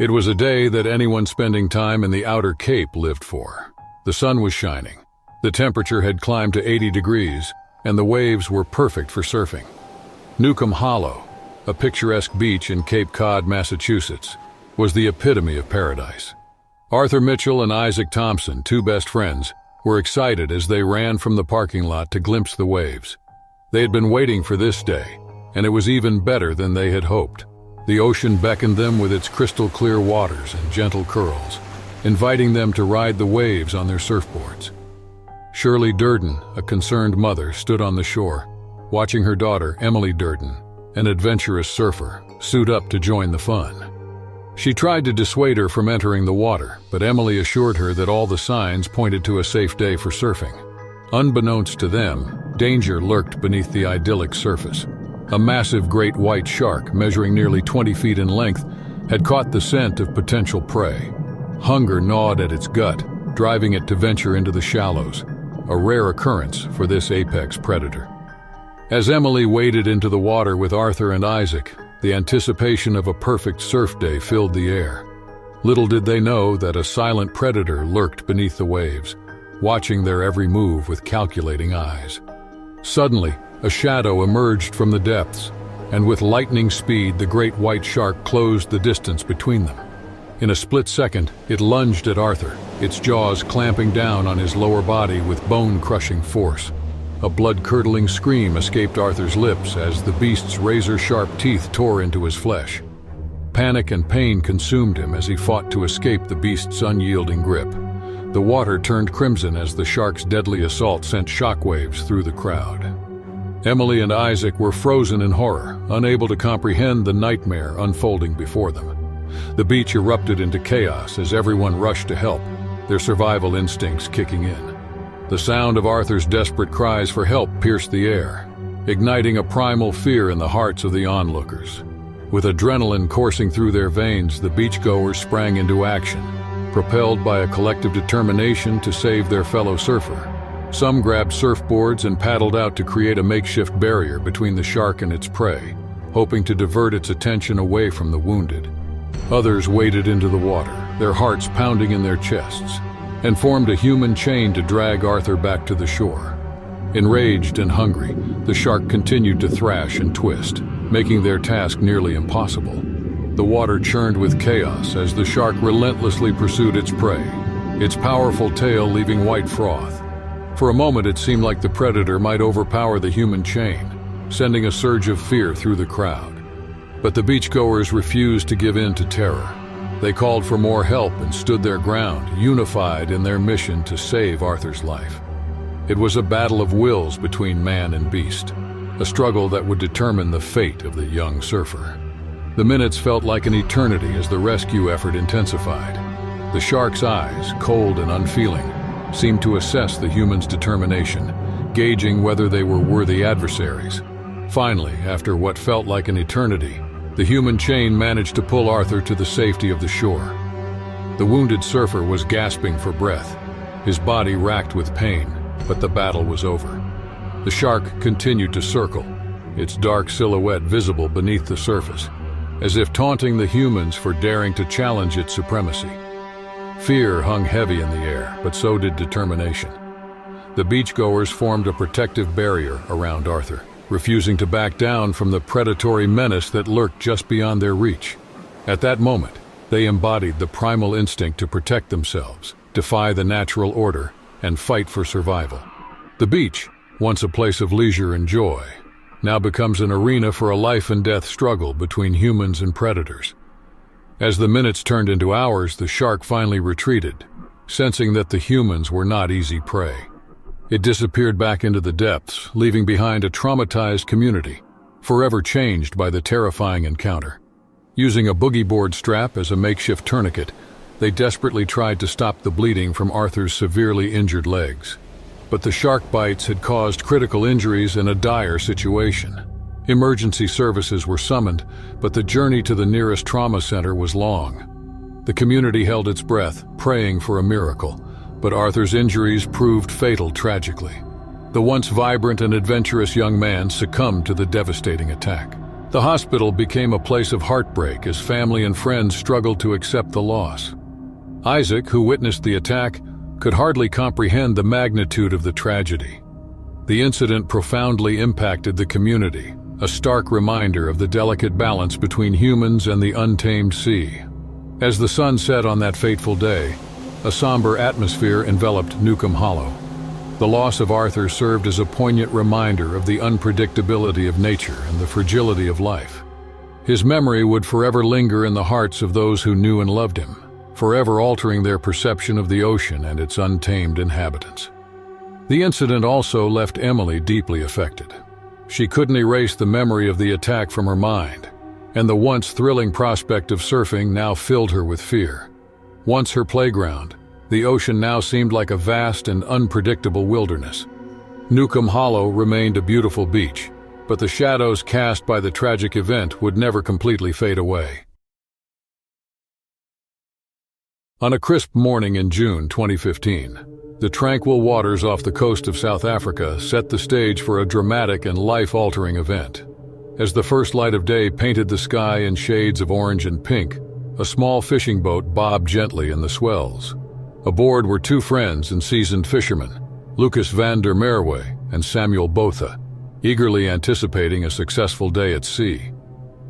It was a day that anyone spending time in the outer Cape lived for. The sun was shining, the temperature had climbed to 80 degrees, and the waves were perfect for surfing. Newcomb Hollow, a picturesque beach in Cape Cod, Massachusetts, was the epitome of paradise. Arthur Mitchell and Isaac Thompson, two best friends, were excited as they ran from the parking lot to glimpse the waves. They had been waiting for this day, and it was even better than they had hoped. The ocean beckoned them with its crystal-clear waters and gentle curls, inviting them to ride the waves on their surfboards. Shirley Durden, a concerned mother, stood on the shore, watching her daughter, Emily Durden, an adventurous surfer, suit up to join the fun. She tried to dissuade her from entering the water, but Emily assured her that all the signs pointed to a safe day for surfing. Unbeknownst to them, danger lurked beneath the idyllic surface. A massive great white shark, measuring nearly 20 feet in length, had caught the scent of potential prey. Hunger gnawed at its gut, driving it to venture into the shallows, a rare occurrence for this apex predator. As Emily waded into the water with Arthur and Isaac, the anticipation of a perfect surf day filled the air. Little did they know that a silent predator lurked beneath the waves, watching their every move with calculating eyes. Suddenly, a shadow emerged from the depths, and with lightning speed, the great white shark closed the distance between them. In a split second, it lunged at Arthur, its jaws clamping down on his lower body with bone-crushing force. A blood-curdling scream escaped Arthur's lips as the beast's razor-sharp teeth tore into his flesh. Panic and pain consumed him as he fought to escape the beast's unyielding grip. The water turned crimson as the shark's deadly assault sent shockwaves through the crowd. Emily and Isaac were frozen in horror, unable to comprehend the nightmare unfolding before them. The beach erupted into chaos as everyone rushed to help, their survival instincts kicking in. The sound of Arthur's desperate cries for help pierced the air, igniting a primal fear in the hearts of the onlookers. With adrenaline coursing through their veins, the beachgoers sprang into action, propelled by a collective determination to save their fellow surfer. Some grabbed surfboards and paddled out to create a makeshift barrier between the shark and its prey, hoping to divert its attention away from the wounded. Others waded into the water, their hearts pounding in their chests, and formed a human chain to drag Arthur back to the shore. Enraged and hungry, the shark continued to thrash and twist, making their task nearly impossible. The water churned with chaos as the shark relentlessly pursued its prey, its powerful tail leaving white froth. For a moment, it seemed like the predator might overpower the human chain, sending a surge of fear through the crowd. But the beachgoers refused to give in to terror. They called for more help and stood their ground, unified in their mission to save Arthur's life. It was a battle of wills between man and beast, a struggle that would determine the fate of the young surfer. The minutes felt like an eternity as the rescue effort intensified. The shark's eyes, cold and unfeeling, seemed to assess the humans' determination, gauging whether they were worthy adversaries. Finally, after what felt like an eternity, the human chain managed to pull Arthur to the safety of the shore. The wounded surfer was gasping for breath, his body racked with pain, but the battle was over. The shark continued to circle, its dark silhouette visible beneath the surface, as if taunting the humans for daring to challenge its supremacy. Fear hung heavy in the air, but so did determination. The beachgoers formed a protective barrier around Arthur, refusing to back down from the predatory menace that lurked just beyond their reach. At that moment, they embodied the primal instinct to protect themselves, defy the natural order, and fight for survival. The beach, once a place of leisure and joy, now becomes an arena for a life-and-death struggle between humans and predators. As the minutes turned into hours, the shark finally retreated, sensing that the humans were not easy prey. It disappeared back into the depths, leaving behind a traumatized community, forever changed by the terrifying encounter. Using a boogie board strap as a makeshift tourniquet, they desperately tried to stop the bleeding from Arthur's severely injured legs. But the shark bites had caused critical injuries and a dire situation. Emergency services were summoned, but the journey to the nearest trauma center was long. The community held its breath, praying for a miracle, but Arthur's injuries proved fatal tragically. The once vibrant and adventurous young man succumbed to the devastating attack. The hospital became a place of heartbreak as family and friends struggled to accept the loss. Isaac, who witnessed the attack, could hardly comprehend the magnitude of the tragedy. The incident profoundly impacted the community, a stark reminder of the delicate balance between humans and the untamed sea. As the sun set on that fateful day, a somber atmosphere enveloped Newcomb Hollow. The loss of Arthur served as a poignant reminder of the unpredictability of nature and the fragility of life. His memory would forever linger in the hearts of those who knew and loved him, forever altering their perception of the ocean and its untamed inhabitants. The incident also left Emily deeply affected. She couldn't erase the memory of the attack from her mind, and the once thrilling prospect of surfing now filled her with fear. Once her playground, the ocean now seemed like a vast and unpredictable wilderness. Newcomb Hollow remained a beautiful beach, but the shadows cast by the tragic event would never completely fade away. On a crisp morning in June 2015, the tranquil waters off the coast of South Africa set the stage for a dramatic and life-altering event. As the first light of day painted the sky in shades of orange and pink, a small fishing boat bobbed gently in the swells. Aboard were two friends and seasoned fishermen, Lucas van der Merwe and Samuel Botha, eagerly anticipating a successful day at sea.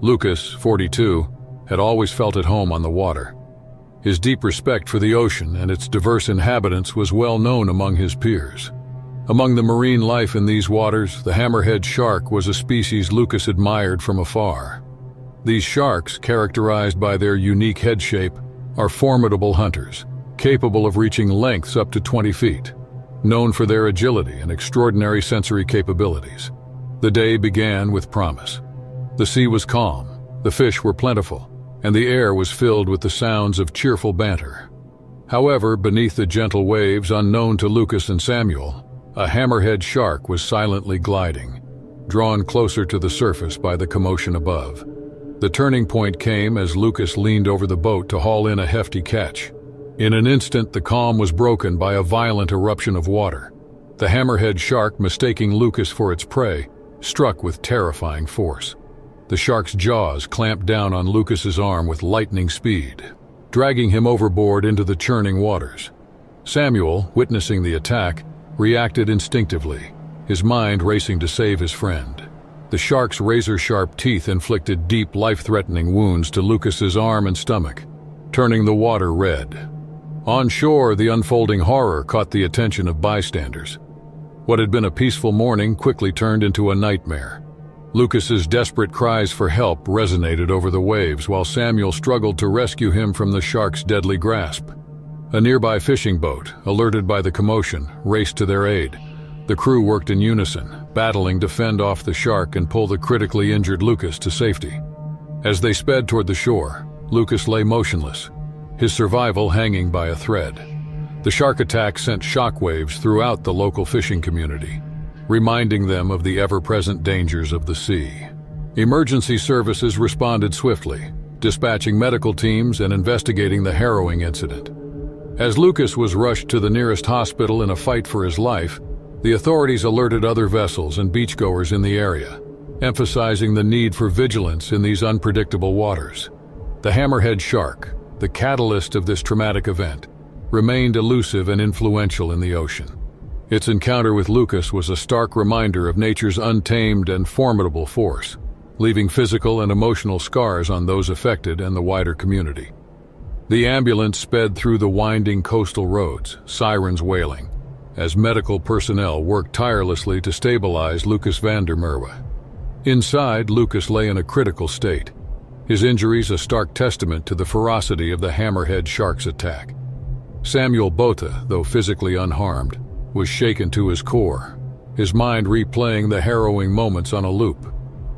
Lucas, 42, had always felt at home on the water. His deep respect for the ocean and its diverse inhabitants was well known among his peers. Among the marine life in these waters, the hammerhead shark was a species Lucas admired from afar. These sharks, characterized by their unique head shape, are formidable hunters, capable of reaching lengths up to 20 feet, known for their agility and extraordinary sensory capabilities. The day began with promise. The sea was calm, the fish were plentiful, and the air was filled with the sounds of cheerful banter. However, beneath the gentle waves unknown to Lucas and Samuel, a hammerhead shark was silently gliding, drawn closer to the surface by the commotion above. The turning point came as Lucas leaned over the boat to haul in a hefty catch. In an instant, the calm was broken by a violent eruption of water. The hammerhead shark, mistaking Lucas for its prey, struck with terrifying force. The shark's jaws clamped down on Lucas's arm with lightning speed, dragging him overboard into the churning waters. Samuel, witnessing the attack, reacted instinctively, his mind racing to save his friend. The shark's razor-sharp teeth inflicted deep, life-threatening wounds to Lucas's arm and stomach, turning the water red. On shore, the unfolding horror caught the attention of bystanders. What had been a peaceful morning quickly turned into a nightmare. Lucas's desperate cries for help resonated over the waves while Samuel struggled to rescue him from the shark's deadly grasp. A nearby fishing boat, alerted by the commotion, raced to their aid. The crew worked in unison, battling to fend off the shark and pull the critically injured Lucas to safety. As they sped toward the shore, Lucas lay motionless, his survival hanging by a thread. The shark attack sent shockwaves throughout the local fishing community, reminding them of the ever-present dangers of the sea. Emergency services responded swiftly, dispatching medical teams and investigating the harrowing incident. As Lucas was rushed to the nearest hospital in a fight for his life, the authorities alerted other vessels and beachgoers in the area, emphasizing the need for vigilance in these unpredictable waters. The hammerhead shark, the catalyst of this traumatic event, remained elusive and influential in the ocean. Its encounter with Lucas was a stark reminder of nature's untamed and formidable force, leaving physical and emotional scars on those affected and the wider community. The ambulance sped through the winding coastal roads, sirens wailing, as medical personnel worked tirelessly to stabilize Lucas van der Merwe. Inside, Lucas lay in a critical state, his injuries a stark testament to the ferocity of the hammerhead shark's attack. Samuel Botha, though physically unharmed, was shaken to his core, his mind replaying the harrowing moments on a loop.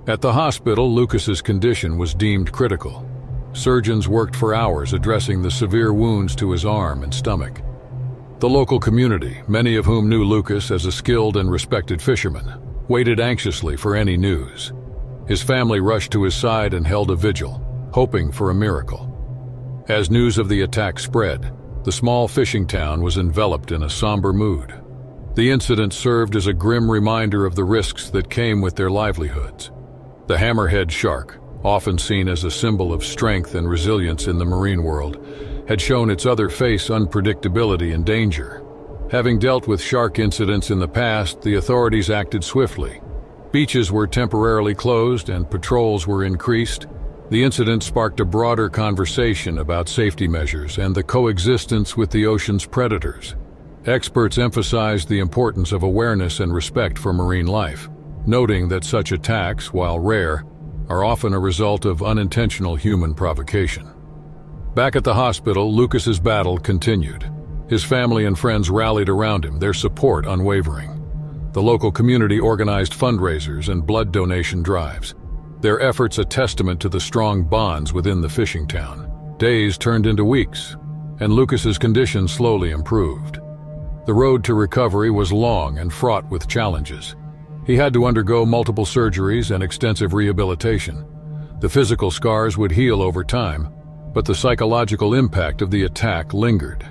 At the hospital, Lucas's condition was deemed critical. Surgeons worked for hours addressing the severe wounds to his arm and stomach. The local community, many of whom knew Lucas as a skilled and respected fisherman, waited anxiously for any news. His family rushed to his side and held a vigil, hoping for a miracle. As news of the attack spread, the small fishing town was enveloped in a somber mood. The incident served as a grim reminder of the risks that came with their livelihoods. The hammerhead shark, often seen as a symbol of strength and resilience in the marine world, had shown its other face: unpredictability and danger. Having dealt with shark incidents in the past, the authorities acted swiftly. Beaches were temporarily closed and patrols were increased. The incident sparked a broader conversation about safety measures and the coexistence with the ocean's predators. Experts emphasized the importance of awareness and respect for marine life, noting that such attacks, while rare, are often a result of unintentional human provocation. Back at the hospital, Lucas's battle continued. His family and friends rallied around him, their support unwavering. The local community organized fundraisers and blood donation drives, their efforts a testament to the strong bonds within the fishing town. Days turned into weeks, and Lucas's condition slowly improved. The road to recovery was long and fraught with challenges. He had to undergo multiple surgeries and extensive rehabilitation. The physical scars would heal over time, but the psychological impact of the attack lingered.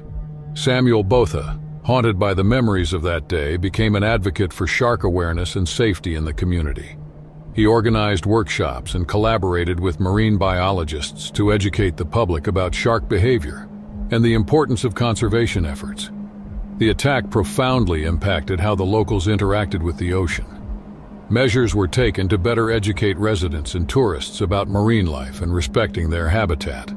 Samuel Botha, haunted by the memories of that day, became an advocate for shark awareness and safety in the community. He organized workshops and collaborated with marine biologists to educate the public about shark behavior and the importance of conservation efforts. The attack profoundly impacted how the locals interacted with the ocean. Measures were taken to better educate residents and tourists about marine life and respecting their habitat.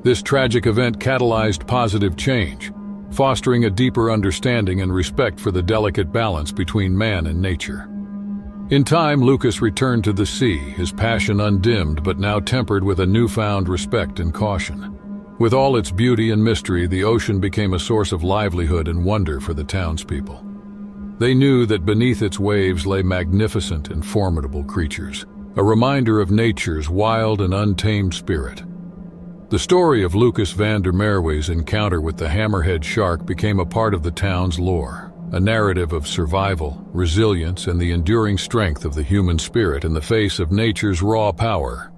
This tragic event catalyzed positive change, fostering a deeper understanding and respect for the delicate balance between man and nature. In time, Lucas returned to the sea, his passion undimmed but now tempered with a newfound respect and caution. With all its beauty and mystery, the ocean became a source of livelihood and wonder for the townspeople. They knew that beneath its waves lay magnificent and formidable creatures, a reminder of nature's wild and untamed spirit. The story of Lucas van der Merwe's encounter with the hammerhead shark became a part of the town's lore, a narrative of survival, resilience, and the enduring strength of the human spirit in the face of nature's raw power.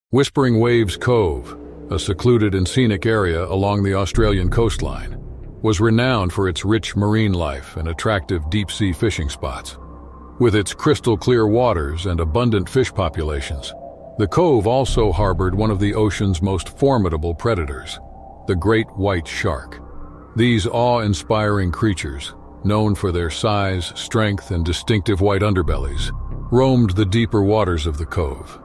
Whispering Waves Cove, a secluded and scenic area along the Australian coastline, was renowned for its rich marine life and attractive deep-sea fishing spots. With its crystal-clear waters and abundant fish populations, the cove also harbored one of the ocean's most formidable predators, the great white shark. These awe-inspiring creatures, known for their size, strength, and distinctive white underbellies, roamed the deeper waters of the cove.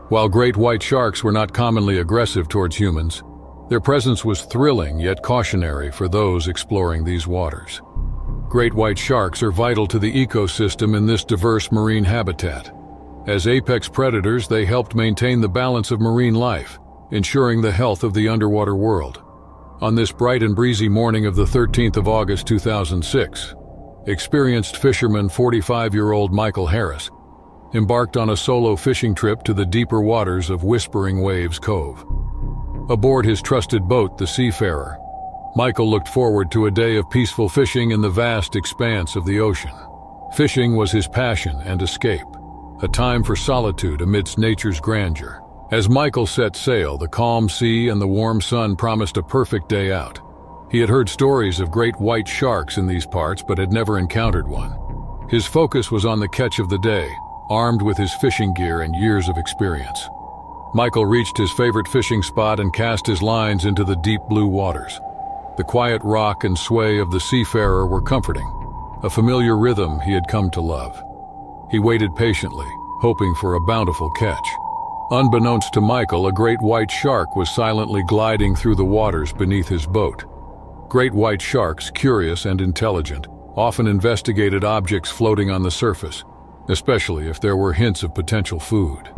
While great white sharks were not commonly aggressive towards humans, their presence was thrilling yet cautionary for those exploring these waters. Great white sharks are vital to the ecosystem in this diverse marine habitat. As apex predators, they helped maintain the balance of marine life, ensuring the health of the underwater world. On this bright and breezy morning of the 13th of August 2006, experienced fisherman 45-year-old Michael Harris embarked on a solo fishing trip to the deeper waters of Whispering Waves Cove. Aboard his trusted boat, the Seafarer, Michael looked forward to a day of peaceful fishing in the vast expanse of the ocean. Fishing was his passion and escape, a time for solitude amidst nature's grandeur. As Michael set sail, the calm sea and the warm sun promised a perfect day out. He had heard stories of great white sharks in these parts but had never encountered one. His focus was on the catch of the day, armed with his fishing gear and years of experience. Michael reached his favorite fishing spot and cast his lines into the deep blue waters. The quiet rock and sway of the Seafarer were comforting, a familiar rhythm he had come to love. He waited patiently, hoping for a bountiful catch. Unbeknownst to Michael, a great white shark was silently gliding through the waters beneath his boat. Great white sharks, curious and intelligent, often investigated objects floating on the surface, especially if there were hints of potential food.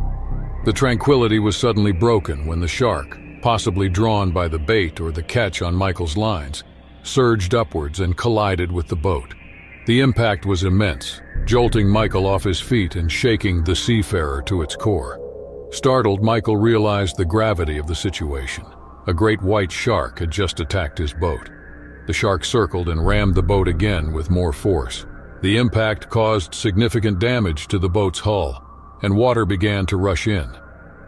The tranquility was suddenly broken when the shark, possibly drawn by the bait or the catch on Michael's lines, surged upwards and collided with the boat. The impact was immense, jolting Michael off his feet and shaking the Seafarer to its core. Startled, Michael realized the gravity of the situation. A great white shark had just attacked his boat. The shark circled and rammed the boat again with more force. The impact caused significant damage to the boat's hull, and water began to rush in.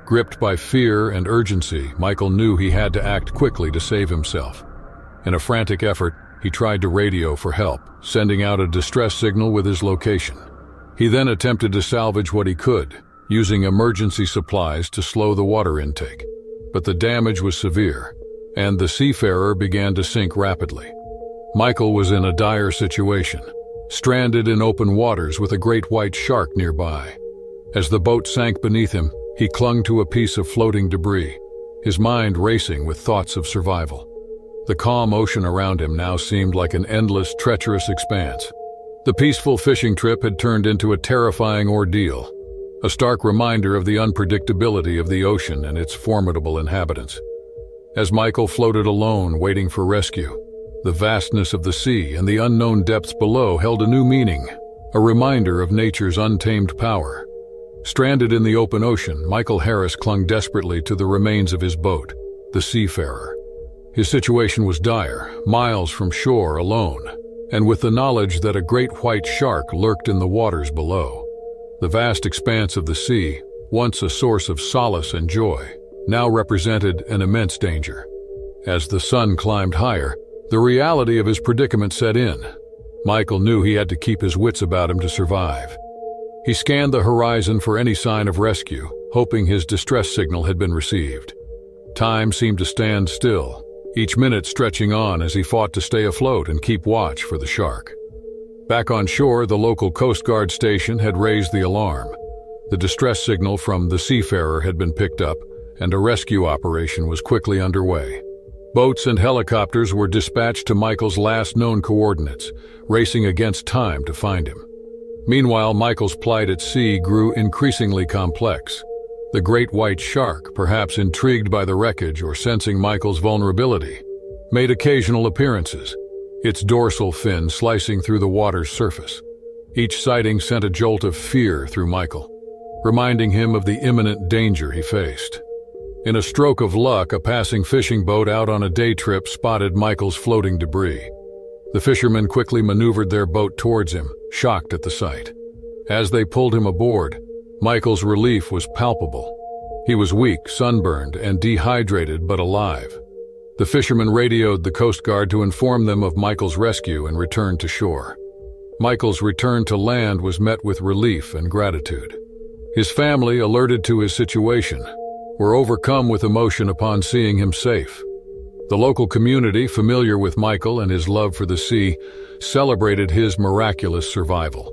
Gripped by fear and urgency, Michael knew he had to act quickly to save himself. In a frantic effort, he tried to radio for help, sending out a distress signal with his location. He then attempted to salvage what he could, using emergency supplies to slow the water intake. But the damage was severe, and the seafarer began to sink rapidly. Michael was in a dire situation, stranded in open waters with a great white shark nearby. As the boat sank beneath him, he clung to a piece of floating debris, his mind racing with thoughts of survival. The calm ocean around him now seemed like an endless, treacherous expanse. The peaceful fishing trip had turned into a terrifying ordeal, a stark reminder of the unpredictability of the ocean and its formidable inhabitants. As Michael floated alone, waiting for rescue, the vastness of the sea and the unknown depths below held a new meaning, a reminder of nature's untamed power. Stranded in the open ocean, Michael Harris clung desperately to the remains of his boat, the Seafarer. His situation was dire, miles from shore, alone, and with the knowledge that a great white shark lurked in the waters below. The vast expanse of the sea, once a source of solace and joy, now represented an immense danger. As the sun climbed higher, the reality of his predicament set in. Michael knew he had to keep his wits about him to survive. He scanned the horizon for any sign of rescue, hoping his distress signal had been received. Time seemed to stand still, each minute stretching on as he fought to stay afloat and keep watch for the shark. Back on shore, the local Coast Guard station had raised the alarm. The distress signal from the Seafarer had been picked up, and a rescue operation was quickly underway. Boats and helicopters were dispatched to Michael's last known coordinates, racing against time to find him. Meanwhile, Michael's plight at sea grew increasingly complex. The great white shark, perhaps intrigued by the wreckage or sensing Michael's vulnerability, made occasional appearances, its dorsal fin slicing through the water's surface. Each sighting sent a jolt of fear through Michael, reminding him of the imminent danger he faced. In a stroke of luck, a passing fishing boat out on a day trip spotted Michael's floating debris. The fishermen quickly maneuvered their boat towards him, shocked at the sight. As they pulled him aboard, Michael's relief was palpable. He was weak, sunburned, and dehydrated, but alive. The fishermen radioed the Coast Guard to inform them of Michael's rescue and returned to shore. Michael's return to land was met with relief and gratitude. His family, alerted to his situation, were overcome with emotion upon seeing him safe. The local community, familiar with Michael and his love for the sea, celebrated his miraculous survival.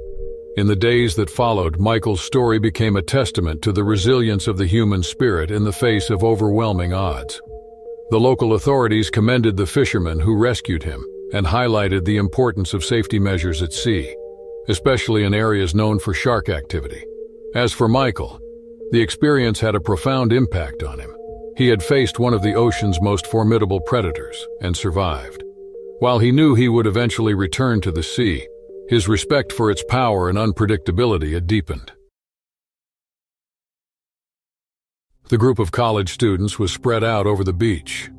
In the days that followed, Michael's story became a testament to the resilience of the human spirit in the face of overwhelming odds. The local authorities commended the fishermen who rescued him and highlighted the importance of safety measures at sea, especially in areas known for shark activity. As for Michael, the experience had a profound impact on him. He had faced one of the ocean's most formidable predators and survived. While he knew he would eventually return to the sea, his respect for its power and unpredictability had deepened. The group of college students was spread out over the beach.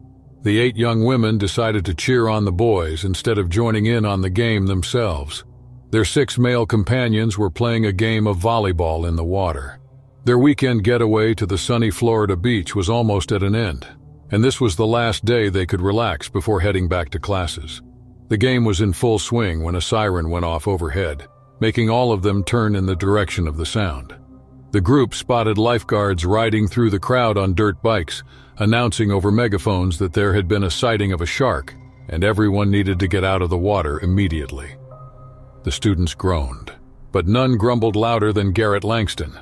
The 8 young women decided to cheer on the boys instead of joining in on the game themselves. Their 6 male companions were playing a game of volleyball in the water. Their weekend getaway to the sunny Florida beach was almost at an end, and this was the last day they could relax before heading back to classes. The game was in full swing when a siren went off overhead, making all of them turn in the direction of the sound. The group spotted lifeguards riding through the crowd on dirt bikes, announcing over megaphones that there had been a sighting of a shark, and everyone needed to get out of the water immediately. The students groaned, but none grumbled louder than Garrett Langston.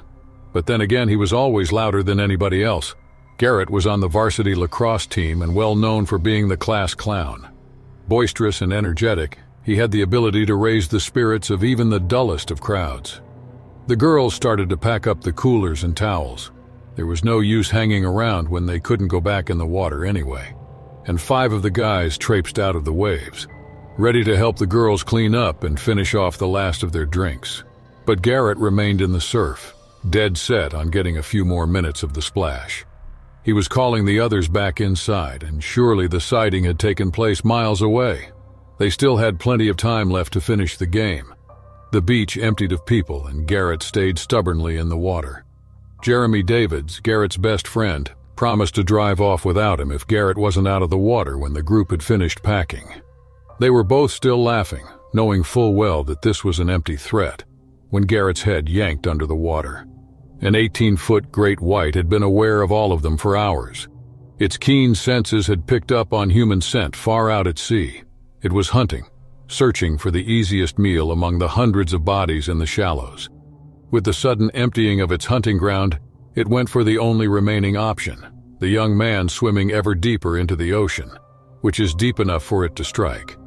But then again, he was always louder than anybody else. Garrett was on the varsity lacrosse team and well known for being the class clown. Boisterous and energetic, he had the ability to raise the spirits of even the dullest of crowds. The girls started to pack up the coolers and towels. There was no use hanging around when they couldn't go back in the water anyway. And 5 of the guys traipsed out of the waves, ready to help the girls clean up and finish off the last of their drinks. But Garrett remained in the surf, dead set on getting a few more minutes of the splash. He was calling the others back inside, and surely the sighting had taken place miles away. They still had plenty of time left to finish the game. The beach emptied of people, and Garrett stayed stubbornly in the water. Jeremy Davids, Garrett's best friend, promised to drive off without him if Garrett wasn't out of the water when the group had finished packing. They were both still laughing, knowing full well that this was an empty threat, when Garrett's head yanked under the water. An 18-foot great white had been aware of all of them for hours. Its keen senses had picked up on human scent far out at sea. It was hunting, searching for the easiest meal among the hundreds of bodies in the shallows. With the sudden emptying of its hunting ground, it went for the only remaining option, the young man swimming ever deeper into the ocean, which is deep enough for it to strike.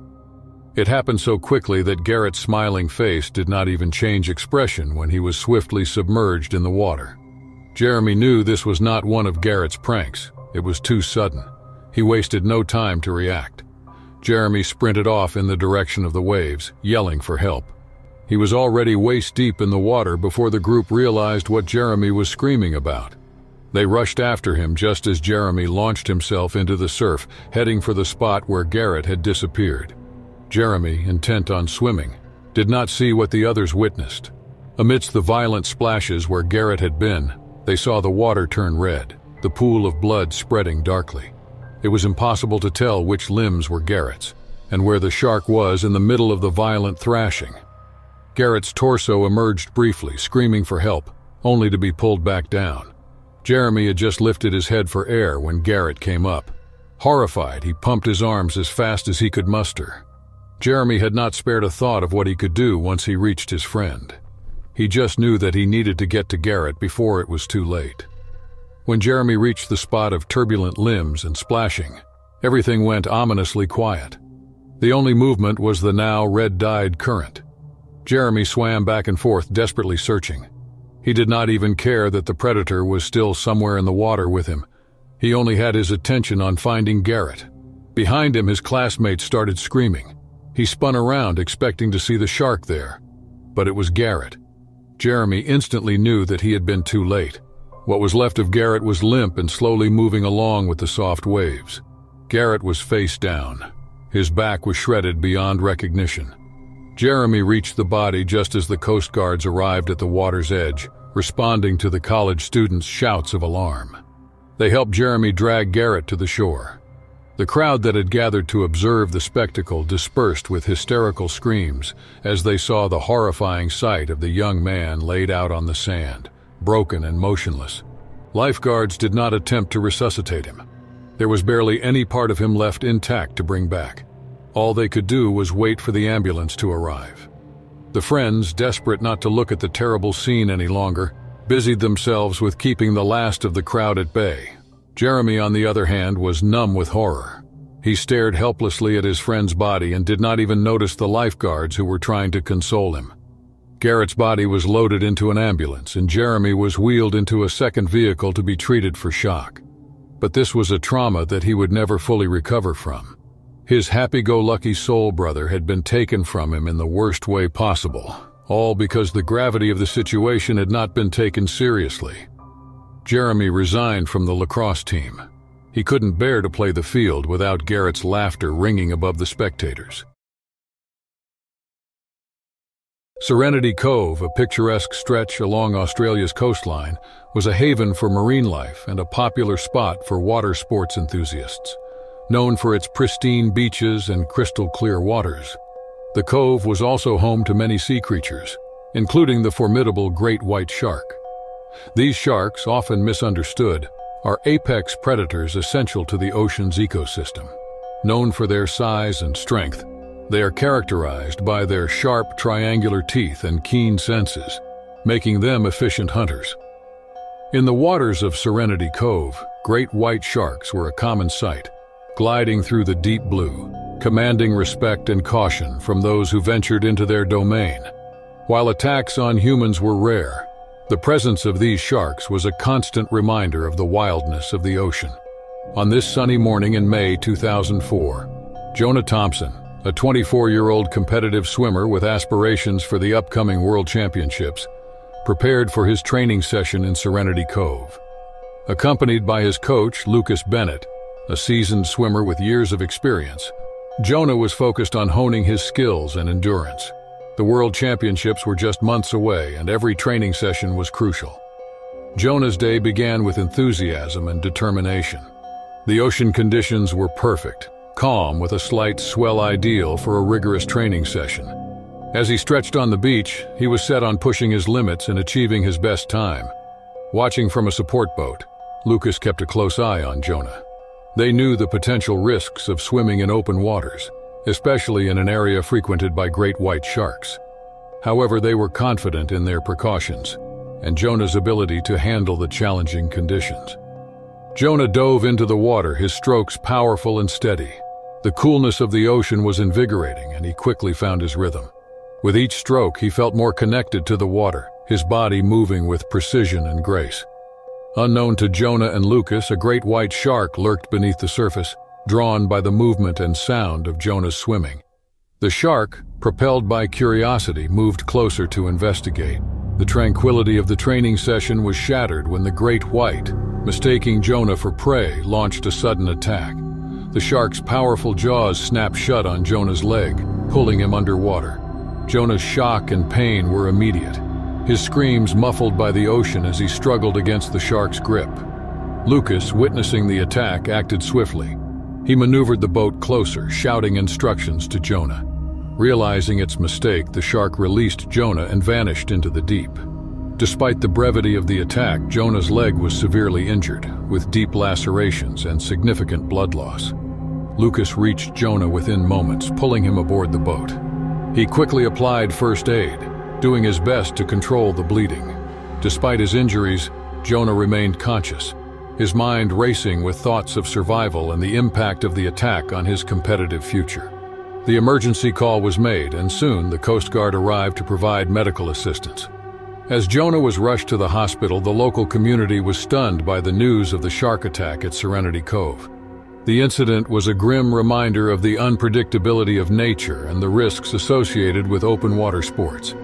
It happened so quickly that Garrett's smiling face did not even change expression when he was swiftly submerged in the water. Jeremy knew this was not one of Garrett's pranks. It was too sudden. He wasted no time to react. Jeremy sprinted off in the direction of the waves, yelling for help. He was already waist-deep in the water before the group realized what Jeremy was screaming about. They rushed after him just as Jeremy launched himself into the surf, heading for the spot where Garrett had disappeared. Jeremy, intent on swimming, did not see what the others witnessed. Amidst the violent splashes where Garrett had been, they saw the water turn red, the pool of blood spreading darkly. It was impossible to tell which limbs were Garrett's, and where the shark was in the middle of the violent thrashing. Garrett's torso emerged briefly, screaming for help, only to be pulled back down. Jeremy had just lifted his head for air when Garrett came up. Horrified, he pumped his arms as fast as he could muster. Jeremy had not spared a thought of what he could do once he reached his friend. He just knew that he needed to get to Garrett before it was too late. When Jeremy reached the spot of turbulent limbs and splashing, everything went ominously quiet. The only movement was the now red-dyed current. Jeremy swam back and forth, desperately searching. He did not even care that the predator was still somewhere in the water with him. He only had his attention on finding Garrett. Behind him, his classmates started screaming. He spun around, expecting to see the shark there, but it was Garrett. Jeremy instantly knew that he had been too late. What was left of Garrett was limp and slowly moving along with the soft waves. Garrett was face down. His back was shredded beyond recognition. Jeremy reached the body just as the Coast Guards arrived at the water's edge, responding to the college students' shouts of alarm. They helped Jeremy drag Garrett to the shore. The crowd that had gathered to observe the spectacle dispersed with hysterical screams as they saw the horrifying sight of the young man laid out on the sand, broken and motionless. Lifeguards did not attempt to resuscitate him. There was barely any part of him left intact to bring back. All they could do was wait for the ambulance to arrive. The friends, desperate not to look at the terrible scene any longer, busied themselves with keeping the last of the crowd at bay. Jeremy, on the other hand, was numb with horror. He stared helplessly at his friend's body and did not even notice the lifeguards who were trying to console him. Garrett's body was loaded into an ambulance, and Jeremy was wheeled into a second vehicle to be treated for shock. But this was a trauma that he would never fully recover from. His happy-go-lucky soul brother had been taken from him in the worst way possible, all because the gravity of the situation had not been taken seriously. Jeremy resigned from the lacrosse team. He couldn't bear to play the field without Garrett's laughter ringing above the spectators. Serenity Cove, a picturesque stretch along Australia's coastline, was a haven for marine life and a popular spot for water sports enthusiasts. Known for its pristine beaches and crystal-clear waters, the cove was also home to many sea creatures, including the formidable great white shark. These sharks, often misunderstood, are apex predators essential to the ocean's ecosystem. Known for their size and strength, they are characterized by their sharp triangular teeth and keen senses, making them efficient hunters. In the waters of Serenity Cove, great white sharks were a common sight, gliding through the deep blue, commanding respect and caution from those who ventured into their domain. While attacks on humans were rare, the presence of these sharks was a constant reminder of the wildness of the ocean. On this sunny morning in May 2004, Jonah Thompson, a 24-year-old competitive swimmer with aspirations for the upcoming World Championships, prepared for his training session in Serenity Cove. Accompanied by his coach, Lucas Bennett, a seasoned swimmer with years of experience, Jonah was focused on honing his skills and endurance. The World Championships were just months away, and every training session was crucial. Jonah's day began with enthusiasm and determination. The ocean conditions were perfect, calm with a slight swell ideal for a rigorous training session. As he stretched on the beach, he was set on pushing his limits and achieving his best time. Watching from a support boat, Lucas kept a close eye on Jonah. They knew the potential risks of swimming in open waters, especially in an area frequented by great white sharks. However, they were confident in their precautions and Jonah's ability to handle the challenging conditions. Jonah dove into the water, his strokes powerful and steady. The coolness of the ocean was invigorating, and he quickly found his rhythm. With each stroke, he felt more connected to the water, his body moving with precision and grace. Unknown to Jonah and Lucas, a great white shark lurked beneath the surface, drawn by the movement and sound of Jonah's swimming. The shark, propelled by curiosity, moved closer to investigate. The tranquility of the training session was shattered when the great white, mistaking Jonah for prey, launched a sudden attack. The shark's powerful jaws snapped shut on Jonah's leg, pulling him underwater. Jonah's shock and pain were immediate, his screams muffled by the ocean as he struggled against the shark's grip. Lucas, witnessing the attack, acted swiftly. He maneuvered the boat closer, shouting instructions to Jonah. Realizing its mistake, the shark released Jonah and vanished into the deep. Despite the brevity of the attack, Jonah's leg was severely injured, with deep lacerations and significant blood loss. Lucas reached Jonah within moments, pulling him aboard the boat. He quickly applied first aid, doing his best to control the bleeding. Despite his injuries, Jonah remained conscious, his mind racing with thoughts of survival and the impact of the attack on his competitive future. The emergency call was made, and soon the Coast Guard arrived to provide medical assistance. As Jonah was rushed to the hospital, the local community was stunned by the news of the shark attack at Serenity Cove. The incident was a grim reminder of the unpredictability of nature and the risks associated with open water sports.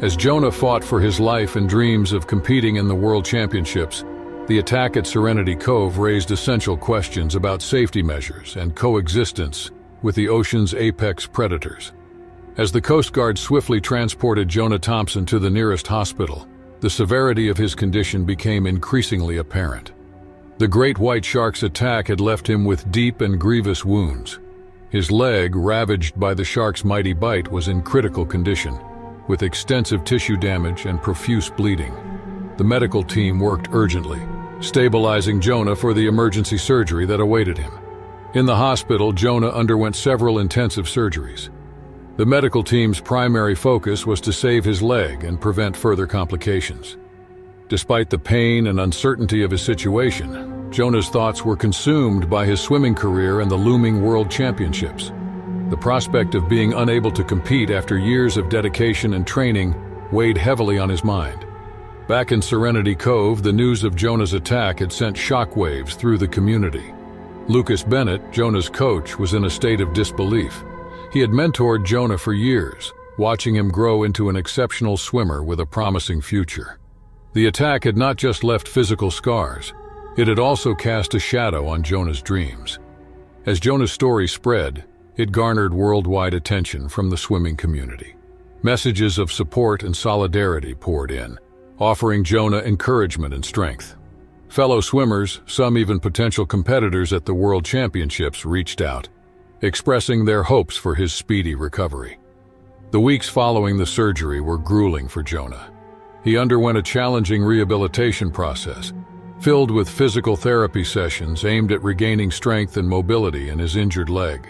As Jonah fought for his life and dreams of competing in the World Championships, the attack at Serenity Cove raised essential questions about safety measures and coexistence with the ocean's apex predators. As the Coast Guard swiftly transported Jonah Thompson to the nearest hospital, the severity of his condition became increasingly apparent. The great white shark's attack had left him with deep and grievous wounds. His leg, ravaged by the shark's mighty bite, was in critical condition, with extensive tissue damage and profuse bleeding. The medical team worked urgently, stabilizing Jonah for the emergency surgery that awaited him. In the hospital, Jonah underwent several intensive surgeries. The medical team's primary focus was to save his leg and prevent further complications. Despite the pain and uncertainty of his situation, Jonah's thoughts were consumed by his swimming career and the looming World Championships. The prospect of being unable to compete after years of dedication and training weighed heavily on his mind. Back in Serenity Cove, the news of Jonah's attack had sent shockwaves through the community. Lucas Bennett, Jonah's coach, was in a state of disbelief. He had mentored Jonah for years, watching him grow into an exceptional swimmer with a promising future. The attack had not just left physical scars, it had also cast a shadow on Jonah's dreams. As Jonah's story spread, it garnered worldwide attention from the swimming community. Messages of support and solidarity poured in, offering Jonah encouragement and strength. Fellow swimmers, some even potential competitors at the World Championships, reached out, expressing their hopes for his speedy recovery. The weeks following the surgery were grueling for Jonah. He underwent a challenging rehabilitation process, filled with physical therapy sessions aimed at regaining strength and mobility in his injured leg.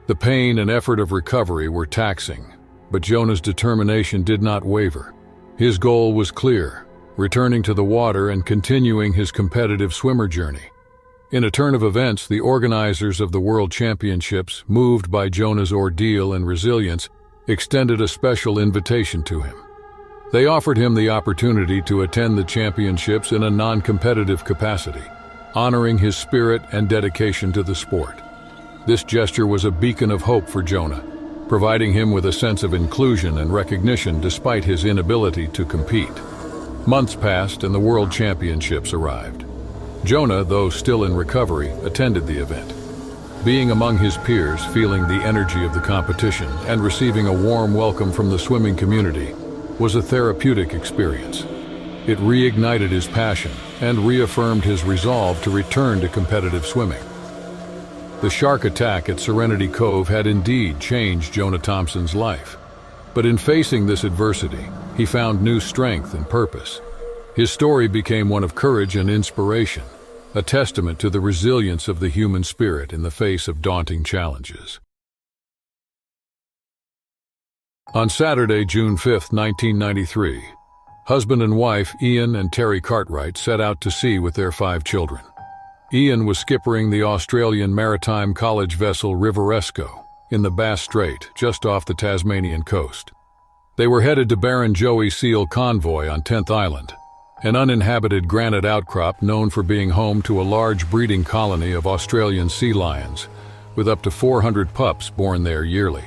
The pain and effort of recovery were taxing, but Jonah's determination did not waver. His goal was clear: returning to the water and continuing his competitive swimmer journey. In a turn of events, the organizers of the World Championships, moved by Jonah's ordeal and resilience, extended a special invitation to him. They offered him the opportunity to attend the championships in a non-competitive capacity, honoring his spirit and dedication to the sport. This gesture was a beacon of hope for Jonah, providing him with a sense of inclusion and recognition despite his inability to compete. Months passed and the World Championships arrived. Jonah, though still in recovery, attended the event. Being among his peers, feeling the energy of the competition, and receiving a warm welcome from the swimming community was a therapeutic experience. It reignited his passion and reaffirmed his resolve to return to competitive swimming. The shark attack at Serenity Cove had indeed changed Jonah Thompson's life. But in facing this adversity, he found new strength and purpose. His story became one of courage and inspiration, a testament to the resilience of the human spirit in the face of daunting challenges. On Saturday, June 5, 1993, husband and wife Ian and Terry Cartwright set out to sea with their 5 children. Ian was skippering the Australian maritime college vessel Riveresco in the Bass Strait, just off the Tasmanian coast. They were headed to Barrenjoey Seal Convoy on 10th Island, an uninhabited granite outcrop known for being home to a large breeding colony of Australian sea lions, with up to 400 pups born there yearly.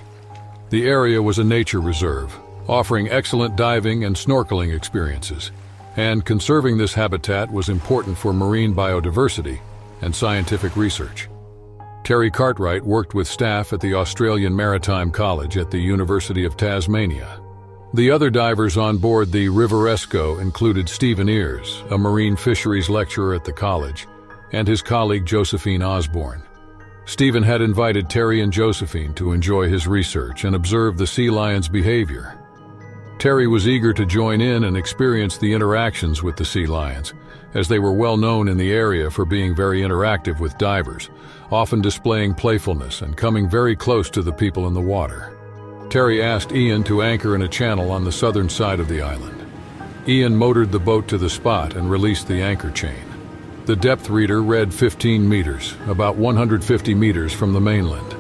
The area was a nature reserve, offering excellent diving and snorkeling experiences, and conserving this habitat was important for marine biodiversity and scientific research. Terry Cartwright worked with staff at the Australian Maritime College at the University of Tasmania. The other divers on board the Riveresco included Stephen Ears, a marine fisheries lecturer at the college, and his colleague Josephine Osborne. Stephen had invited Terry and Josephine to enjoy his research and observe the sea lion's behavior. Terry was eager to join in and experience the interactions with the sea lions, as they were well known in the area for being very interactive with divers, often displaying playfulness and coming very close to the people in the water. Terry asked Ian to anchor in a channel on the southern side of the island. Ian motored the boat to the spot and released the anchor chain. The depth reader read 15 meters, about 150 meters from the mainland.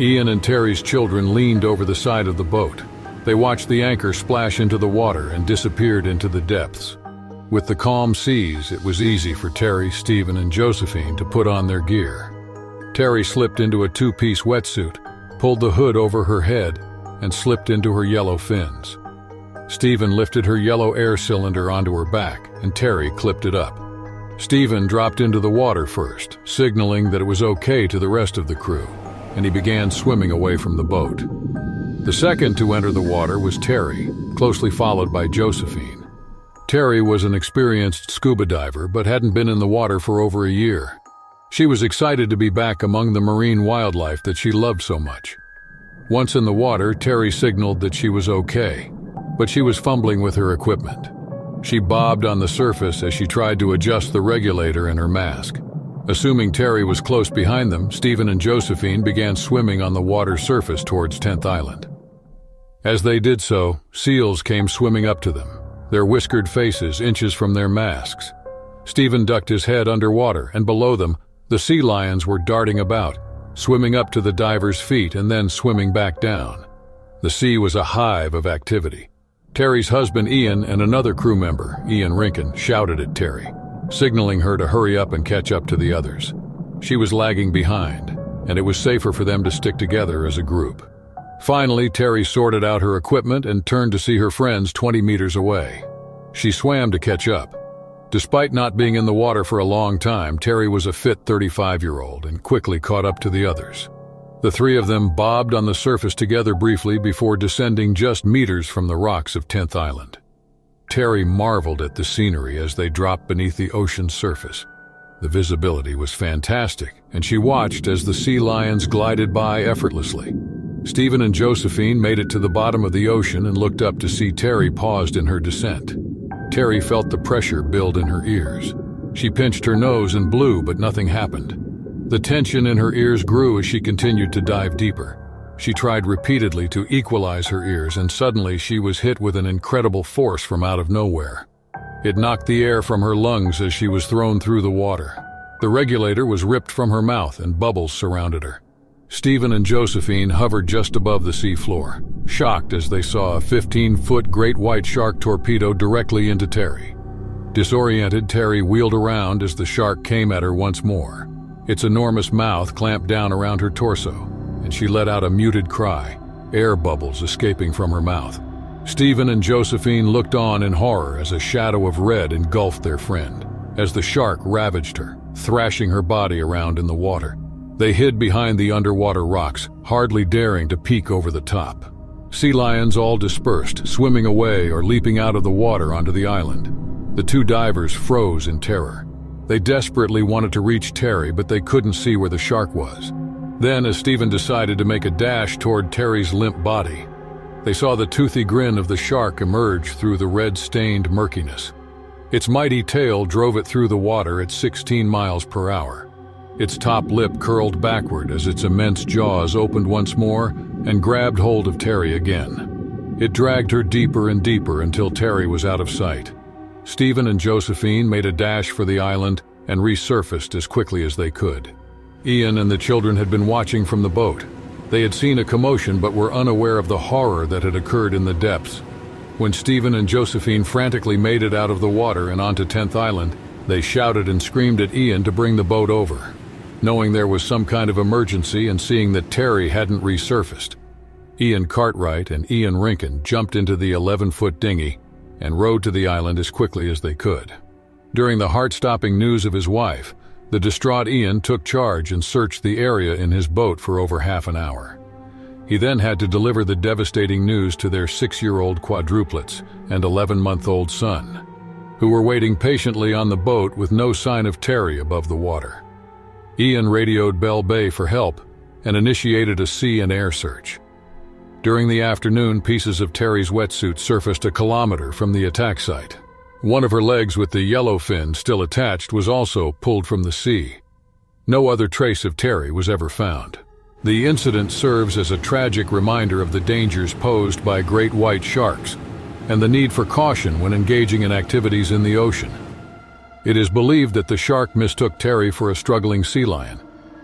Ian and Terry's children leaned over the side of the boat. They watched the anchor splash into the water and disappeared into the depths. With the calm seas, it was easy for Terry, Stephen, and Josephine to put on their gear. Terry slipped into a 2-piece wetsuit, pulled the hood over her head, and slipped into her yellow fins. Stephen lifted her yellow air cylinder onto her back, and Terry clipped it up. Stephen dropped into the water first, signaling that it was okay to the rest of the crew, and he began swimming away from the boat. The second to enter the water was Terry, closely followed by Josephine. Terry was an experienced scuba diver but hadn't been in the water for over a year. She was excited to be back among the marine wildlife that she loved so much. Once in the water, Terry signaled that she was okay, but she was fumbling with her equipment. She bobbed on the surface as she tried to adjust the regulator in her mask. Assuming Terry was close behind them, Stephen and Josephine began swimming on the water's surface towards 10th Island. As they did so, seals came swimming up to them, their whiskered faces inches from their masks. Stephen ducked his head underwater, and below them, the sea lions were darting about, swimming up to the divers' feet and then swimming back down. The sea was a hive of activity. Terry's husband Ian and another crew member, Ian Rinkin, shouted at Terry, signaling her to hurry up and catch up to the others. She was lagging behind, and it was safer for them to stick together as a group. Finally, Terry sorted out her equipment and turned to see her friends 20 meters away. She swam to catch up. Despite not being in the water for a long time, Terry was a fit 35-year-old and quickly caught up to the others. The three of them bobbed on the surface together briefly before descending just meters from the rocks of 10th Island. Terry marveled at the scenery as they dropped beneath the ocean's surface. The visibility was fantastic, and she watched as the sea lions glided by effortlessly. Stephen and Josephine made it to the bottom of the ocean and looked up to see Terry paused in her descent. Terry felt the pressure build in her ears. She pinched her nose and blew, but nothing happened. The tension in her ears grew as she continued to dive deeper. She tried repeatedly to equalize her ears, and suddenly she was hit with an incredible force from out of nowhere. It knocked the air from her lungs as she was thrown through the water. The regulator was ripped from her mouth and bubbles surrounded her. Stephen and Josephine hovered just above the seafloor, shocked as they saw a 15-foot great white shark torpedo directly into Terry. Disoriented, Terry wheeled around as the shark came at her once more. Its enormous mouth clamped down around her torso, and she let out a muted cry, air bubbles escaping from her mouth. Stephen and Josephine looked on in horror as a shadow of red engulfed their friend, as the shark ravaged her, thrashing her body around in the water. They hid behind the underwater rocks, hardly daring to peek over the top. Sea lions all dispersed, swimming away or leaping out of the water onto the island. The two divers froze in terror. They desperately wanted to reach Terry, but they couldn't see where the shark was. Then, as Stephen decided to make a dash toward Terry's limp body, they saw the toothy grin of the shark emerge through the red-stained murkiness. Its mighty tail drove it through the water at 16 miles per hour. Its top lip curled backward as its immense jaws opened once more and grabbed hold of Terry again. It dragged her deeper and deeper until Terry was out of sight. Stephen and Josephine made a dash for the island and resurfaced as quickly as they could. Ian and the children had been watching from the boat. They had seen a commotion but were unaware of the horror that had occurred in the depths. When Stephen and Josephine frantically made it out of the water and onto 10th Island, they shouted and screamed at Ian to bring the boat over. Knowing there was some kind of emergency and seeing that Terry hadn't resurfaced, Ian Cartwright and Ian Rinkin jumped into the 11-foot dinghy and rowed to the island as quickly as they could. During the heart-stopping news of his wife, the distraught Ian took charge and searched the area in his boat for over half an hour. He then had to deliver the devastating news to their 6-year-old quadruplets and 11-month-old son, who were waiting patiently on the boat with no sign of Terry above the water. Ian radioed Bell Bay for help and initiated a sea and air search. During the afternoon, pieces of Terry's wetsuit surfaced a kilometer from the attack site. One of her legs with the yellow fin still attached was also pulled from the sea. No other trace of Terry was ever found. The incident serves as a tragic reminder of the dangers posed by great white sharks and the need for caution when engaging in activities in the ocean. It is believed that the shark mistook Terry for a struggling sea lion,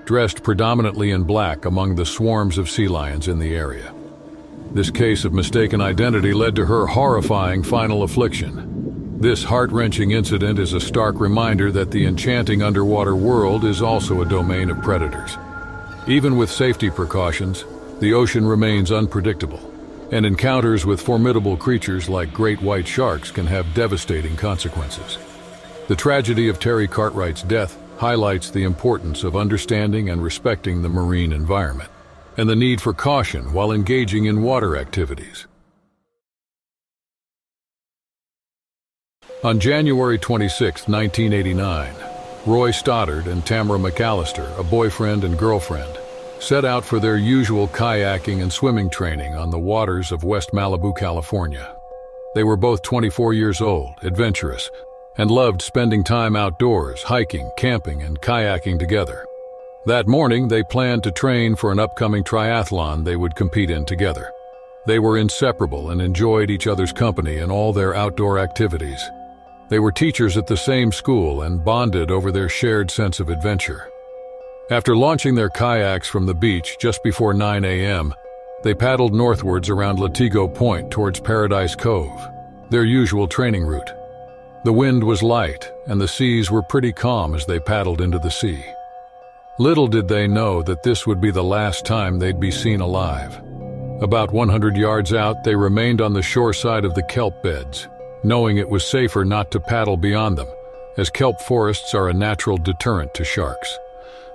dressed predominantly in black among the swarms of sea lions in the area. This case of mistaken identity led to her horrifying final affliction. This heart-wrenching incident is a stark reminder that the enchanting underwater world is also a domain of predators. Even with safety precautions, the ocean remains unpredictable, and encounters with formidable creatures like great white sharks can have devastating consequences. The tragedy of Terry Cartwright's death highlights the importance of understanding and respecting the marine environment, and the need for caution while engaging in water activities. On January 26, 1989, Roy Stoddard and Tamara McAllister, a boyfriend and girlfriend, set out for their usual kayaking and swimming training on the waters of West Malibu, California. They were both 24 years old, adventurous, and loved spending time outdoors, hiking, camping, and kayaking together. That morning, they planned to train for an upcoming triathlon they would compete in together. They were inseparable and enjoyed each other's company in all their outdoor activities. They were teachers at the same school and bonded over their shared sense of adventure. After launching their kayaks from the beach just before 9 a.m., they paddled northwards around Latigo Point towards Paradise Cove, their usual training route. The wind was light, and the seas were pretty calm as they paddled into the sea. Little did they know that this would be the last time they'd be seen alive. About 100 yards out, they remained on the shore side of the kelp beds, knowing it was safer not to paddle beyond them, as kelp forests are a natural deterrent to sharks.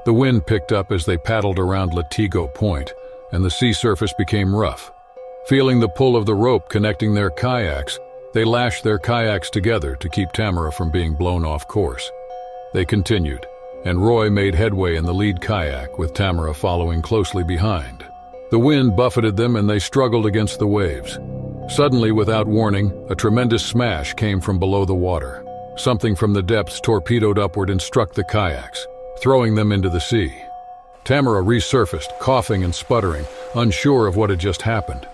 The wind picked up as they paddled around Latigo Point, and the sea surface became rough. Feeling the pull of the rope connecting their kayaks, they lashed their kayaks together to keep Tamara from being blown off course. They continued, and Roy made headway in the lead kayak with Tamara following closely behind. The wind buffeted them and they struggled against the waves. Suddenly, without warning, a tremendous smash came from below the water. Something from the depths torpedoed upward and struck the kayaks, throwing them into the sea. Tamara resurfaced, coughing and sputtering, unsure of what had just happened.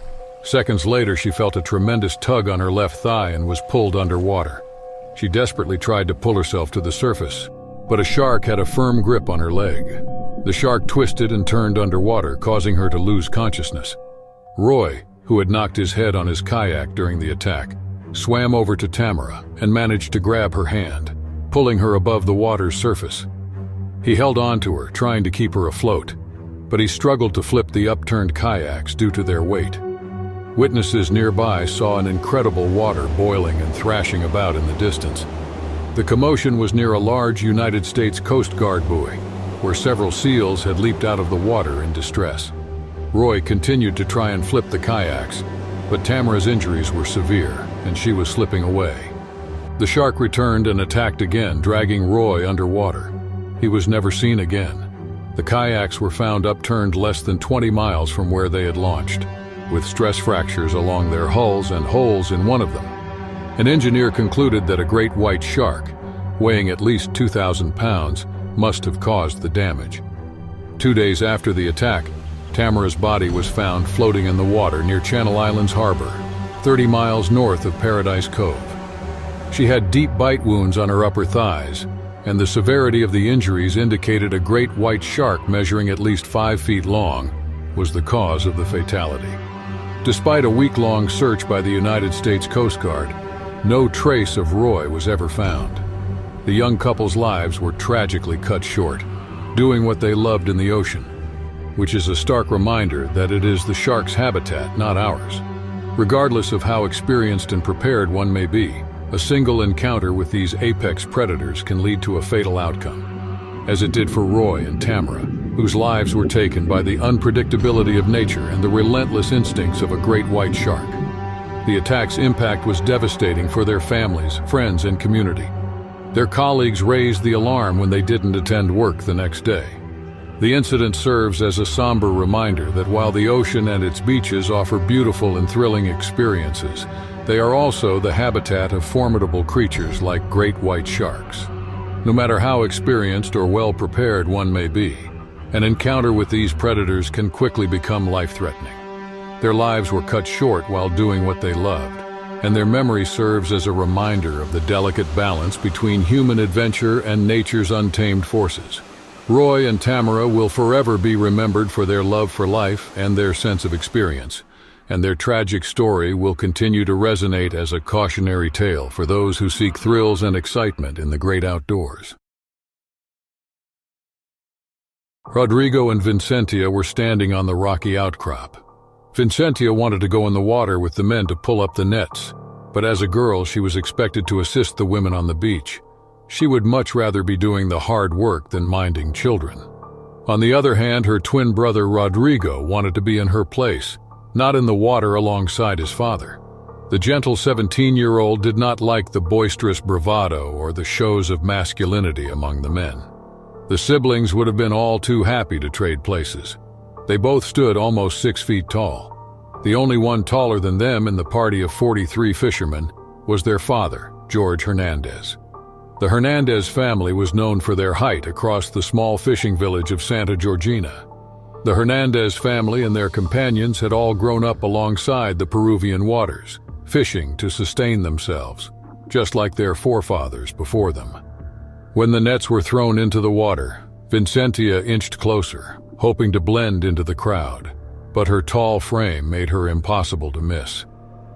Seconds later, she felt a tremendous tug on her left thigh and was pulled underwater. She desperately tried to pull herself to the surface, but a shark had a firm grip on her leg. The shark twisted and turned underwater, causing her to lose consciousness. Roy, who had knocked his head on his kayak during the attack, swam over to Tamara and managed to grab her hand, pulling her above the water's surface. He held on to her, trying to keep her afloat, but he struggled to flip the upturned kayaks due to their weight. Witnesses nearby saw an incredible water boiling and thrashing about in the distance. The commotion was near a large United States Coast Guard buoy, where several SEALs had leaped out of the water in distress. Roy continued to try and flip the kayaks, but Tamara's injuries were severe, and she was slipping away. The shark returned and attacked again, dragging Roy underwater. He was never seen again. The kayaks were found upturned less than 20 miles from where they had launched, with stress fractures along their hulls and holes in one of them. An engineer concluded that a great white shark, weighing at least 2,000 pounds, must have caused the damage. 2 days after the attack, Tamara's body was found floating in the water near Channel Islands Harbor, 30 miles north of Paradise Cove. She had deep bite wounds on her upper thighs, and the severity of the injuries indicated a great white shark measuring at least 5 feet long was the cause of the fatality. Despite a week-long search by the United States Coast Guard, no trace of Roy was ever found. The young couple's lives were tragically cut short, doing what they loved in the ocean, which is a stark reminder that it is the shark's habitat, not ours. Regardless of how experienced and prepared one may be, a single encounter with these apex predators can lead to a fatal outcome, as it did for Roy and Tamara, whose lives were taken by the unpredictability of nature and the relentless instincts of a great white shark. The attack's impact was devastating for their families, friends, and community. Their colleagues raised the alarm when they didn't attend work the next day. The incident serves as a somber reminder that while the ocean and its beaches offer beautiful and thrilling experiences, they are also the habitat of formidable creatures like great white sharks. No matter how experienced or well-prepared one may be, an encounter with these predators can quickly become life-threatening. Their lives were cut short while doing what they loved, and their memory serves as a reminder of the delicate balance between human adventure and nature's untamed forces. Roy and Tamara will forever be remembered for their love for life and their sense of experience, and their tragic story will continue to resonate as a cautionary tale for those who seek thrills and excitement in the great outdoors. Rodrigo and Vincentia were standing on the rocky outcrop. Vincentia wanted to go in the water with the men to pull up the nets, but as a girl she was expected to assist the women on the beach. She would much rather be doing the hard work than minding children. On the other hand, her twin brother Rodrigo wanted to be in her place, not in the water alongside his father. The gentle 17-year-old did not like the boisterous bravado or the shows of masculinity among the men. The siblings would have been all too happy to trade places. They both stood almost 6 feet tall. The only one taller than them in the party of 43 fishermen was their father, George Hernandez. The Hernandez family was known for their height across the small fishing village of Santa Georgina. The Hernandez family and their companions had all grown up alongside the Peruvian waters, fishing to sustain themselves, just like their forefathers before them. When the nets were thrown into the water, Vincentia inched closer, hoping to blend into the crowd, but her tall frame made her impossible to miss.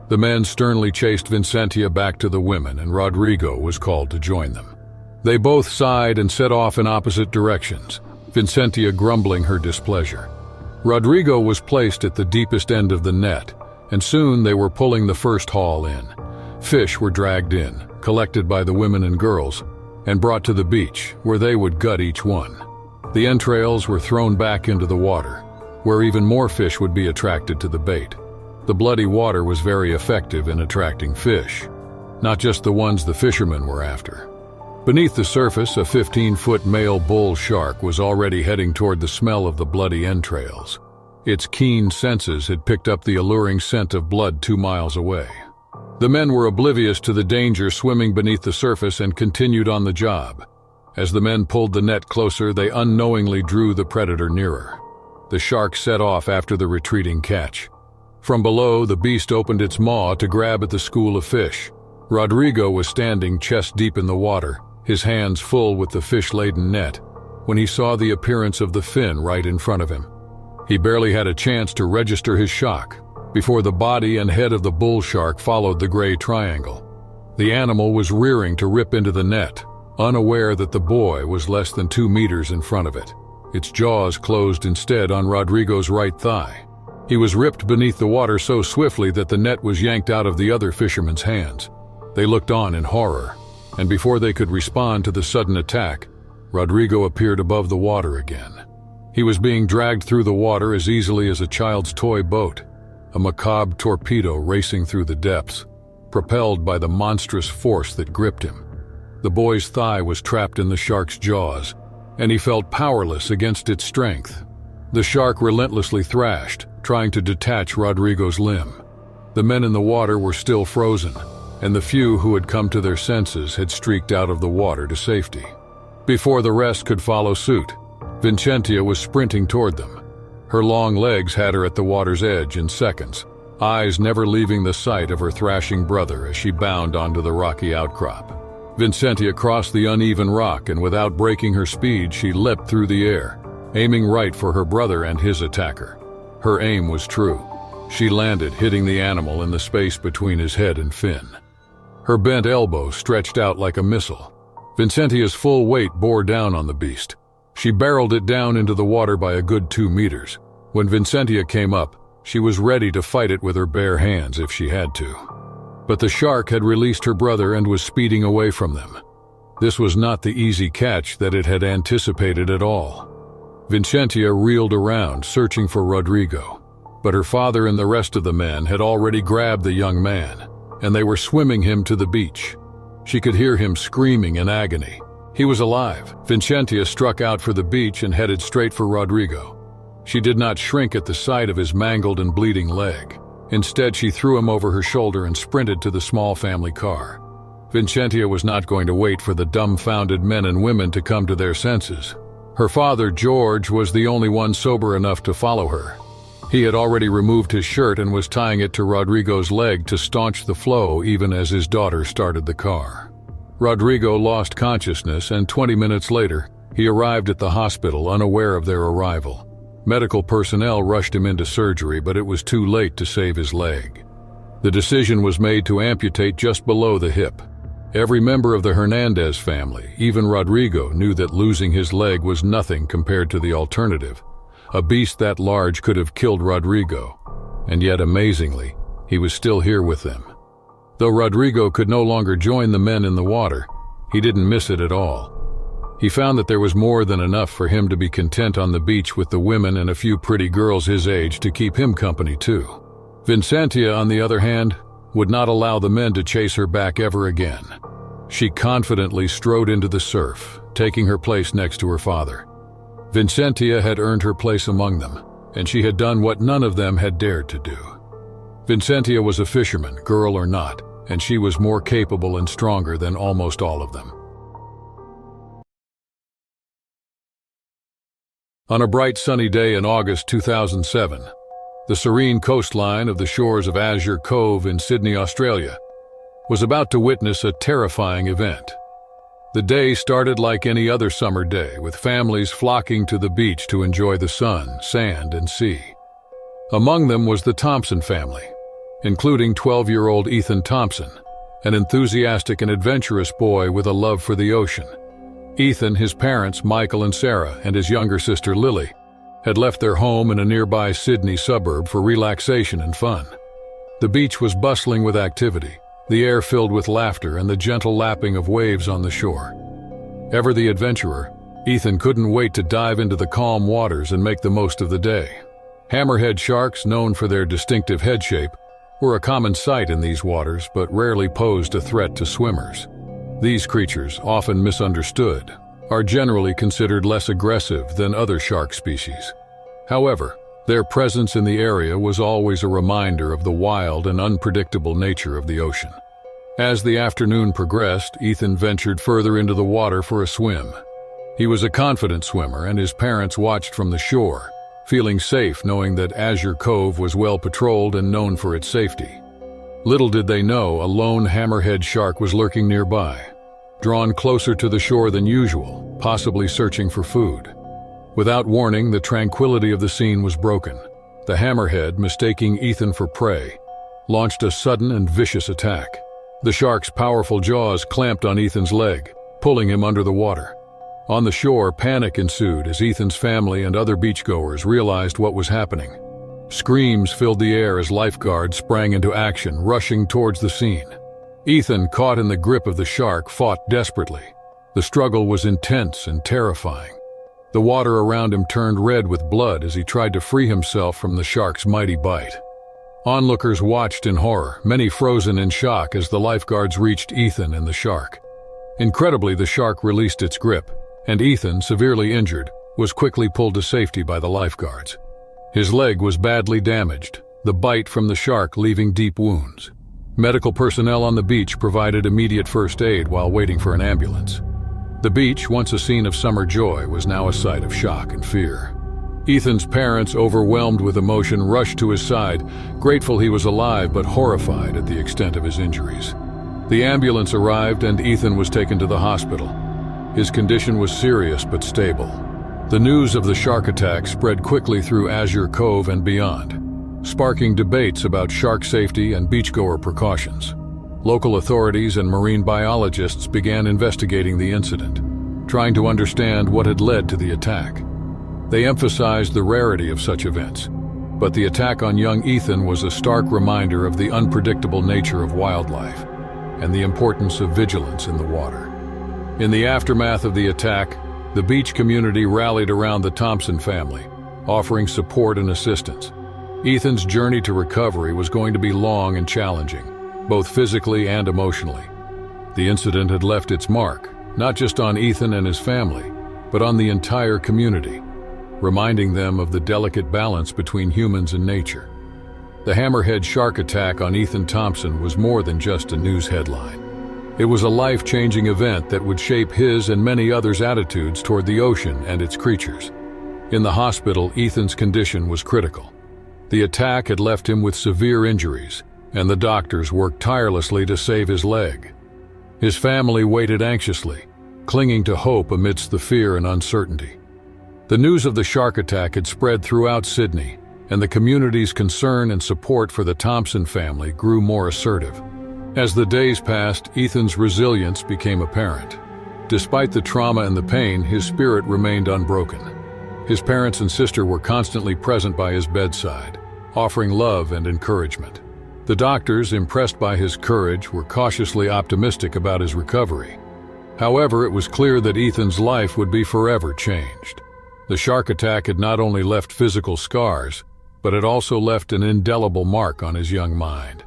The men sternly chased Vincentia back to the women, and Rodrigo was called to join them. They both sighed and set off in opposite directions, Vincentia grumbling her displeasure. Rodrigo was placed at the deepest end of the net, and soon they were pulling the first haul in. Fish were dragged in, collected by the women and girls, and brought to the beach, where they would gut each one. The entrails were thrown back into the water, where even more fish would be attracted to the bait. The bloody water was very effective in attracting fish, not just the ones the fishermen were after. Beneath the surface, a 15-foot male bull shark was already heading toward the smell of the bloody entrails. Its keen senses had picked up the alluring scent of blood 2 miles away. The men were oblivious to the danger swimming beneath the surface and continued on the job. As the men pulled the net closer, they unknowingly drew the predator nearer. The shark set off after the retreating catch. From below, the beast opened its maw to grab at the school of fish. Rodrigo was standing chest deep in the water, his hands full with the fish-laden net, when he saw the appearance of the fin right in front of him. He barely had a chance to register his shock before the body and head of the bull shark followed the gray triangle. The animal was rearing to rip into the net, unaware that the boy was less than 2 meters in front of it. Its jaws closed instead on Rodrigo's right thigh. He was ripped beneath the water so swiftly that the net was yanked out of the other fishermen's hands. They looked on in horror, and before they could respond to the sudden attack, Rodrigo appeared above the water again. He was being dragged through the water as easily as a child's toy boat, a macabre torpedo racing through the depths, propelled by the monstrous force that gripped him. The boy's thigh was trapped in the shark's jaws, and he felt powerless against its strength. The shark relentlessly thrashed, trying to detach Rodrigo's limb. The men in the water were still frozen, and the few who had come to their senses had streaked out of the water to safety. Before the rest could follow suit, Vincentia was sprinting toward them. Her long legs had her at the water's edge in seconds, eyes never leaving the sight of her thrashing brother as she bound onto the rocky outcrop. Vincentia crossed the uneven rock, and without breaking her speed, she leapt through the air, aiming right for her brother and his attacker. Her aim was true. She landed, hitting the animal in the space between his head and fin. Her bent elbow stretched out like a missile. Vincentia's full weight bore down on the beast. She barreled it down into the water by a good 2 meters. When Vincentia came up, she was ready to fight it with her bare hands if she had to. But the shark had released her brother and was speeding away from them. This was not the easy catch that it had anticipated at all. Vincentia reeled around, searching for Rodrigo, but her father and the rest of the men had already grabbed the young man, and they were swimming him to the beach. She could hear him screaming in agony. He was alive. Vincentia struck out for the beach and headed straight for Rodrigo. She did not shrink at the sight of his mangled and bleeding leg. Instead, she threw him over her shoulder and sprinted to the small family car. Vincentia was not going to wait for the dumbfounded men and women to come to their senses. Her father, George, was the only one sober enough to follow her. He had already removed his shirt and was tying it to Rodrigo's leg to staunch the flow even as his daughter started the car. Rodrigo lost consciousness, and 20 minutes later, he arrived at the hospital unaware of their arrival. Medical personnel rushed him into surgery, but it was too late to save his leg. The decision was made to amputate just below the hip. Every member of the Hernandez family, even Rodrigo, knew that losing his leg was nothing compared to the alternative. A beast that large could have killed Rodrigo, and yet, amazingly, he was still here with them. Though Rodrigo could no longer join the men in the water, he didn't miss it at all. He found that there was more than enough for him to be content on the beach with the women and a few pretty girls his age to keep him company too. Vincentia, on the other hand, would not allow the men to chase her back ever again. She confidently strode into the surf, taking her place next to her father. Vincentia had earned her place among them, and she had done what none of them had dared to do. Vincentia was a fisherman, girl or not, and she was more capable and stronger than almost all of them. On a bright sunny day in August 2007, the serene coastline of the shores of Azure Cove in Sydney, Australia, was about to witness a terrifying event. The day started like any other summer day, with families flocking to the beach to enjoy the sun, sand, and sea. Among them was the Thompson family, including 12-year-old Ethan Thompson, an enthusiastic and adventurous boy with a love for the ocean. Ethan, his parents, Michael and Sarah, and his younger sister, Lily, had left their home in a nearby Sydney suburb for relaxation and fun. The beach was bustling with activity, the air filled with laughter and the gentle lapping of waves on the shore. Ever the adventurer, Ethan couldn't wait to dive into the calm waters and make the most of the day. Hammerhead sharks, known for their distinctive head shape, were a common sight in these waters but rarely posed a threat to swimmers. These creatures, often misunderstood, are generally considered less aggressive than other shark species. However, their presence in the area was always a reminder of the wild and unpredictable nature of the ocean. As the afternoon progressed, Ethan ventured further into the water for a swim. He was a confident swimmer, and his parents watched from the shore, feeling safe knowing that Azure Cove was well patrolled and known for its safety. Little did they know a lone hammerhead shark was lurking nearby, drawn closer to the shore than usual, possibly searching for food. Without warning, the tranquility of the scene was broken. The hammerhead, mistaking Ethan for prey, launched a sudden and vicious attack. The shark's powerful jaws clamped on Ethan's leg, pulling him under the water. On the shore, panic ensued as Ethan's family and other beachgoers realized what was happening. Screams filled the air as lifeguards sprang into action, rushing towards the scene. Ethan, caught in the grip of the shark, fought desperately. The struggle was intense and terrifying. The water around him turned red with blood as he tried to free himself from the shark's mighty bite. Onlookers watched in horror, many frozen in shock as the lifeguards reached Ethan and the shark. Incredibly, the shark released its grip, and Ethan, severely injured, was quickly pulled to safety by the lifeguards. His leg was badly damaged, the bite from the shark leaving deep wounds. Medical personnel on the beach provided immediate first aid while waiting for an ambulance. The beach, once a scene of summer joy, was now a site of shock and fear. Ethan's parents, overwhelmed with emotion, rushed to his side, grateful he was alive but horrified at the extent of his injuries. The ambulance arrived and Ethan was taken to the hospital. His condition was serious but stable. The news of the shark attack spread quickly through Azure Cove and beyond, sparking debates about shark safety and beachgoer precautions. Local authorities and marine biologists began investigating the incident, trying to understand what had led to the attack. They emphasized the rarity of such events, but the attack on young Ethan was a stark reminder of the unpredictable nature of wildlife and the importance of vigilance in the water. In the aftermath of the attack, the beach community rallied around the Thompson family, offering support and assistance. Ethan's journey to recovery was going to be long and challenging, both physically and emotionally. The incident had left its mark, not just on Ethan and his family, but on the entire community, reminding them of the delicate balance between humans and nature. The hammerhead shark attack on Ethan Thompson was more than just a news headline. It was a life-changing event that would shape his and many others' attitudes toward the ocean and its creatures. In the hospital, Ethan's condition was critical. The attack had left him with severe injuries, and the doctors worked tirelessly to save his leg. His family waited anxiously, clinging to hope amidst the fear and uncertainty. The news of the shark attack had spread throughout Sydney, and the community's concern and support for the Thompson family grew more assertive. As the days passed, Ethan's resilience became apparent. Despite the trauma and the pain, his spirit remained unbroken. His parents and sister were constantly present by his bedside, offering love and encouragement. The doctors, impressed by his courage, were cautiously optimistic about his recovery. However, it was clear that Ethan's life would be forever changed. The shark attack had not only left physical scars, but it also left an indelible mark on his young mind.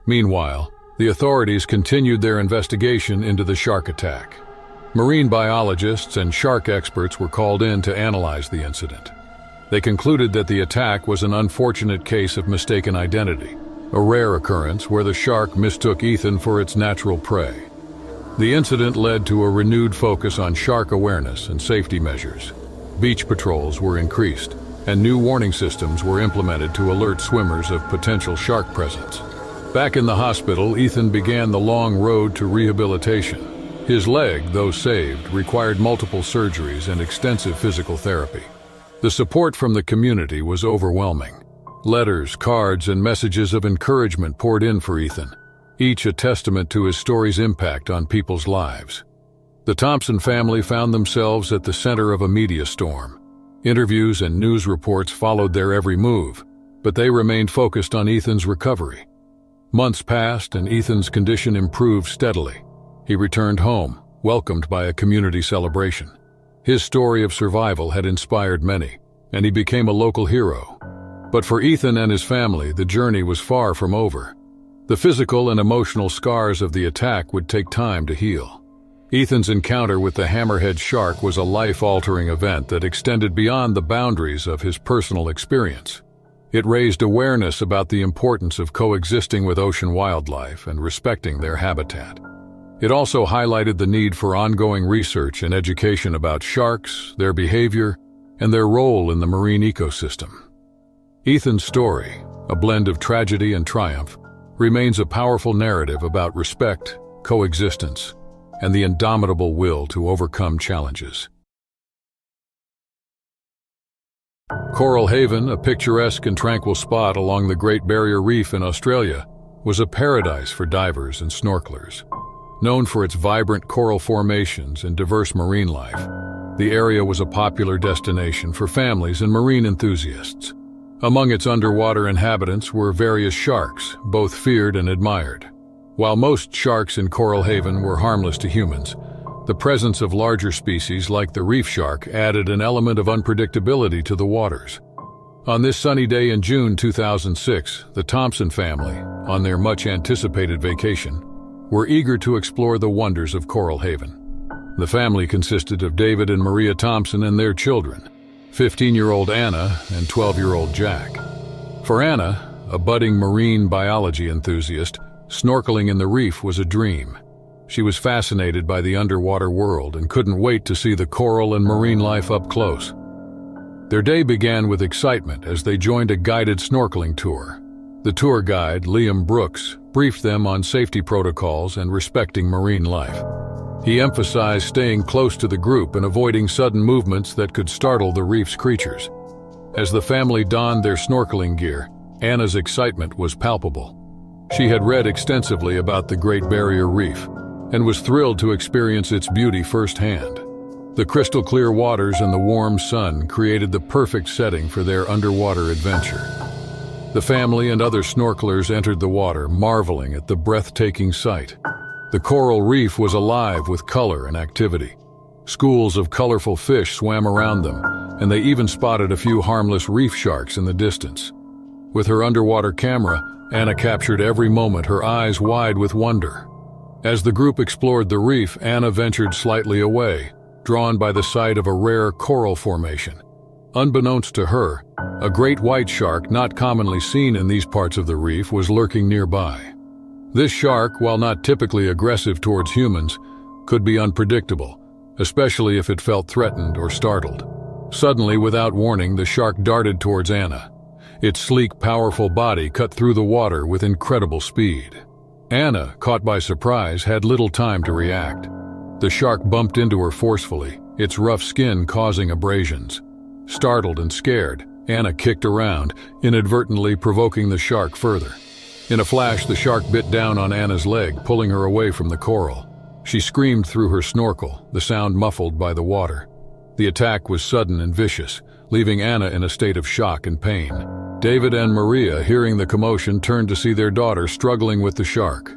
Meanwhile, the authorities continued their investigation into the shark attack. Marine biologists and shark experts were called in to analyze the incident. They concluded that the attack was an unfortunate case of mistaken identity, a rare occurrence where the shark mistook Ethan for its natural prey. The incident led to a renewed focus on shark awareness and safety measures. Beach patrols were increased, and new warning systems were implemented to alert swimmers of potential shark presence. Back in the hospital, Ethan began the long road to rehabilitation. His leg, though saved, required multiple surgeries and extensive physical therapy. The support from the community was overwhelming. Letters, cards, and messages of encouragement poured in for Ethan, each a testament to his story's impact on people's lives. The Thompson family found themselves at the center of a media storm. Interviews and news reports followed their every move, but they remained focused on Ethan's recovery. Months passed and Ethan's condition improved steadily. He returned home, welcomed by a community celebration. His story of survival had inspired many, and he became a local hero. But for Ethan and his family, the journey was far from over. The physical and emotional scars of the attack would take time to heal. Ethan's encounter with the hammerhead shark was a life-altering event that extended beyond the boundaries of his personal experience. It raised awareness about the importance of coexisting with ocean wildlife and respecting their habitat. It also highlighted the need for ongoing research and education about sharks, their behavior, and their role in the marine ecosystem. Ethan's story, a blend of tragedy and triumph, remains a powerful narrative about respect, coexistence, and the indomitable will to overcome challenges. Coral Haven, a picturesque and tranquil spot along the Great Barrier Reef in Australia, was a paradise for divers and snorkelers. Known for its vibrant coral formations and diverse marine life, the area was a popular destination for families and marine enthusiasts. Among its underwater inhabitants were various sharks, both feared and admired. While most sharks in Coral Haven were harmless to humans, the presence of larger species like the reef shark added an element of unpredictability to the waters. On this sunny day in June 2006, the Thompson family, on their much-anticipated vacation, were eager to explore the wonders of Coral Haven. The family consisted of David and Maria Thompson and their children, 15-year-old Anna and 12-year-old Jack. For Anna, a budding marine biology enthusiast, snorkeling in the reef was a dream. She was fascinated by the underwater world and couldn't wait to see the coral and marine life up close. Their day began with excitement as they joined a guided snorkeling tour. The tour guide, Liam Brooks, briefed them on safety protocols and respecting marine life. He emphasized staying close to the group and avoiding sudden movements that could startle the reef's creatures. As the family donned their snorkeling gear, Anna's excitement was palpable. She had read extensively about the Great Barrier Reef and was thrilled to experience its beauty firsthand. The crystal-clear waters and the warm sun created the perfect setting for their underwater adventure. The family and other snorkelers entered the water, marveling at the breathtaking sight. The coral reef was alive with color and activity. Schools of colorful fish swam around them, and they even spotted a few harmless reef sharks in the distance. With her underwater camera, Anna captured every moment, her eyes wide with wonder. As the group explored the reef, Anna ventured slightly away, drawn by the sight of a rare coral formation. Unbeknownst to her, a great white shark not commonly seen in these parts of the reef was lurking nearby. This shark, while not typically aggressive towards humans, could be unpredictable, especially if it felt threatened or startled. Suddenly, without warning, the shark darted towards Anna. Its sleek, powerful body cut through the water with incredible speed. Anna, caught by surprise, had little time to react. The shark bumped into her forcefully, its rough skin causing abrasions. Startled and scared, Anna kicked around, inadvertently provoking the shark further. In a flash, the shark bit down on Anna's leg, pulling her away from the coral. She screamed through her snorkel, the sound muffled by the water. The attack was sudden and vicious, leaving Anna in a state of shock and pain. David and Maria, hearing the commotion, turned to see their daughter struggling with the shark.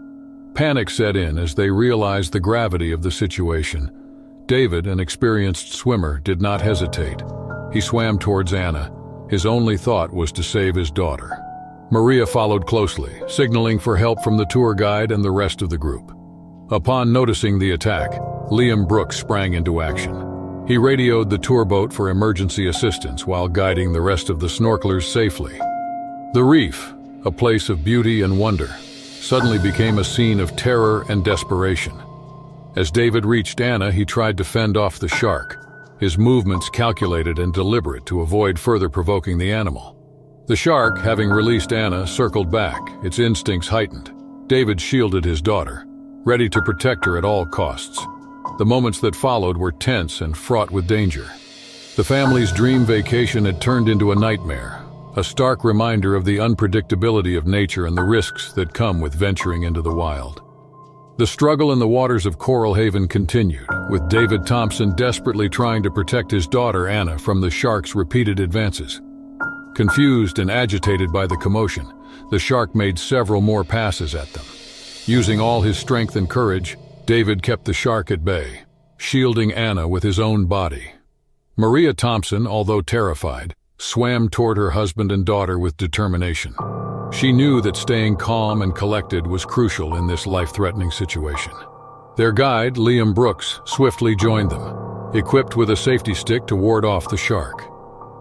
Panic set in as they realized the gravity of the situation. David, an experienced swimmer, did not hesitate. He swam towards Anna. His only thought was to save his daughter. Maria followed closely, signaling for help from the tour guide and the rest of the group. Upon noticing the attack, Liam Brooks sprang into action. He radioed the tour boat for emergency assistance while guiding the rest of the snorkelers safely. The reef, a place of beauty and wonder, suddenly became a scene of terror and desperation. As David reached Anna, he tried to fend off the shark, his movements calculated and deliberate to avoid further provoking the animal. The shark, having released Anna, circled back, its instincts heightened. David shielded his daughter, ready to protect her at all costs. The moments that followed were tense and fraught with danger. The family's dream vacation had turned into a nightmare, a stark reminder of the unpredictability of nature and the risks that come with venturing into the wild. The struggle in the waters of Coral Haven continued, with David Thompson desperately trying to protect his daughter Anna from the shark's repeated advances. Confused and agitated by the commotion, the shark made several more passes at them. Using all his strength and courage, David kept the shark at bay, shielding Anna with his own body. Maria Thompson, although terrified, swam toward her husband and daughter with determination. She knew that staying calm and collected was crucial in this life-threatening situation. Their guide, Liam Brooks, swiftly joined them, equipped with a safety stick to ward off the shark.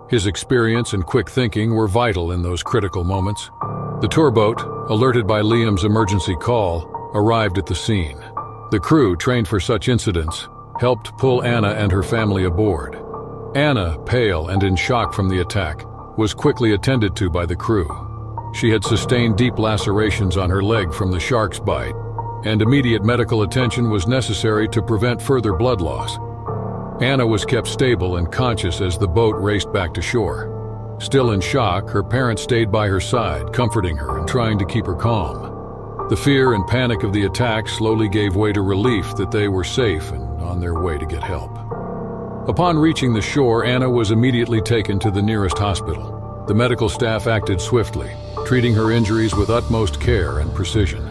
His experience and quick thinking were vital in those critical moments. The tour boat, alerted by Liam's emergency call, arrived at the scene. The crew, trained for such incidents, helped pull Anna and her family aboard. Anna, pale and in shock from the attack, was quickly attended to by the crew. She had sustained deep lacerations on her leg from the shark's bite, and immediate medical attention was necessary to prevent further blood loss. Anna was kept stable and conscious as the boat raced back to shore. Still in shock, her parents stayed by her side, comforting her and trying to keep her calm. The fear and panic of the attack slowly gave way to relief that they were safe and on their way to get help. Upon reaching the shore, Anna was immediately taken to the nearest hospital. The medical staff acted swiftly, treating her injuries with utmost care and precision.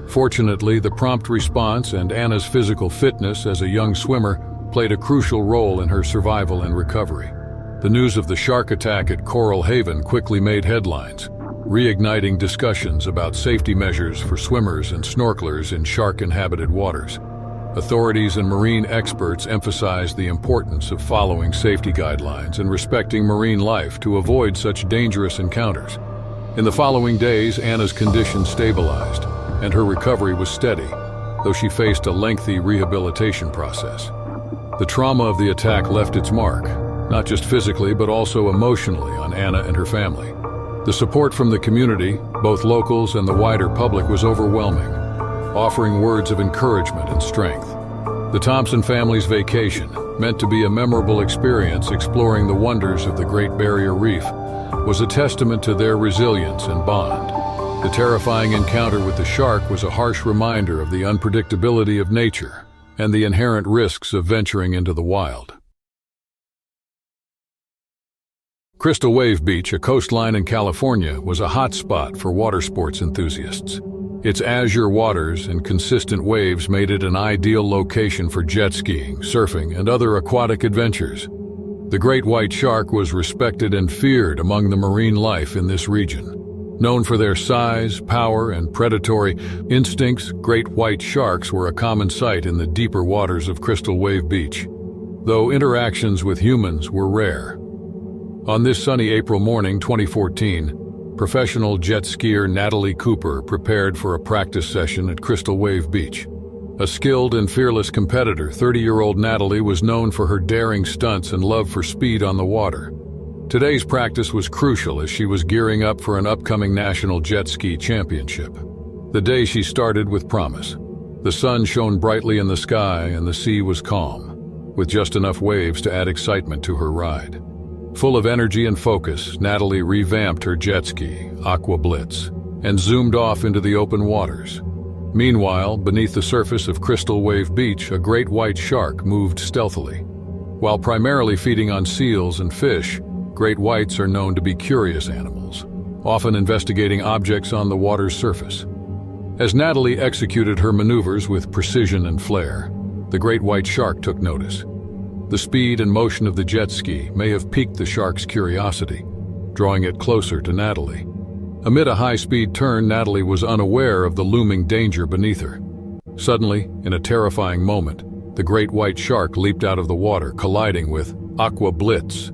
Fortunately, the prompt response and Anna's physical fitness as a young swimmer played a crucial role in her survival and recovery. The news of the shark attack at Coral Haven quickly made headlines, reigniting discussions about safety measures for swimmers and snorkelers in shark-inhabited waters. Authorities and marine experts emphasized the importance of following safety guidelines and respecting marine life to avoid such dangerous encounters. In the following days, Anna's condition stabilized, and her recovery was steady, though she faced a lengthy rehabilitation process. The trauma of the attack left its mark, not just physically but also emotionally, on Anna and her family. The support from the community, both locals and the wider public, was overwhelming, offering words of encouragement and strength. The Thompson family's vacation, meant to be a memorable experience exploring the wonders of the Great Barrier Reef, was a testament to their resilience and bond. The terrifying encounter with the shark was a harsh reminder of the unpredictability of nature and the inherent risks of venturing into the wild. Crystal Wave Beach, a coastline in California, was a hot spot for water sports enthusiasts. Its azure waters and consistent waves made it an ideal location for jet skiing, surfing, and other aquatic adventures. The great white shark was respected and feared among the marine life in this region. Known for their size, power, and predatory instincts, great white sharks were a common sight in the deeper waters of Crystal Wave Beach, though interactions with humans were rare. On this sunny April morning 2014, professional jet skier Natalie Cooper prepared for a practice session at Crystal Wave Beach. A skilled and fearless competitor, 30-year-old Natalie was known for her daring stunts and love for speed on the water. Today's practice was crucial as she was gearing up for an upcoming national jet ski championship. The day she started with promise. The sun shone brightly in the sky and the sea was calm, with just enough waves to add excitement to her ride. Full of energy and focus, Natalie revamped her jet ski, Aqua Blitz, and zoomed off into the open waters. Meanwhile, beneath the surface of Crystal Wave Beach, a great white shark moved stealthily. While primarily feeding on seals and fish, great whites are known to be curious animals, often investigating objects on the water's surface. As Natalie executed her maneuvers with precision and flair, the great white shark took notice. The speed and motion of the jet ski may have piqued the shark's curiosity, drawing it closer to Natalie. Amid a high-speed turn, Natalie was unaware of the looming danger beneath her. Suddenly, in a terrifying moment, the great white shark leaped out of the water, colliding with Aqua Blitz.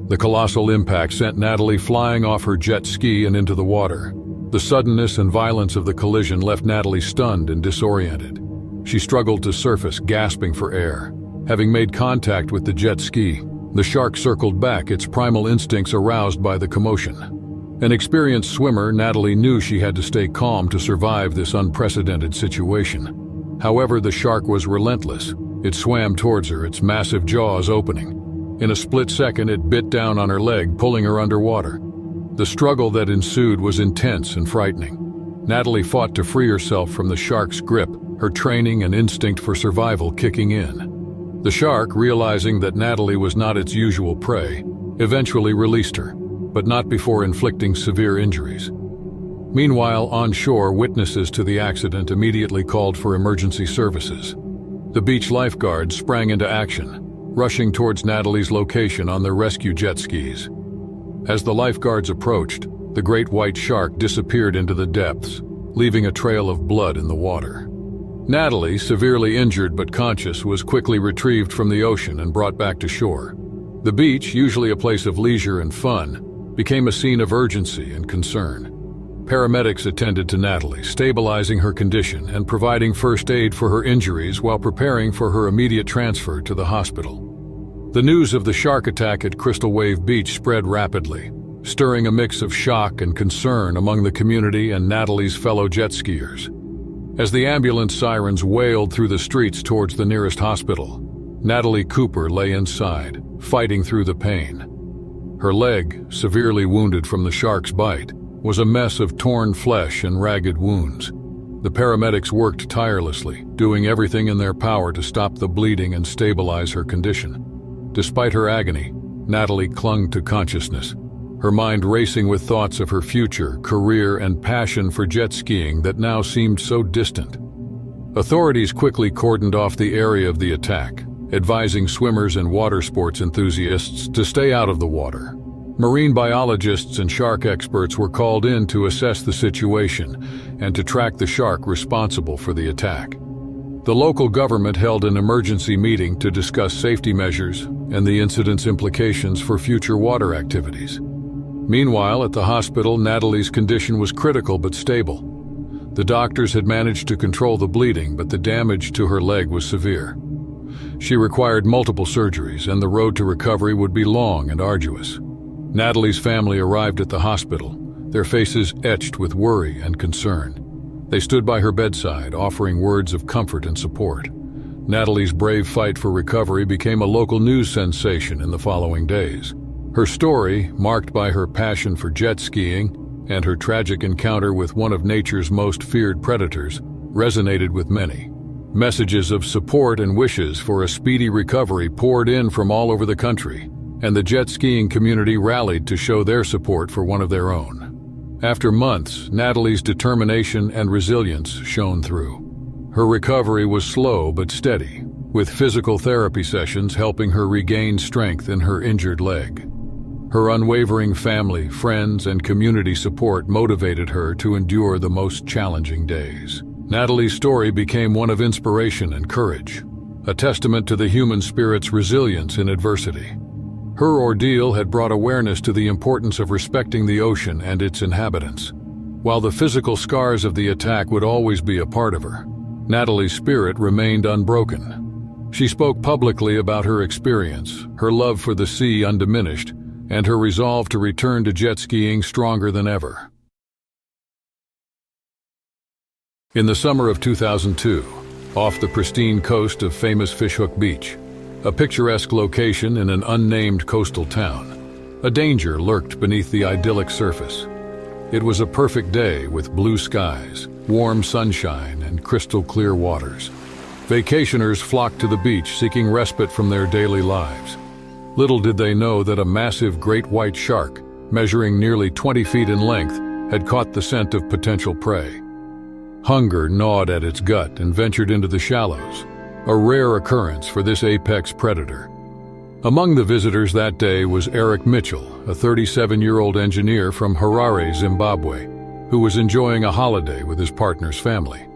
The colossal impact sent Natalie flying off her jet ski and into the water. The suddenness and violence of the collision left Natalie stunned and disoriented. She struggled to surface, gasping for air. Having made contact with the jet ski, the shark circled back, its primal instincts aroused by the commotion. An experienced swimmer, Natalie knew she had to stay calm to survive this unprecedented situation. However, the shark was relentless. It swam towards her, its massive jaws opening. In a split second, it bit down on her leg, pulling her underwater. The struggle that ensued was intense and frightening. Natalie fought to free herself from the shark's grip, her training and instinct for survival kicking in. The shark, realizing that Natalie was not its usual prey, eventually released her, but not before inflicting severe injuries. Meanwhile, on shore, witnesses to the accident immediately called for emergency services. The beach lifeguards sprang into action, rushing towards Natalie's location on their rescue jet skis. As the lifeguards approached, the great white shark disappeared into the depths, leaving a trail of blood in the water. Natalie, severely injured but conscious, was quickly retrieved from the ocean and brought back to shore. The beach, usually a place of leisure and fun, became a scene of urgency and concern. Paramedics attended to Natalie, stabilizing her condition and providing first aid for her injuries while preparing for her immediate transfer to the hospital. The news of the shark attack at Crystal Wave Beach spread rapidly, stirring a mix of shock and concern among the community and Natalie's fellow jet skiers. As the ambulance sirens wailed through the streets towards the nearest hospital, Natalie Cooper lay inside, fighting through the pain. Her leg, severely wounded from the shark's bite, was a mess of torn flesh and ragged wounds. The paramedics worked tirelessly, doing everything in their power to stop the bleeding and stabilize her condition. Despite her agony, Natalie clung to consciousness, her mind racing with thoughts of her future, career, and passion for jet skiing that now seemed so distant. Authorities quickly cordoned off the area of the attack, advising swimmers and water sports enthusiasts to stay out of the water. Marine biologists and shark experts were called in to assess the situation and to track the shark responsible for the attack. The local government held an emergency meeting to discuss safety measures and the incident's implications for future water activities. Meanwhile, at the hospital, Natalie's condition was critical but stable. The doctors had managed to control the bleeding, but the damage to her leg was severe. She required multiple surgeries, and the road to recovery would be long and arduous. Natalie's family arrived at the hospital, their faces etched with worry and concern. They stood by her bedside, offering words of comfort and support. Natalie's brave fight for recovery became a local news sensation in the following days. Her story, marked by her passion for jet skiing and her tragic encounter with one of nature's most feared predators, resonated with many. Messages of support and wishes for a speedy recovery poured in from all over the country, and the jet skiing community rallied to show their support for one of their own. After months, Natalie's determination and resilience shone through. Her recovery was slow but steady, with physical therapy sessions helping her regain strength in her injured leg. Her unwavering family, friends, and community support motivated her to endure the most challenging days. Natalie's story became one of inspiration and courage, a testament to the human spirit's resilience in adversity. Her ordeal had brought awareness to the importance of respecting the ocean and its inhabitants. While the physical scars of the attack would always be a part of her, Natalie's spirit remained unbroken. She spoke publicly about her experience, her love for the sea undiminished, and her resolve to return to jet skiing stronger than ever. In the summer of 2002, off the pristine coast of famous Fishhook Beach, a picturesque location in an unnamed coastal town, a danger lurked beneath the idyllic surface. It was a perfect day with blue skies, warm sunshine, and crystal-clear waters. Vacationers flocked to the beach seeking respite from their daily lives. Little did they know that a massive great white shark, measuring nearly 20 feet in length, had caught the scent of potential prey. Hunger gnawed at its gut and ventured into the shallows, a rare occurrence for this apex predator. Among the visitors that day was Eric Mitchell, a 37-year-old engineer from Harare, Zimbabwe, who was enjoying a holiday with his partner's family.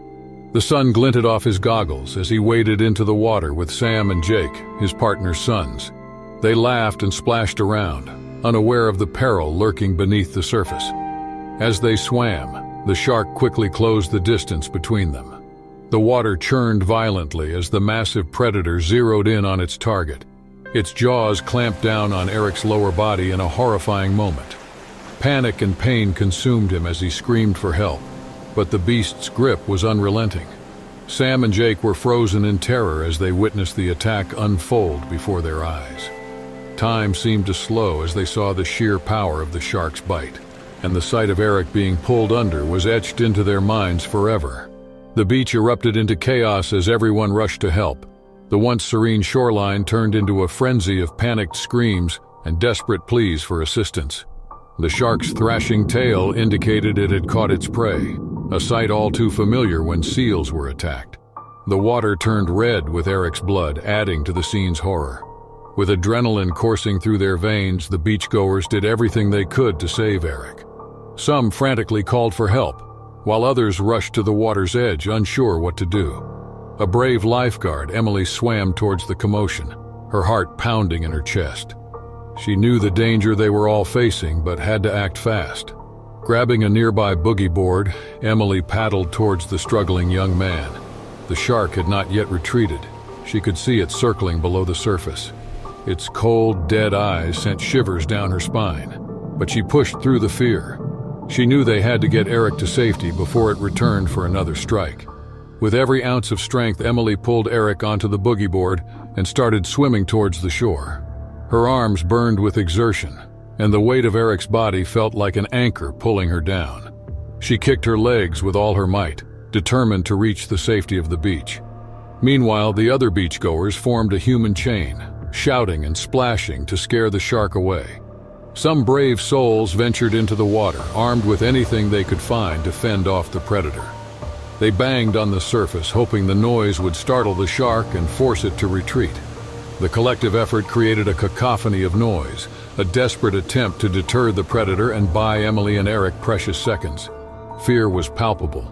The sun glinted off his goggles as he waded into the water with Sam and Jake, his partner's sons. They laughed and splashed around, unaware of the peril lurking beneath the surface. As they swam, the shark quickly closed the distance between them. The water churned violently as the massive predator zeroed in on its target. Its jaws clamped down on Eric's lower body in a horrifying moment. Panic and pain consumed him as he screamed for help, but the beast's grip was unrelenting. Sam and Jake were frozen in terror as they witnessed the attack unfold before their eyes. Time seemed to slow as they saw the sheer power of the shark's bite, and the sight of Eric being pulled under was etched into their minds forever. The beach erupted into chaos as everyone rushed to help. The once serene shoreline turned into a frenzy of panicked screams and desperate pleas for assistance. The shark's thrashing tail indicated it had caught its prey, a sight all too familiar when seals were attacked. The water turned red with Eric's blood, adding to the scene's horror. With adrenaline coursing through their veins, the beachgoers did everything they could to save Eric. Some frantically called for help, while others rushed to the water's edge, unsure what to do. A brave lifeguard, Emily, swam towards the commotion, her heart pounding in her chest. She knew the danger they were all facing, but had to act fast. Grabbing a nearby boogie board, Emily paddled towards the struggling young man. The shark had not yet retreated. She could see it circling below the surface. Its cold, dead eyes sent shivers down her spine, but she pushed through the fear. She knew they had to get Eric to safety before it returned for another strike. With every ounce of strength, Emily pulled Eric onto the boogie board and started swimming towards the shore. Her arms burned with exertion, and the weight of Eric's body felt like an anchor pulling her down. She kicked her legs with all her might, determined to reach the safety of the beach. Meanwhile, the other beachgoers formed a human chain, shouting and splashing to scare the shark away. Some brave souls ventured into the water, armed with anything they could find to fend off the predator. They banged on the surface, hoping the noise would startle the shark and force it to retreat. The collective effort created a cacophony of noise, a desperate attempt to deter the predator and buy Emily and Eric precious seconds. Fear was palpable,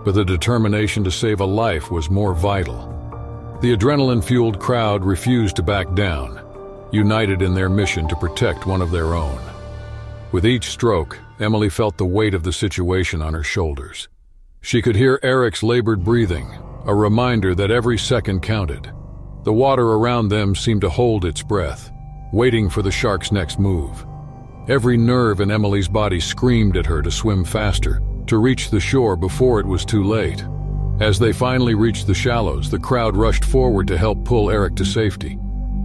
but the determination to save a life was more vital. The adrenaline-fueled crowd refused to back down, united in their mission to protect one of their own. With each stroke, Emily felt the weight of the situation on her shoulders. She could hear Eric's labored breathing, a reminder that every second counted. The water around them seemed to hold its breath, waiting for the shark's next move. Every nerve in Emily's body screamed at her to swim faster, to reach the shore before it was too late. As they finally reached the shallows, the crowd rushed forward to help pull Eric to safety.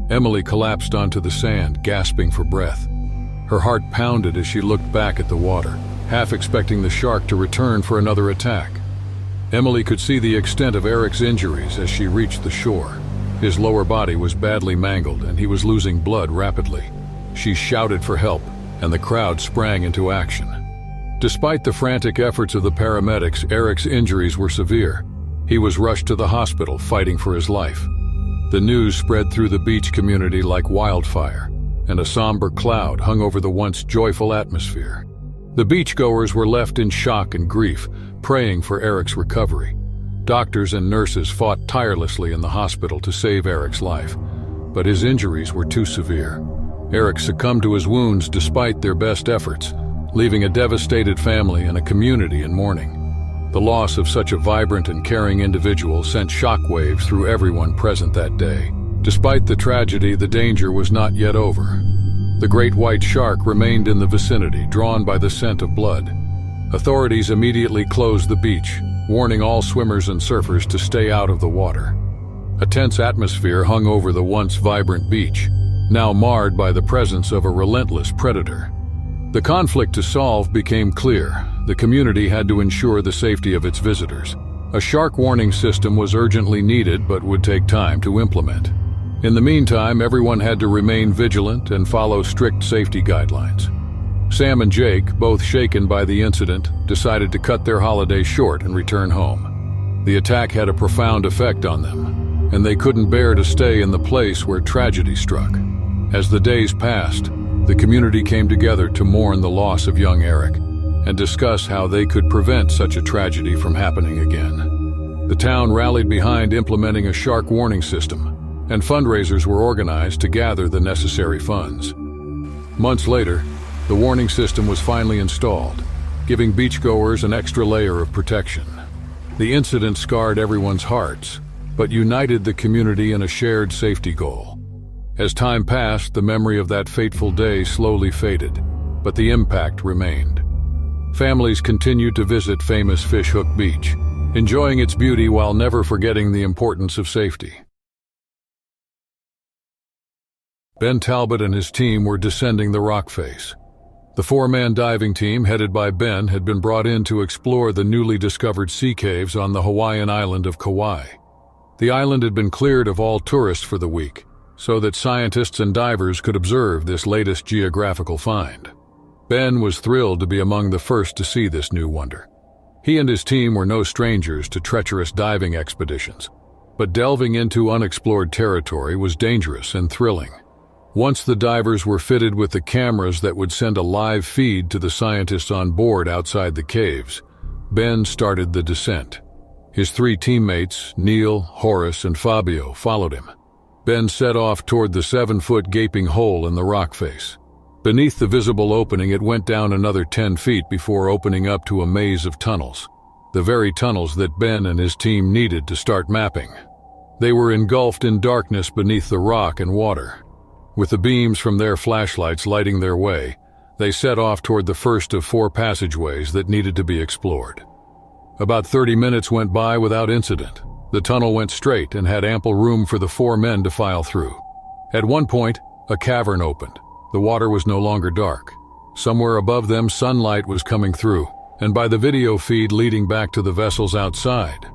Emily collapsed onto the sand, gasping for breath. Her heart pounded as she looked back at the water, half expecting the shark to return for another attack. Emily could see the extent of Eric's injuries as she reached the shore. His lower body was badly mangled and he was losing blood rapidly. She shouted for help, and the crowd sprang into action. Despite the frantic efforts of the paramedics, Eric's injuries were severe. He was rushed to the hospital, fighting for his life. The news spread through the beach community like wildfire, and a somber cloud hung over the once joyful atmosphere. The beachgoers were left in shock and grief, praying for Eric's recovery. Doctors and nurses fought tirelessly in the hospital to save Eric's life, but his injuries were too severe. Eric succumbed to his wounds despite their best efforts, leaving a devastated family and a community in mourning. The loss of such a vibrant and caring individual sent shockwaves through everyone present that day. Despite the tragedy, the danger was not yet over. The great white shark remained in the vicinity, drawn by the scent of blood. Authorities immediately closed the beach, warning all swimmers and surfers to stay out of the water. A tense atmosphere hung over the once vibrant beach, now marred by the presence of a relentless predator. The conflict to solve became clear. The community had to ensure the safety of its visitors. A shark warning system was urgently needed but would take time to implement. In the meantime, everyone had to remain vigilant and follow strict safety guidelines. Sam and Jake, both shaken by the incident, decided to cut their holiday short and return home. The attack had a profound effect on them, and they couldn't bear to stay in the place where tragedy struck. As the days passed, the community came together to mourn the loss of young Eric and discuss how they could prevent such a tragedy from happening again. The town rallied behind implementing a shark warning system, and fundraisers were organized to gather the necessary funds. Months later, the warning system was finally installed, giving beachgoers an extra layer of protection. The incident scarred everyone's hearts, but united the community in a shared safety goal. As time passed, the memory of that fateful day slowly faded, but the impact remained. Families continued to visit famous Fishhook Beach, enjoying its beauty while never forgetting the importance of safety. Ben Talbot and his team were descending the rock face. The four-man diving team, headed by Ben, had been brought in to explore the newly discovered sea caves on the Hawaiian island of Kauai. The island had been cleared of all tourists for the week, so that scientists and divers could observe this latest geographical find. Ben was thrilled to be among the first to see this new wonder. He and his team were no strangers to treacherous diving expeditions, but delving into unexplored territory was dangerous and thrilling. Once the divers were fitted with the cameras that would send a live feed to the scientists on board outside the caves, Ben started the descent. His three teammates, Neil, Horace, and Fabio, followed him. Ben set off toward the 7-foot gaping hole in the rock face. Beneath the visible opening, it went down another 10 feet before opening up to a maze of tunnels, the very tunnels that Ben and his team needed to start mapping. They were engulfed in darkness beneath the rock and water. With the beams from their flashlights lighting their way, they set off toward the first of 4 passageways that needed to be explored. About 30 minutes went by without incident. The tunnel went straight and had ample room for the 4 men to file through. At one point, a cavern opened. The water was no longer dark. Somewhere above them, sunlight was coming through, and by the video feed leading back to the vessels outside,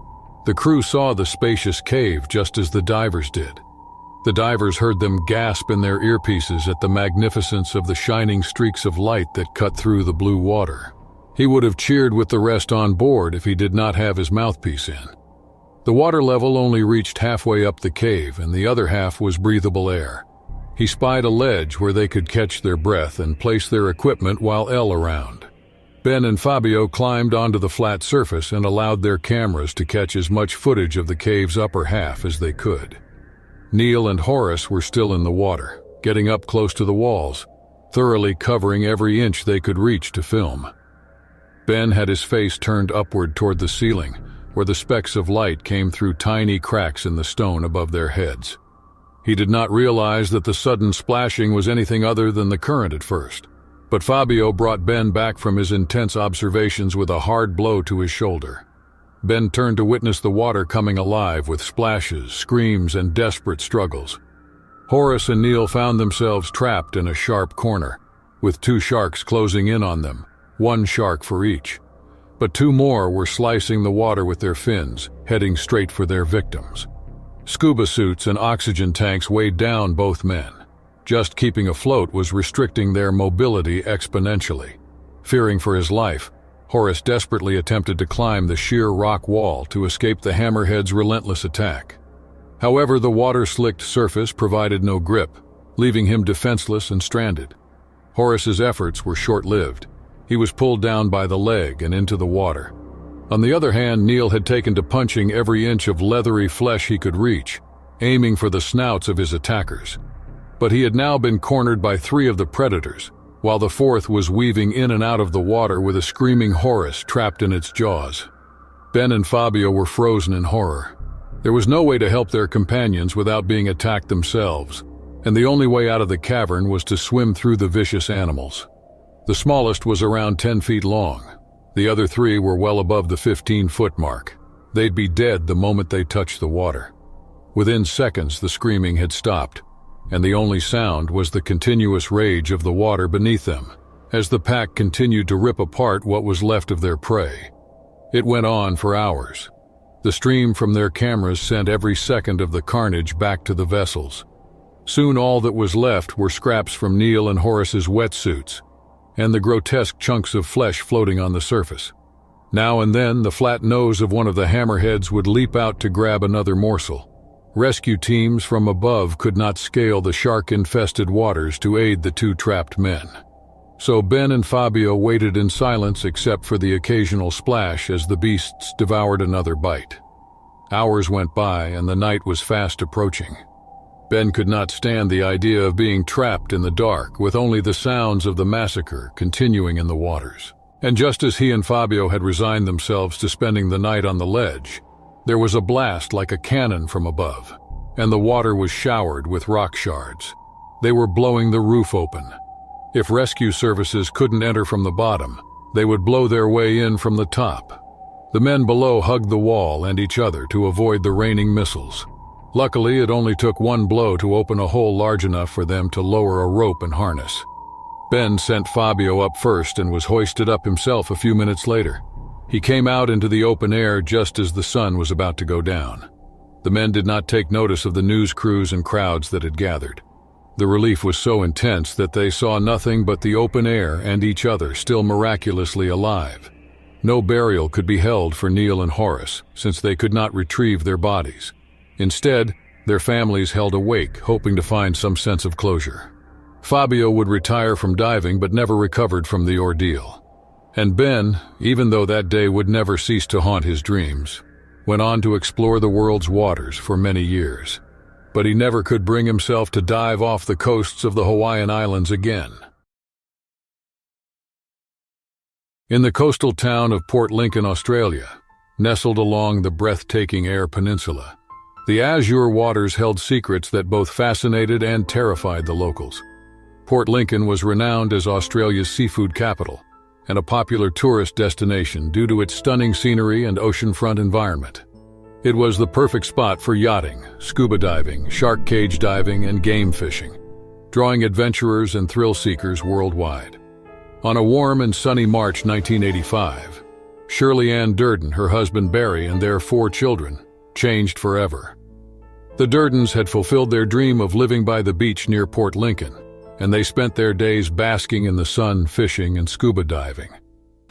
the crew saw the spacious cave just as the divers did. The divers heard them gasp in their earpieces at the magnificence of the shining streaks of light that cut through the blue water. He would have cheered with the rest on board if he did not have his mouthpiece in. The water level only reached halfway up the cave, and the other half was breathable air. He spied a ledge where they could catch their breath and place their equipment while around. Ben and Fabio climbed onto the flat surface and allowed their cameras to catch as much footage of the cave's upper half as they could. Neil and Horace were still in the water, getting up close to the walls, thoroughly covering every inch they could reach to film. Ben had his face turned upward toward the ceiling, where the specks of light came through tiny cracks in the stone above their heads. He did not realize that the sudden splashing was anything other than the current at first, but Fabio brought Ben back from his intense observations with a hard blow to his shoulder. Ben turned to witness the water coming alive with splashes, screams, and desperate struggles. Horace and Neil found themselves trapped in a sharp corner, with two sharks closing in on them, one shark for each. But two more were slicing the water with their fins, heading straight for their victims. Scuba suits and oxygen tanks weighed down both men. Just keeping afloat was restricting their mobility exponentially. Fearing for his life, Horace desperately attempted to climb the sheer rock wall to escape the hammerhead's relentless attack. However, the water-slicked surface provided no grip, leaving him defenseless and stranded. Horace's efforts were short-lived. He was pulled down by the leg and into the water. On the other hand, Neil had taken to punching every inch of leathery flesh he could reach, aiming for the snouts of his attackers. But he had now been cornered by three of the predators, while the fourth was weaving in and out of the water with a screaming Horace trapped in its jaws. Ben and Fabio were frozen in horror. There was no way to help their companions without being attacked themselves, and the only way out of the cavern was to swim through the vicious animals. The smallest was around 10 feet long. The other three were well above the 15-foot mark. They'd be dead the moment they touched the water. Within seconds, the screaming had stopped, and the only sound was the continuous rage of the water beneath them, as the pack continued to rip apart what was left of their prey. It went on for hours. The stream from their cameras sent every second of the carnage back to the vessels. Soon all that was left were scraps from Neil and Horace's wetsuits, and the grotesque chunks of flesh floating on the surface. Now and then, the flat nose of one of the hammerheads would leap out to grab another morsel. Rescue teams from above could not scale the shark-infested waters to aid the two trapped men. So Ben and Fabio waited in silence except for the occasional splash as the beasts devoured another bite. Hours went by and the night was fast approaching. Ben could not stand the idea of being trapped in the dark with only the sounds of the massacre continuing in the waters. And just as he and Fabio had resigned themselves to spending the night on the ledge, there was a blast like a cannon from above, and the water was showered with rock shards. They were blowing the roof open. If rescue services couldn't enter from the bottom, they would blow their way in from the top. The men below hugged the wall and each other to avoid the raining missiles. Luckily, it only took one blow to open a hole large enough for them to lower a rope and harness. Ben sent Fabio up first and was hoisted up himself a few minutes later. He came out into the open air just as the sun was about to go down. The men did not take notice of the news crews and crowds that had gathered. The relief was so intense that they saw nothing but the open air and each other still miraculously alive. No burial could be held for Neil and Horace, since they could not retrieve their bodies. Instead, their families held a wake, hoping to find some sense of closure. Fabio would retire from diving but never recovered from the ordeal. And Ben, even though that day would never cease to haunt his dreams, went on to explore the world's waters for many years. But he never could bring himself to dive off the coasts of the Hawaiian Islands again. In the coastal town of Port Lincoln, Australia, nestled along the breathtaking Eyre Peninsula, the azure waters held secrets that both fascinated and terrified the locals. Port Lincoln was renowned as Australia's seafood capital, and a popular tourist destination due to its stunning scenery and oceanfront environment. It was the perfect spot for yachting, scuba diving, shark cage diving, and game fishing, drawing adventurers and thrill-seekers worldwide. On a warm and sunny March 1985, Shirley Ann Durden, her husband Barry, and their 4 children changed forever. The Durdens had fulfilled their dream of living by the beach near Port Lincoln, and they spent their days basking in the sun, fishing, and scuba diving.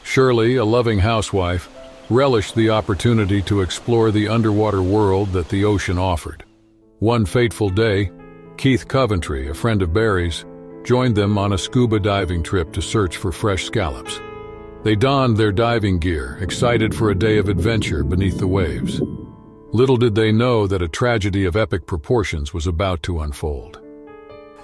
Shirley, a loving housewife, relished the opportunity to explore the underwater world that the ocean offered. One fateful day, Keith Coventry, a friend of Barry's, joined them on a scuba diving trip to search for fresh scallops. They donned their diving gear, excited for a day of adventure beneath the waves. Little did they know that a tragedy of epic proportions was about to unfold.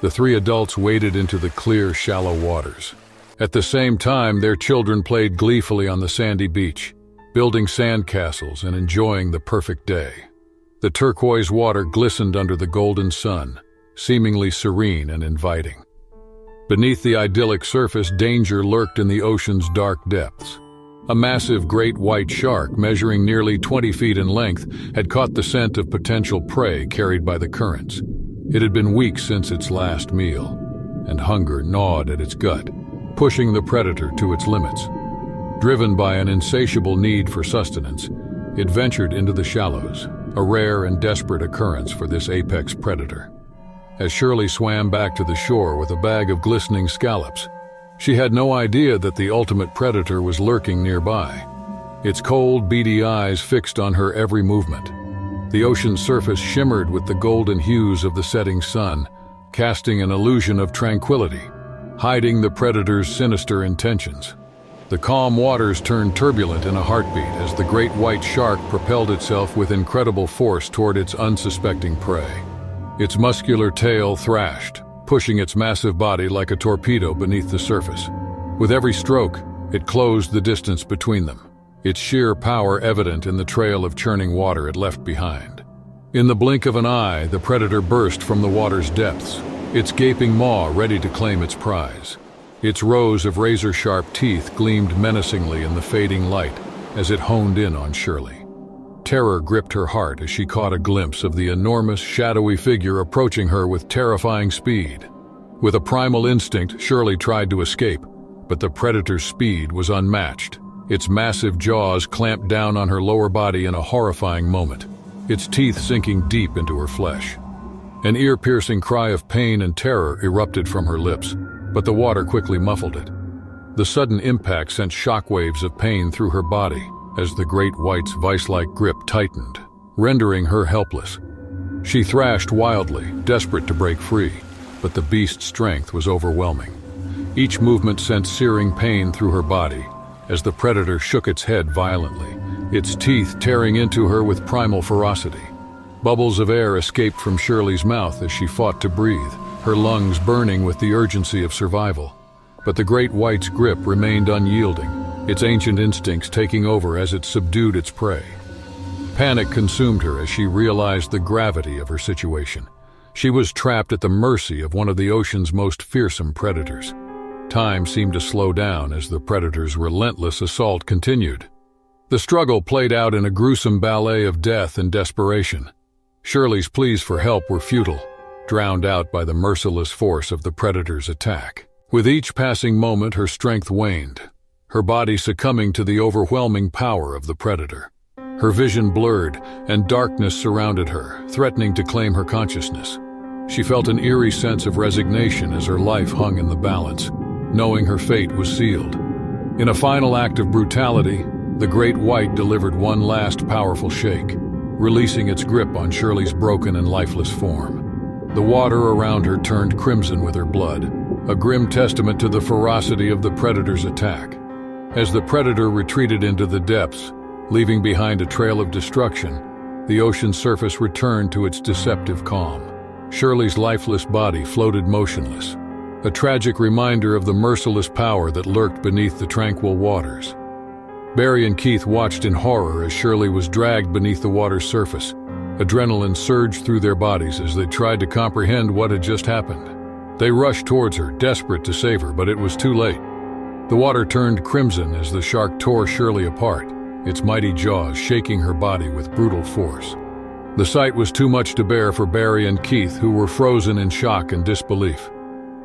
The three adults waded into the clear, shallow waters. At the same time, their children played gleefully on the sandy beach, building sandcastles and enjoying the perfect day. The turquoise water glistened under the golden sun, seemingly serene and inviting. Beneath the idyllic surface, danger lurked in the ocean's dark depths. A massive great white shark, measuring nearly 20 feet in length, had caught the scent of potential prey carried by the currents. It had been weeks since its last meal, and hunger gnawed at its gut, pushing the predator to its limits. Driven by an insatiable need for sustenance, it ventured into the shallows, a rare and desperate occurrence for this apex predator. As Shirley swam back to the shore with a bag of glistening scallops, she had no idea that the ultimate predator was lurking nearby, its cold, beady eyes fixed on her every movement. The ocean's surface shimmered with the golden hues of the setting sun, casting an illusion of tranquility, hiding the predator's sinister intentions. The calm waters turned turbulent in a heartbeat as the great white shark propelled itself with incredible force toward its unsuspecting prey. Its muscular tail thrashed, pushing its massive body like a torpedo beneath the surface. With every stroke, it closed the distance between them, its sheer power evident in the trail of churning water it left behind. In the blink of an eye, the predator burst from the water's depths, its gaping maw ready to claim its prize. Its rows of razor-sharp teeth gleamed menacingly in the fading light as it honed in on Shirley. Terror gripped her heart as she caught a glimpse of the enormous, shadowy figure approaching her with terrifying speed. With a primal instinct, Shirley tried to escape, but the predator's speed was unmatched. Its massive jaws clamped down on her lower body in a horrifying moment, its teeth sinking deep into her flesh. An ear-piercing cry of pain and terror erupted from her lips, but the water quickly muffled it. The sudden impact sent shockwaves of pain through her body as the great white's vice-like grip tightened, rendering her helpless. She thrashed wildly, desperate to break free, but the beast's strength was overwhelming. Each movement sent searing pain through her body as the predator shook its head violently, its teeth tearing into her with primal ferocity. Bubbles of air escaped from Shirley's mouth as she fought to breathe, her lungs burning with the urgency of survival. But the great white's grip remained unyielding, its ancient instincts taking over as it subdued its prey. Panic consumed her as she realized the gravity of her situation. She was trapped at the mercy of one of the ocean's most fearsome predators. Time seemed to slow down as the predator's relentless assault continued. The struggle played out in a gruesome ballet of death and desperation. Shirley's pleas for help were futile, drowned out by the merciless force of the predator's attack. With each passing moment, her strength waned, her body succumbing to the overwhelming power of the predator. Her vision blurred, and darkness surrounded her, threatening to claim her consciousness. She felt an eerie sense of resignation as her life hung in the balance, knowing her fate was sealed. In a final act of brutality, the great white delivered one last powerful shake, releasing its grip on Shirley's broken and lifeless form. The water around her turned crimson with her blood, a grim testament to the ferocity of the predator's attack. As the predator retreated into the depths, leaving behind a trail of destruction, the ocean's surface returned to its deceptive calm. Shirley's lifeless body floated motionless, a tragic reminder of the merciless power that lurked beneath the tranquil waters. Barry and Keith watched in horror as Shirley was dragged beneath the water's surface. Adrenaline surged through their bodies as they tried to comprehend what had just happened. They rushed towards her, desperate to save her, but it was too late. The water turned crimson as the shark tore Shirley apart, its mighty jaws shaking her body with brutal force. The sight was too much to bear for Barry and Keith, who were frozen in shock and disbelief.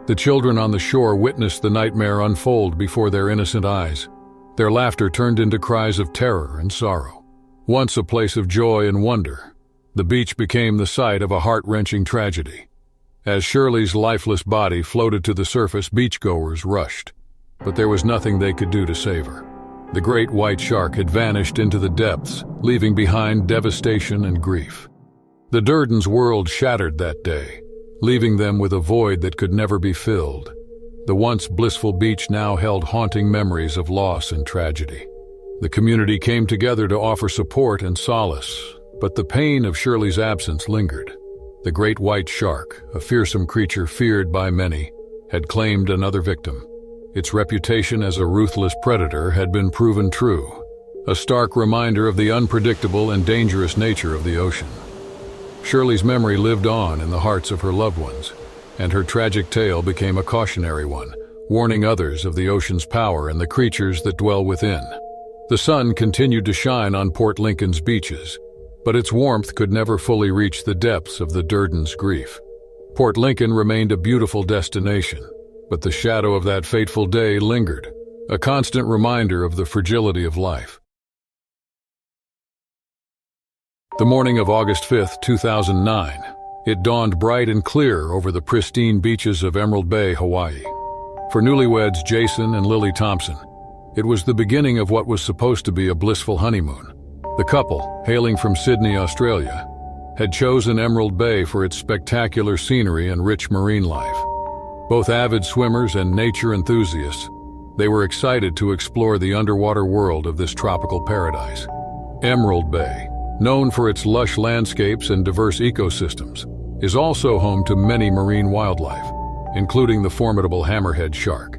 The children on the shore witnessed the nightmare unfold before their innocent eyes. Their laughter turned into cries of terror and sorrow. Once a place of joy and wonder, the beach became the site of a heart-wrenching tragedy. As Shirley's lifeless body floated to the surface, beachgoers rushed. But there was nothing they could do to save her. The great white shark had vanished into the depths, leaving behind devastation and grief. The Durdens' world shattered that day, leaving them with a void that could never be filled. The once blissful beach now held haunting memories of loss and tragedy. The community came together to offer support and solace, but the pain of Shirley's absence lingered. The great white shark, a fearsome creature feared by many, had claimed another victim. Its reputation as a ruthless predator had been proven true, a stark reminder of the unpredictable and dangerous nature of the ocean. Shirley's memory lived on in the hearts of her loved ones, and her tragic tale became a cautionary one, warning others of the ocean's power and the creatures that dwell within. The sun continued to shine on Port Lincoln's beaches, but its warmth could never fully reach the depths of the Durden's grief. Port Lincoln remained a beautiful destination, but the shadow of that fateful day lingered, a constant reminder of the fragility of life. The morning of August 5, 2009, it dawned bright and clear over the pristine beaches of Emerald Bay, Hawaii. For newlyweds Jason and Lily Thompson, it was the beginning of what was supposed to be a blissful honeymoon. The couple, hailing from Sydney, Australia, had chosen Emerald Bay for its spectacular scenery and rich marine life. Both avid swimmers and nature enthusiasts, they were excited to explore the underwater world of this tropical paradise. Emerald Bay, known for its lush landscapes and diverse ecosystems, is also home to many marine wildlife, including the formidable hammerhead shark.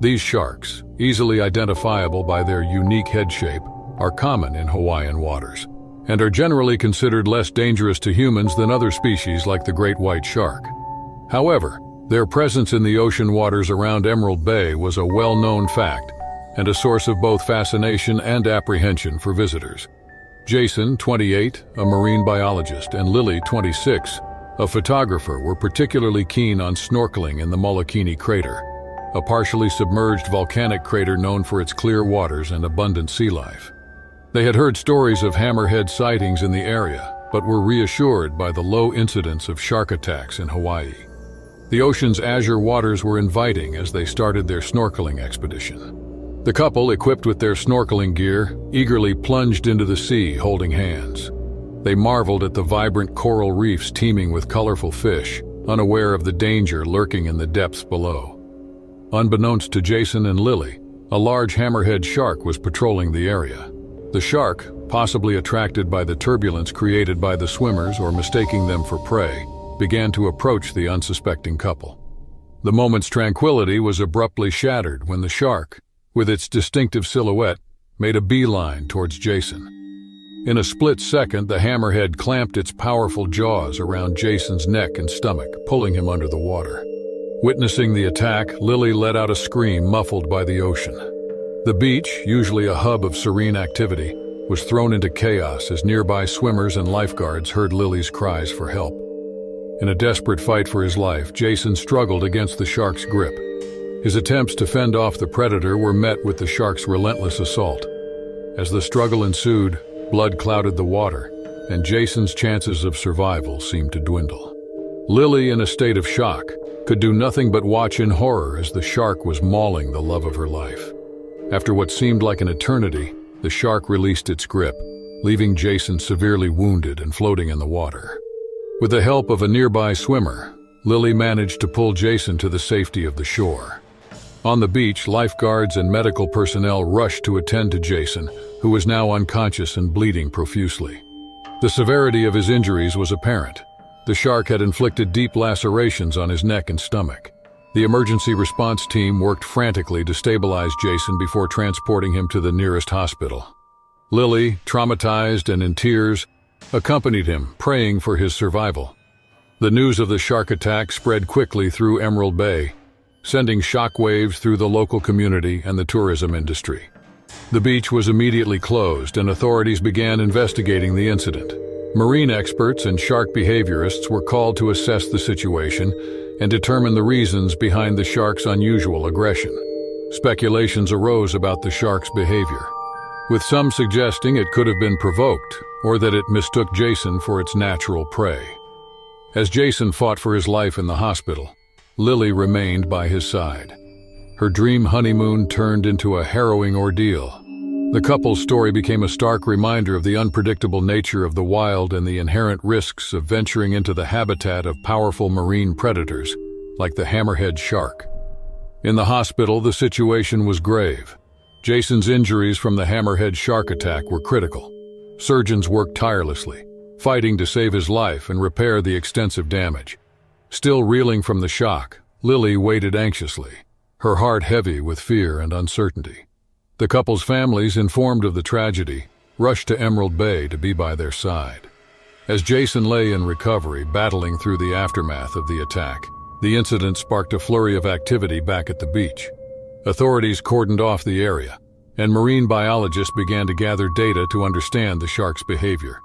These sharks, easily identifiable by their unique head shape, are common in Hawaiian waters, and are generally considered less dangerous to humans than other species like the great white shark. However, their presence in the ocean waters around Emerald Bay was a well-known fact and a source of both fascination and apprehension for visitors. Jason, 28, a marine biologist, and Lily, 26, a photographer, were particularly keen on snorkeling in the Molokini crater, a partially submerged volcanic crater known for its clear waters and abundant sea life. They had heard stories of hammerhead sightings in the area, but were reassured by the low incidence of shark attacks in Hawaii. The ocean's azure waters were inviting as they started their snorkeling expedition. The couple, equipped with their snorkeling gear, eagerly plunged into the sea holding hands. They marveled at the vibrant coral reefs teeming with colorful fish, unaware of the danger lurking in the depths below. Unbeknownst to Jason and Lily, a large hammerhead shark was patrolling the area. The shark, possibly attracted by the turbulence created by the swimmers or mistaking them for prey, began to approach the unsuspecting couple. The moment's tranquility was abruptly shattered when the shark, with its distinctive silhouette, made a beeline towards Jason. In a split second, the hammerhead clamped its powerful jaws around Jason's neck and stomach, pulling him under the water. Witnessing the attack, Lily let out a scream muffled by the ocean. The beach, usually a hub of serene activity, was thrown into chaos as nearby swimmers and lifeguards heard Lily's cries for help. In a desperate fight for his life, Jason struggled against the shark's grip. His attempts to fend off the predator were met with the shark's relentless assault. As the struggle ensued, blood clouded the water, and Jason's chances of survival seemed to dwindle. Lily, in a state of shock, could do nothing but watch in horror as the shark was mauling the love of her life. After what seemed like an eternity, the shark released its grip, leaving Jason severely wounded and floating in the water. With the help of a nearby swimmer, Lily managed to pull Jason to the safety of the shore. On the beach, lifeguards and medical personnel rushed to attend to Jason, who was now unconscious and bleeding profusely. The severity of his injuries was apparent. The shark had inflicted deep lacerations on his neck and stomach. The emergency response team worked frantically to stabilize Jason before transporting him to the nearest hospital. Lily, traumatized and in tears, accompanied him, praying for his survival. The news of the shark attack spread quickly through Emerald Bay, sending shockwaves through the local community and the tourism industry. The beach was immediately closed, and authorities began investigating the incident. Marine experts and shark behaviorists were called to assess the situation and determine the reasons behind the shark's unusual aggression. Speculations arose about the shark's behavior, with some suggesting it could have been provoked or that it mistook Jason for its natural prey. As Jason fought for his life in the hospital, Lily remained by his side. Her dream honeymoon turned into a harrowing ordeal. The couple's story became a stark reminder of the unpredictable nature of the wild and the inherent risks of venturing into the habitat of powerful marine predators, like the hammerhead shark. In the hospital, the situation was grave. Jason's injuries from the hammerhead shark attack were critical. Surgeons worked tirelessly, fighting to save his life and repair the extensive damage. Still reeling from the shock, Lily waited anxiously, her heart heavy with fear and uncertainty. The couple's families, informed of the tragedy, rushed to Emerald Bay to be by their side. As Jason lay in recovery, battling through the aftermath of the attack, the incident sparked a flurry of activity back at the beach. Authorities cordoned off the area, and marine biologists began to gather data to understand the shark's behavior.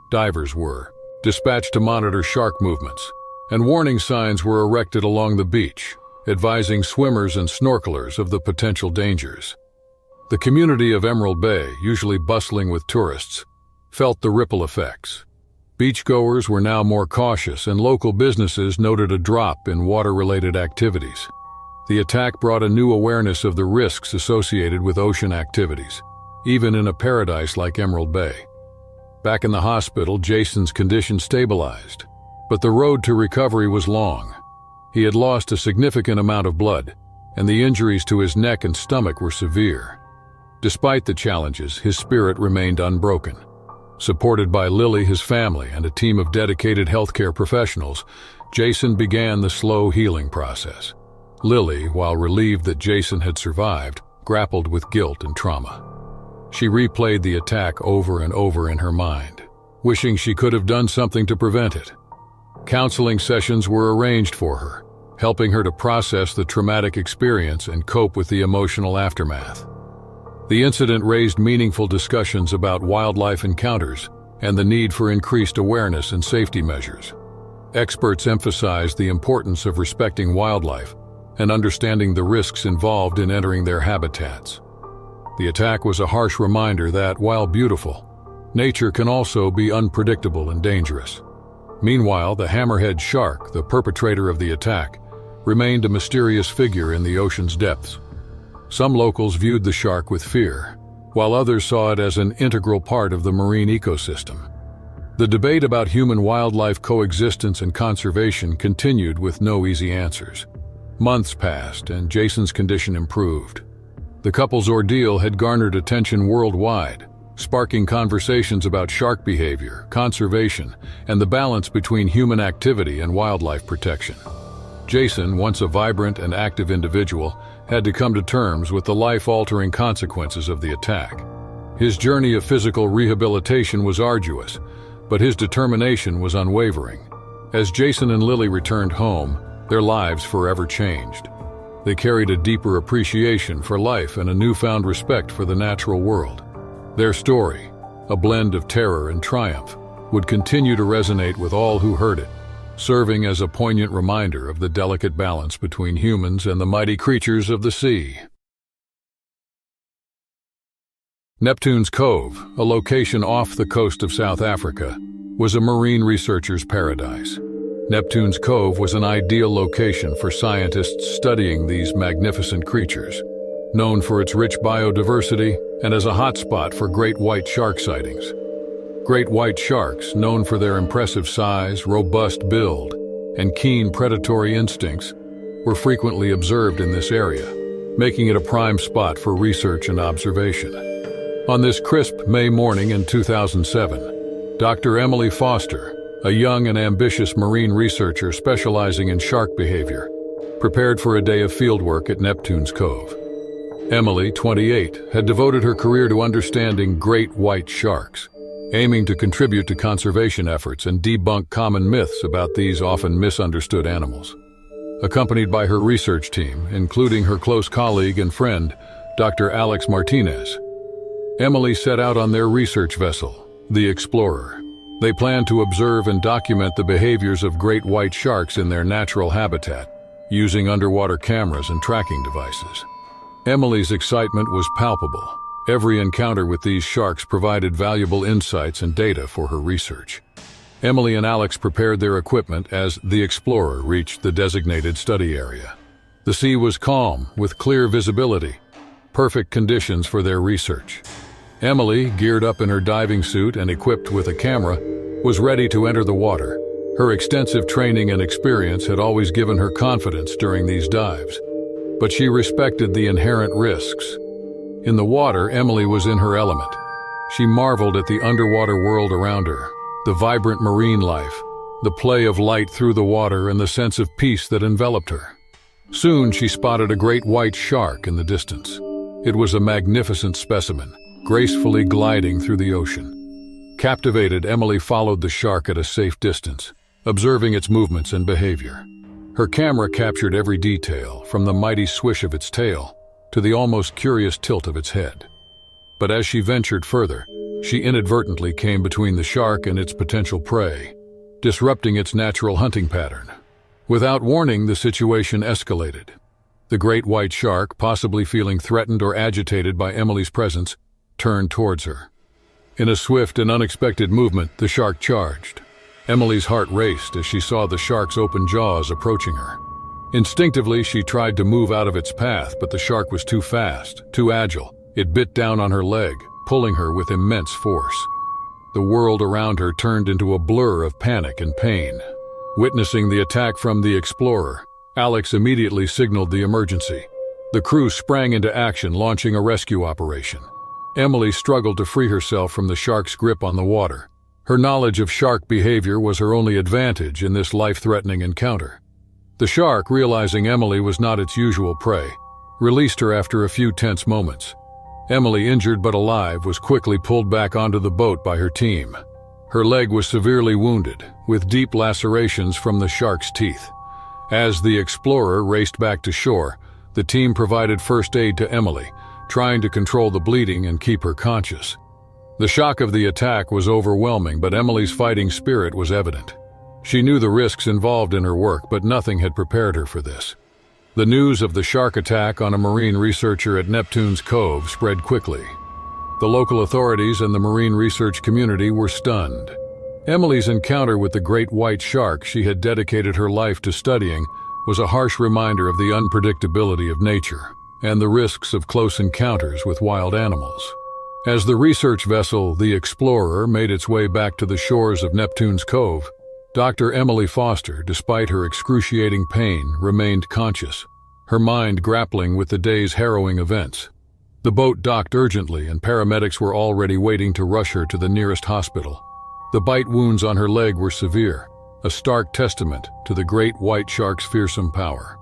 Divers were dispatched to monitor shark movements, and warning signs were erected along the beach, advising swimmers and snorkelers of the potential dangers. The community of Emerald Bay, usually bustling with tourists, felt the ripple effects. Beachgoers were now more cautious, and local businesses noted a drop in water-related activities. The attack brought a new awareness of the risks associated with ocean activities, even in a paradise like Emerald Bay. Back in the hospital, Jason's condition stabilized, but the road to recovery was long. He had lost a significant amount of blood, and the injuries to his neck and stomach were severe. Despite the challenges, his spirit remained unbroken. Supported by Lily, his family, and a team of dedicated healthcare professionals, Jason began the slow healing process. Lily, while relieved that Jason had survived, grappled with guilt and trauma. She replayed the attack over and over in her mind, wishing she could have done something to prevent it. Counseling sessions were arranged for her, helping her to process the traumatic experience and cope with the emotional aftermath. The incident raised meaningful discussions about wildlife encounters and the need for increased awareness and safety measures. Experts emphasized the importance of respecting wildlife and understanding the risks involved in entering their habitats. The attack was a harsh reminder that, while beautiful, nature can also be unpredictable and dangerous. Meanwhile, the hammerhead shark, the perpetrator of the attack, remained a mysterious figure in the ocean's depths. Some locals viewed the shark with fear, while others saw it as an integral part of the marine ecosystem. The debate about human-wildlife coexistence and conservation continued with no easy answers. Months passed, and Jason's condition improved. The couple's ordeal had garnered attention worldwide, sparking conversations about shark behavior, conservation, and the balance between human activity and wildlife protection. Jason, once a vibrant and active individual, had to come to terms with the life-altering consequences of the attack. His journey of physical rehabilitation was arduous, but his determination was unwavering. As Jason and Lily returned home, their lives forever changed. They carried a deeper appreciation for life and a newfound respect for the natural world. Their story, a blend of terror and triumph, would continue to resonate with all who heard it, serving as a poignant reminder of the delicate balance between humans and the mighty creatures of the sea. Neptune's Cove, a location off the coast of South Africa, was a marine researcher's paradise. Neptune's Cove was an ideal location for scientists studying these magnificent creatures. Known for its rich biodiversity and as a hotspot for great white shark sightings. Great white sharks, known for their impressive size, robust build, and keen predatory instincts, were frequently observed in this area, making it a prime spot for research and observation. On this crisp May morning in 2007, Dr. Emily Foster, a young and ambitious marine researcher specializing in shark behavior, prepared for a day of fieldwork at Neptune's Cove. Emily, 28, had devoted her career to understanding great white sharks, aiming to contribute to conservation efforts and debunk common myths about these often misunderstood animals. Accompanied by her research team, including her close colleague and friend, Dr. Alex Martinez, Emily set out on their research vessel, the Explorer. They planned to observe and document the behaviors of great white sharks in their natural habitat, using underwater cameras and tracking devices. Emily's excitement was palpable. Every encounter with these sharks provided valuable insights and data for her research. Emily and Alex prepared their equipment as the Explorer reached the designated study area. The sea was calm, with clear visibility, perfect conditions for their research. Emily, geared up in her diving suit and equipped with a camera, was ready to enter the water. Her extensive training and experience had always given her confidence during these dives. but she respected the inherent risks. In the water, Emily was in her element. She marveled at the underwater world around her, the vibrant marine life, the play of light through the water, and the sense of peace that enveloped her. Soon she spotted a great white shark in the distance. It was a magnificent specimen, gracefully gliding through the ocean. Captivated, Emily followed the shark at a safe distance, observing its movements and behavior. Her camera captured every detail, from the mighty swish of its tail to the almost curious tilt of its head. But as she ventured further, she inadvertently came between the shark and its potential prey, disrupting its natural hunting pattern. Without warning, the situation escalated. The great white shark, possibly feeling threatened or agitated by Emily's presence, turned towards her. In a swift and unexpected movement, the shark charged. Emily's heart raced as she saw the shark's open jaws approaching her. Instinctively, she tried to move out of its path, but the shark was too fast, too agile. It bit down on her leg, pulling her with immense force. The world around her turned into a blur of panic and pain. Witnessing the attack from the explorer, Alex immediately signaled the emergency. The crew sprang into action, launching a rescue operation. Emily struggled to free herself from the shark's grip on the water. Her knowledge of shark behavior was her only advantage in this life-threatening encounter. The shark, realizing Emily was not its usual prey, released her after a few tense moments. Emily, injured but alive, was quickly pulled back onto the boat by her team. Her leg was severely wounded, with deep lacerations from the shark's teeth. As the explorer raced back to shore, the team provided first aid to Emily, trying to control the bleeding and keep her conscious. The shock of the attack was overwhelming, but Emily's fighting spirit was evident. She knew the risks involved in her work, but nothing had prepared her for this. The news of the shark attack on a marine researcher at Neptune's Cove spread quickly. The local authorities and the marine research community were stunned. Emily's encounter with the great white shark she had dedicated her life to studying was a harsh reminder of the unpredictability of nature and the risks of close encounters with wild animals. As the research vessel, the Explorer, made its way back to the shores of Neptune's Cove, Dr. Emily Foster, despite her excruciating pain, remained conscious, her mind grappling with the day's harrowing events. The boat docked urgently, and paramedics were already waiting to rush her to the nearest hospital. The bite wounds on her leg were severe, a stark testament to the great white shark's fearsome power.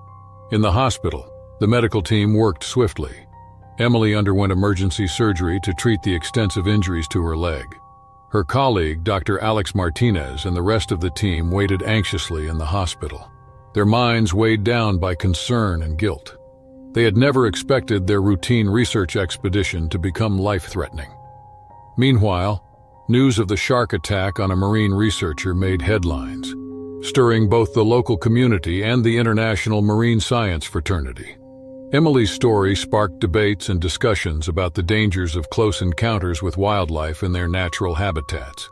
In the hospital, the medical team worked swiftly. Emily underwent emergency surgery to treat the extensive injuries to her leg. Her colleague, Dr. Alex Martinez, and the rest of the team waited anxiously in the hospital, their minds weighed down by concern and guilt. They had never expected their routine research expedition to become life-threatening. Meanwhile, news of the shark attack on a marine researcher made headlines, stirring both the local community and the international marine science fraternity. Emily's story sparked debates and discussions about the dangers of close encounters with wildlife in their natural habitats,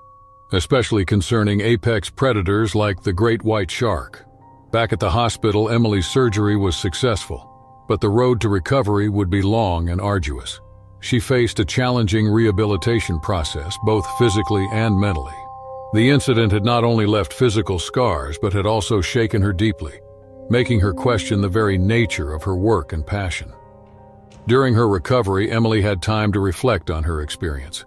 especially concerning apex predators like the great white shark. Back at the hospital, Emily's surgery was successful, but the road to recovery would be long and arduous. She faced a challenging rehabilitation process, both physically and mentally. The incident had not only left physical scars, but had also shaken her deeply, making her question the very nature of her work and passion. During her recovery, Emily had time to reflect on her experience.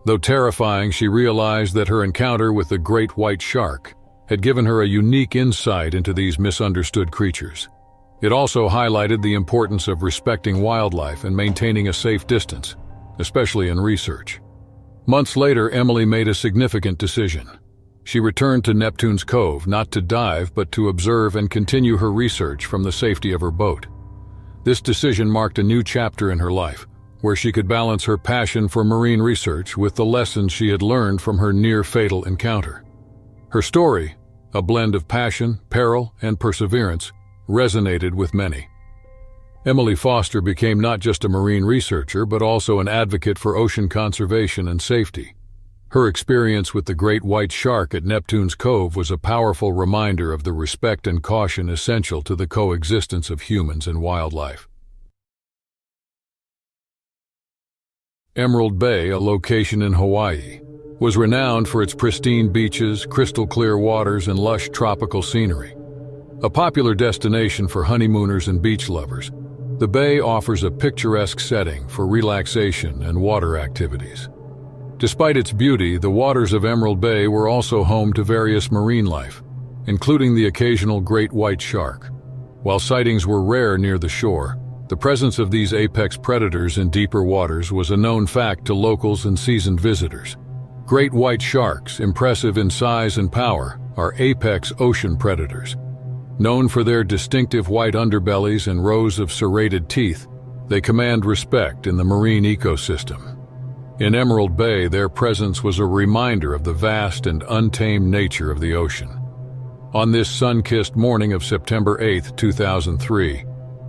Though terrifying, she realized that her encounter with the great white shark had given her a unique insight into these misunderstood creatures. It also highlighted the importance of respecting wildlife and maintaining a safe distance, especially in research. Months later, Emily made a significant decision. She returned to Neptune's Cove, not to dive, but to observe and continue her research from the safety of her boat. This decision marked a new chapter in her life, where she could balance her passion for marine research with the lessons she had learned from her near-fatal encounter. Her story, a blend of passion, peril, and perseverance, resonated with many. Emily Foster became not just a marine researcher, but also an advocate for ocean conservation and safety. Her experience with the great white shark at Neptune's Cove was a powerful reminder of the respect and caution essential to the coexistence of humans and wildlife. Emerald Bay, a location in Hawaii, was renowned for its pristine beaches, crystal-clear waters, and lush tropical scenery. A popular destination for honeymooners and beach lovers, The bay offers a picturesque setting for relaxation and water activities. Despite its beauty, the waters of Emerald Bay were also home to various marine life, including the occasional great white shark. While sightings were rare near the shore, the presence of these apex predators in deeper waters was a known fact to locals and seasoned visitors. Great white sharks, impressive in size and power, are apex ocean predators. Known for their distinctive white underbellies and rows of serrated teeth, they command respect in the marine ecosystem. In Emerald Bay, their presence was a reminder of the vast and untamed nature of the ocean. On this sun-kissed morning of September 8, 2003,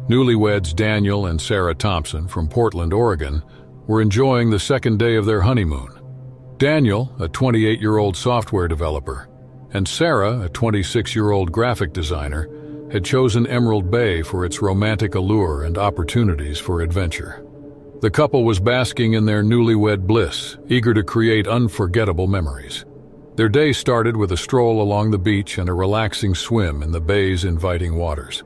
newlyweds Daniel and Sarah Thompson from Portland, Oregon, were enjoying the second day of their honeymoon. Daniel, a 28-year-old software developer, and Sarah, a 26-year-old graphic designer, had chosen Emerald Bay for its romantic allure and opportunities for adventure. The couple was basking in their newlywed bliss, eager to create unforgettable memories. Their day started with a stroll along the beach and a relaxing swim in the bay's inviting waters.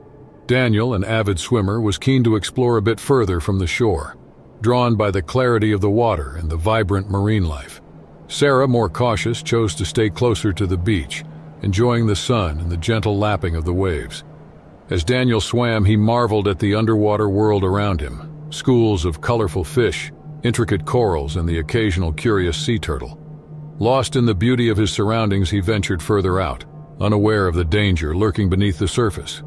Daniel, an avid swimmer, was keen to explore a bit further from the shore, drawn by the clarity of the water and the vibrant marine life. Sarah, more cautious, chose to stay closer to the beach, enjoying the sun and the gentle lapping of the waves. As Daniel swam, he marveled at the underwater world around him, schools of colorful fish, intricate corals, and the occasional curious sea turtle. Lost in the beauty of his surroundings, he ventured further out, unaware of the danger lurking beneath the surface.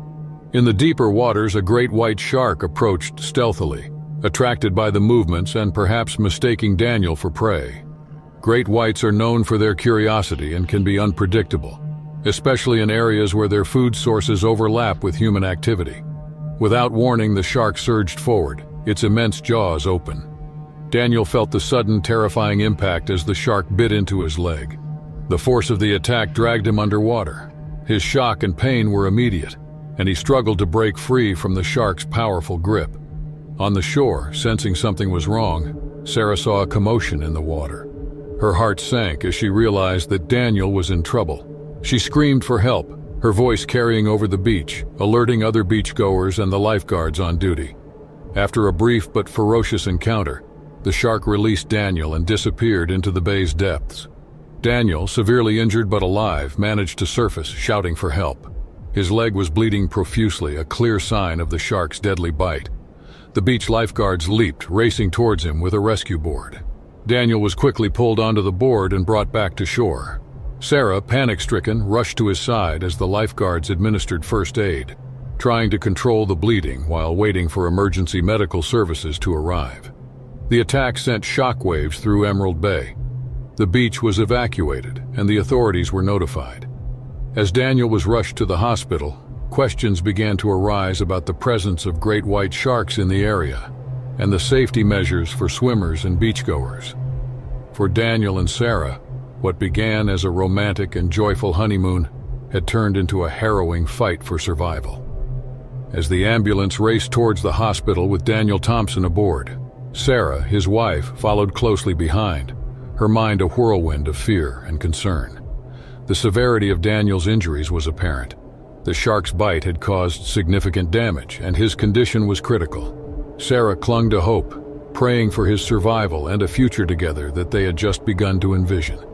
In the deeper waters, a great white shark approached stealthily, attracted by the movements and perhaps mistaking Daniel for prey. Great whites are known for their curiosity and can be unpredictable, especially in areas where their food sources overlap with human activity. Without warning, the shark surged forward, its immense jaws open. Daniel felt the sudden, terrifying impact as the shark bit into his leg. The force of the attack dragged him underwater. His shock and pain were immediate, and he struggled to break free from the shark's powerful grip. On the shore, sensing something was wrong, Sarah saw a commotion in the water. Her heart sank as she realized that Daniel was in trouble. She screamed for help, her voice carrying over the beach, alerting other beachgoers and the lifeguards on duty. After a brief but ferocious encounter, the shark released Daniel and disappeared into the bay's depths. Daniel, severely injured but alive, managed to surface, shouting for help. His leg was bleeding profusely, a clear sign of the shark's deadly bite. The beach lifeguards leaped, racing towards him with a rescue board. Daniel was quickly pulled onto the board and brought back to shore. Sarah, panic-stricken, rushed to his side as the lifeguards administered first aid, trying to control the bleeding while waiting for emergency medical services to arrive. The attack sent shockwaves through Emerald Bay. The beach was evacuated, and the authorities were notified. As Daniel was rushed to the hospital, questions began to arise about the presence of great white sharks in the area and the safety measures for swimmers and beachgoers. For Daniel and Sarah, what began as a romantic and joyful honeymoon had turned into a harrowing fight for survival. As the ambulance raced towards the hospital with Daniel Thompson aboard, Sarah, his wife, followed closely behind, her mind a whirlwind of fear and concern. The severity of Daniel's injuries was apparent. The shark's bite had caused significant damage, and his condition was critical. Sarah clung to hope, praying for his survival and a future together that they had just begun to envision.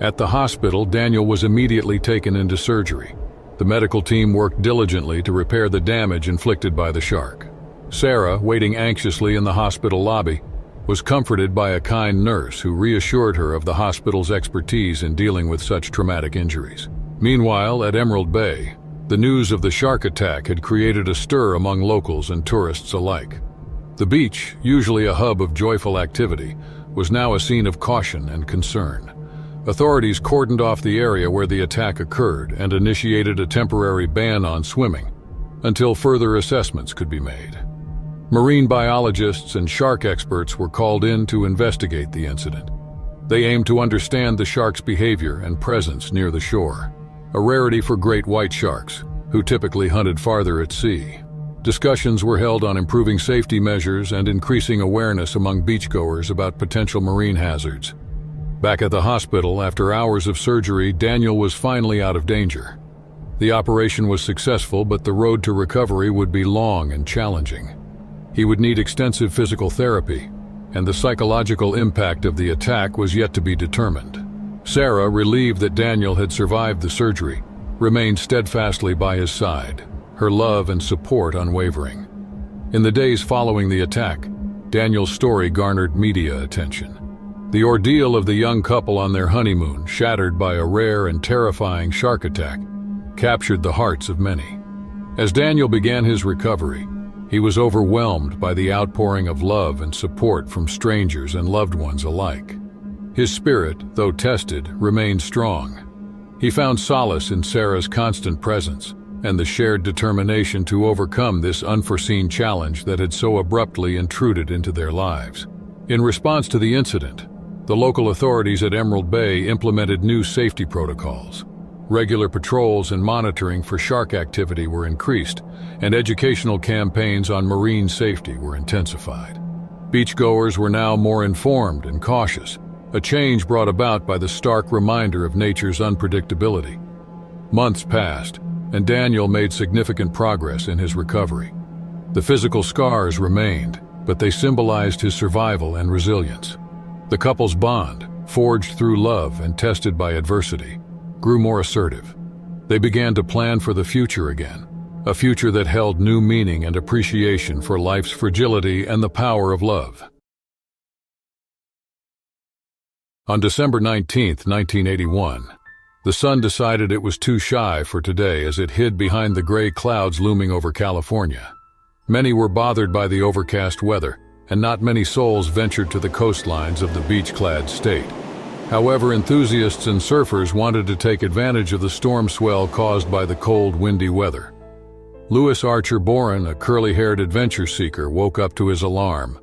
At the hospital, Daniel was immediately taken into surgery. The medical team worked diligently to repair the damage inflicted by the shark. Sarah, waiting anxiously in the hospital lobby, was comforted by a kind nurse who reassured her of the hospital's expertise in dealing with such traumatic injuries. Meanwhile, at Emerald Bay, the news of the shark attack had created a stir among locals and tourists alike. The beach, usually a hub of joyful activity, was now a scene of caution and concern. Authorities cordoned off the area where the attack occurred and initiated a temporary ban on swimming until further assessments could be made. Marine biologists and shark experts were called in to investigate the incident. They aimed to understand the shark's behavior and presence near the shore, a rarity for great white sharks, who typically hunted farther at sea. Discussions were held on improving safety measures and increasing awareness among beachgoers about potential marine hazards. Back at the hospital, after hours of surgery, Daniel was finally out of danger. The operation was successful, but the road to recovery would be long and challenging. He would need extensive physical therapy, and the psychological impact of the attack was yet to be determined. Sarah, relieved that Daniel had survived the surgery, remained steadfastly by his side, her love and support unwavering. In the days following the attack, Daniel's story garnered media attention. The ordeal of the young couple on their honeymoon, shattered by a rare and terrifying shark attack, captured the hearts of many. As Daniel began his recovery, he was overwhelmed by the outpouring of love and support from strangers and loved ones alike. His spirit, though tested, remained strong. He found solace in Sarah's constant presence and the shared determination to overcome this unforeseen challenge that had so abruptly intruded into their lives. In response to the incident, the local authorities at Emerald Bay implemented new safety protocols. Regular patrols and monitoring for shark activity were increased, and educational campaigns on marine safety were intensified. Beachgoers were now more informed and cautious, a change brought about by the stark reminder of nature's unpredictability. Months passed, and Daniel made significant progress in his recovery. The physical scars remained, but they symbolized his survival and resilience. The couple's bond, forged through love and tested by adversity, grew more assertive. They began to plan for the future again, a future that held new meaning and appreciation for life's fragility and the power of love. On December 19, 1981, the sun decided it was too shy for today as it hid behind the gray clouds looming over California. Many were bothered by the overcast weather, and not many souls ventured to the coastlines of the beach-clad state. However, enthusiasts and surfers wanted to take advantage of the storm swell caused by the cold, windy weather. Louis Archer Boren, a curly-haired adventure seeker, woke up to his alarm.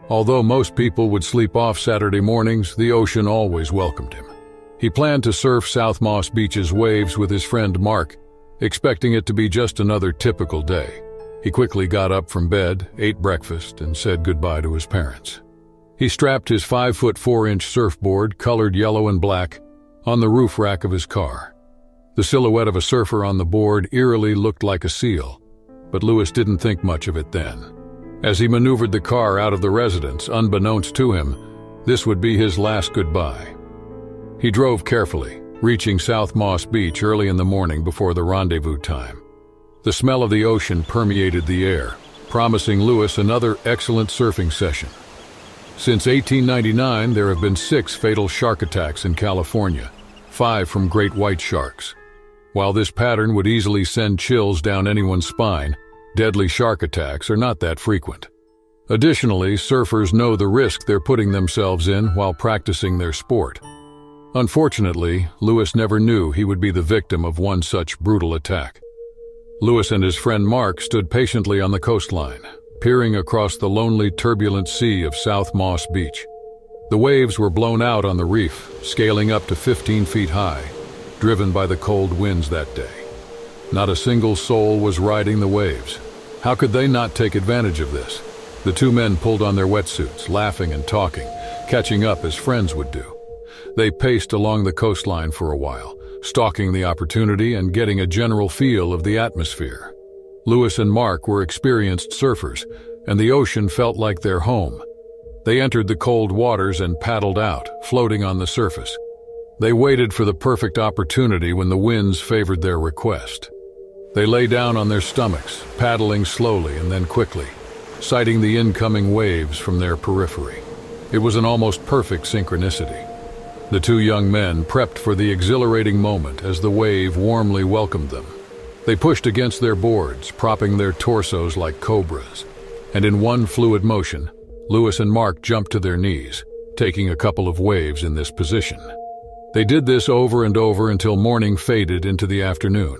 Although most people would sleep off Saturday mornings, the ocean always welcomed him. He planned to surf South Moss Beach's waves with his friend Mark, expecting it to be just another typical day. He quickly got up from bed, ate breakfast, and said goodbye to his parents. He strapped his 5'4" surfboard, colored yellow and black, on the roof rack of his car. The silhouette of a surfer on the board eerily looked like a seal, but Louis didn't think much of it then. As he maneuvered the car out of the residence, unbeknownst to him, this would be his last goodbye. He drove carefully, reaching South Moss Beach early in the morning before the rendezvous time. The smell of the ocean permeated the air, promising Louis another excellent surfing session. Since 1899, there have been 6 fatal shark attacks in California, 5 from great white sharks. While this pattern would easily send chills down anyone's spine, deadly shark attacks are not that frequent. Additionally, surfers know the risk they're putting themselves in while practicing their sport. Unfortunately, Louis never knew he would be the victim of one such brutal attack. Louis and his friend Mark stood patiently on the coastline, peering across the lonely, turbulent sea of South Moss Beach. The waves were blown out on the reef, scaling up to 15 feet high, driven by the cold winds that day. Not a single soul was riding the waves. How could they not take advantage of this? The 2 men pulled on their wetsuits, laughing and talking, catching up as friends would do. They paced along the coastline for a while, stalking the opportunity and getting a general feel of the atmosphere. Louis and Mark were experienced surfers, and the ocean felt like their home. They entered the cold waters and paddled out, floating on the surface. They waited for the perfect opportunity when the winds favored their request. They lay down on their stomachs, paddling slowly and then quickly, sighting the incoming waves from their periphery. It was an almost perfect synchronicity. The 2 young men prepped for the exhilarating moment as the wave warmly welcomed them. They pushed against their boards, propping their torsos like cobras. And in one fluid motion, Louis and Mark jumped to their knees, taking a couple of waves in this position. They did this over and over until morning faded into the afternoon.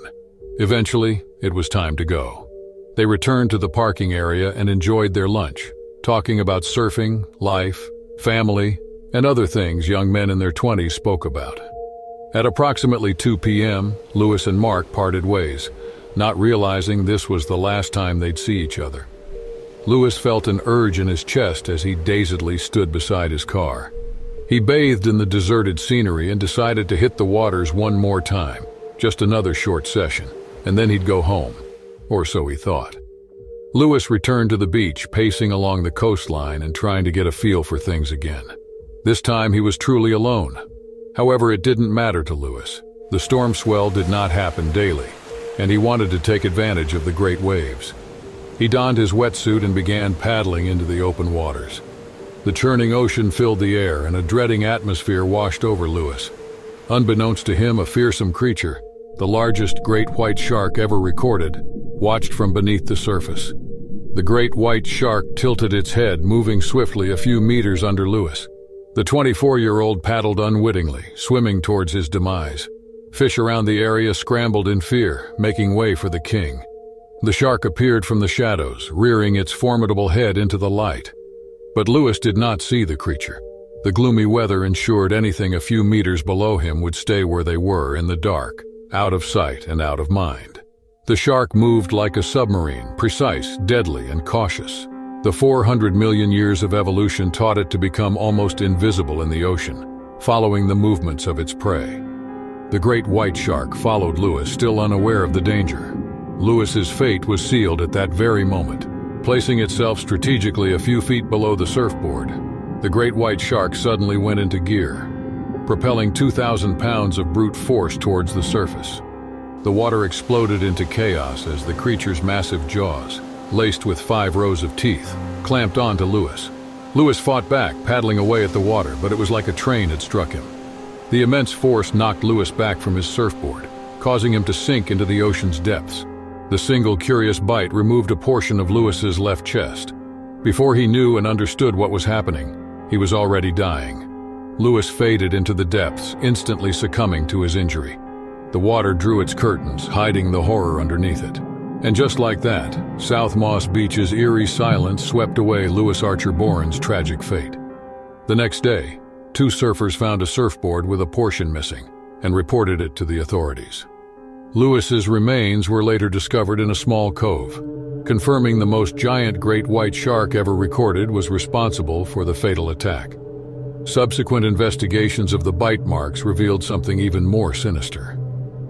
Eventually, it was time to go. They returned to the parking area and enjoyed their lunch, talking about surfing, life, family, and other things young men in their 20s spoke about. At approximately 2 p.m., Louis and Mark parted ways, not realizing this was the last time they'd see each other. Louis felt an urge in his chest as he dazedly stood beside his car. He bathed in the deserted scenery and decided to hit the waters one more time, just another short session, and then he'd go home, or so he thought. Lewis returned to the beach, pacing along the coastline and trying to get a feel for things again. This time he was truly alone. However, it didn't matter to Lewis. The storm swell did not happen daily, and he wanted to take advantage of the great waves. He donned his wetsuit and began paddling into the open waters. The churning ocean filled the air, and a dreading atmosphere washed over Lewis. Unbeknownst to him, a fearsome creature, the largest great white shark ever recorded, watched from beneath the surface. The great white shark tilted its head, moving swiftly a few meters under Lewis. The 24-year-old paddled unwittingly, swimming towards his demise. Fish around the area scrambled in fear, making way for the king. The shark appeared from the shadows, rearing its formidable head into the light. But Lewis did not see the creature. The gloomy weather ensured anything a few meters below him would stay where they were in the dark, out of sight and out of mind. The shark moved like a submarine, precise, deadly, and cautious. The 400 million years of evolution taught it to become almost invisible in the ocean, following the movements of its prey. The great white shark followed Lewis, still unaware of the danger. Lewis's fate was sealed at that very moment. Placing itself strategically a few feet below the surfboard, the great white shark suddenly went into gear, propelling 2,000 pounds of brute force towards the surface. The water exploded into chaos as the creature's massive jaws, laced with 5 rows of teeth, clamped onto Lewis. Lewis fought back, paddling away at the water, but it was like a train had struck him. The immense force knocked Lewis back from his surfboard, causing him to sink into the ocean's depths. The single curious bite removed a portion of Lewis's left chest. Before he knew and understood what was happening, he was already dying. Lewis faded into the depths, instantly succumbing to his injury. The water drew its curtains, hiding the horror underneath it. And just like that, South Moss Beach's eerie silence swept away Louis Archer Boren's tragic fate. The next day, 2 surfers found a surfboard with a portion missing and reported it to the authorities. Lewis's remains were later discovered in a small cove, confirming the most giant great white shark ever recorded was responsible for the fatal attack. Subsequent investigations of the bite marks revealed something even more sinister.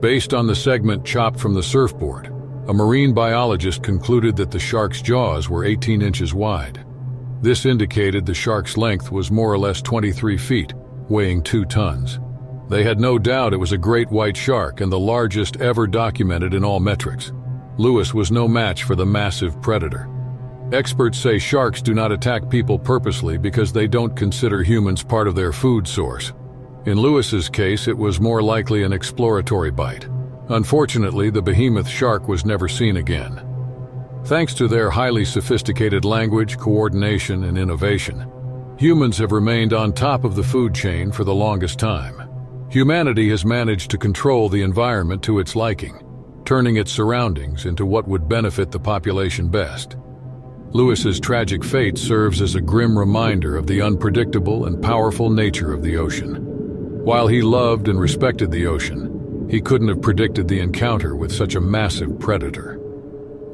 Based on the segment chopped from the surfboard, a marine biologist concluded that the shark's jaws were 18 inches wide. This indicated the shark's length was more or less 23 feet, weighing 2 tons. They had no doubt it was a great white shark and the largest ever documented in all metrics. Lewis was no match for the massive predator. Experts say sharks do not attack people purposely because they don't consider humans part of their food source. In Lewis's case, it was more likely an exploratory bite. Unfortunately, the behemoth shark was never seen again. Thanks to their highly sophisticated language, coordination, and innovation, humans have remained on top of the food chain for the longest time. Humanity has managed to control the environment to its liking, turning its surroundings into what would benefit the population best. Lewis's tragic fate serves as a grim reminder of the unpredictable and powerful nature of the ocean. While he loved and respected the ocean, he couldn't have predicted the encounter with such a massive predator.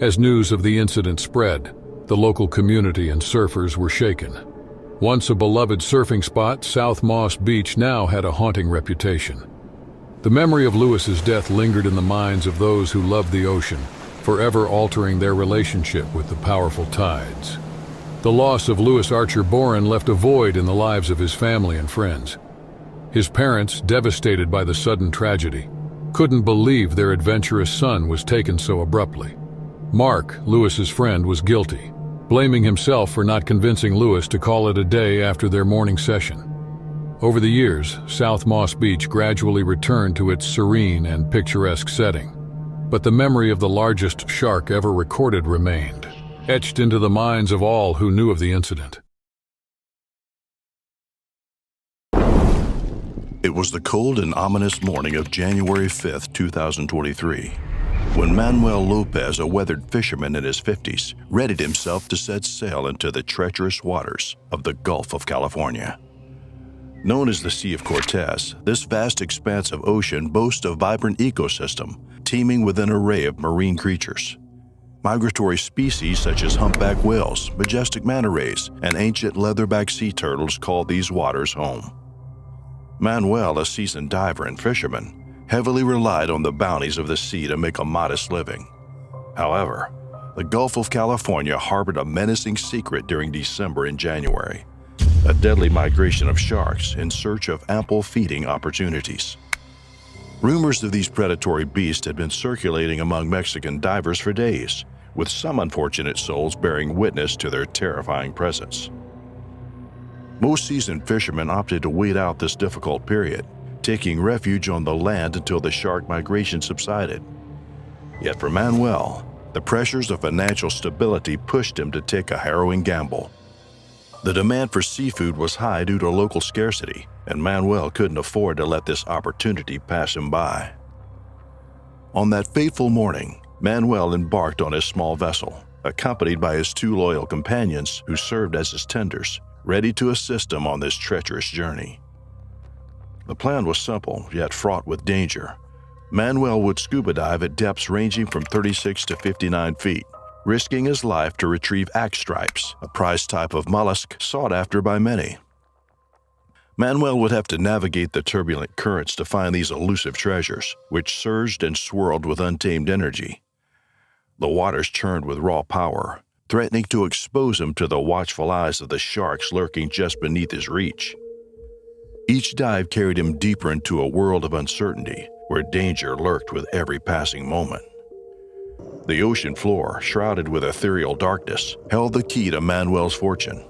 As news of the incident spread, the local community and surfers were shaken. Once a beloved surfing spot, South Moss Beach now had a haunting reputation. The memory of Lewis's death lingered in the minds of those who loved the ocean, forever altering their relationship with the powerful tides. The loss of Louis Archer Boren left a void in the lives of his family and friends. His parents, devastated by the sudden tragedy, couldn't believe their adventurous son was taken so abruptly. Mark, Lewis's friend, was guilty, blaming himself for not convincing Lewis to call it a day after their morning session. Over the years, South Moss Beach gradually returned to its serene and picturesque setting. But the memory of the largest shark ever recorded remained, etched into the minds of all who knew of the incident. It was the cold and ominous morning of January 5th, 2023, when Manuel Lopez, a weathered fisherman in his 50s, readied himself to set sail into the treacherous waters of the Gulf of California. Known as the Sea of Cortez, this vast expanse of ocean boasts a vibrant ecosystem teeming with an array of marine creatures. Migratory species such as humpback whales, majestic manta rays, and ancient leatherback sea turtles call these waters home. Manuel, a seasoned diver and fisherman, heavily relied on the bounties of the sea to make a modest living. However, The Gulf of California harbored a menacing secret during December and January, a deadly migration of sharks in search of ample feeding opportunities. Rumors of these predatory beasts had been circulating among Mexican divers for days, with some unfortunate souls bearing witness to their terrifying presence. Most seasoned fishermen opted to wait out this difficult period, taking refuge on the land until the shark migration subsided. Yet for Manuel, the pressures of financial stability pushed him to take a harrowing gamble. The demand for seafood was high due to local scarcity, and Manuel couldn't afford to let this opportunity pass him by. On that fateful morning, Manuel embarked on his small vessel, accompanied by his 2 loyal companions who served as his tenders, ready to assist him on this treacherous journey. The plan was simple, yet fraught with danger. Manuel would scuba dive at depths ranging from 36 to 59 feet, risking his life to retrieve axe stripes, a prized type of mollusk sought after by many. Manuel would have to navigate the turbulent currents to find these elusive treasures, which surged and swirled with untamed energy. The waters churned with raw power, threatening to expose him to the watchful eyes of the sharks lurking just beneath his reach. Each dive carried him deeper into a world of uncertainty, where danger lurked with every passing moment. The ocean floor, shrouded with ethereal darkness, held the key to Manuel's fortune.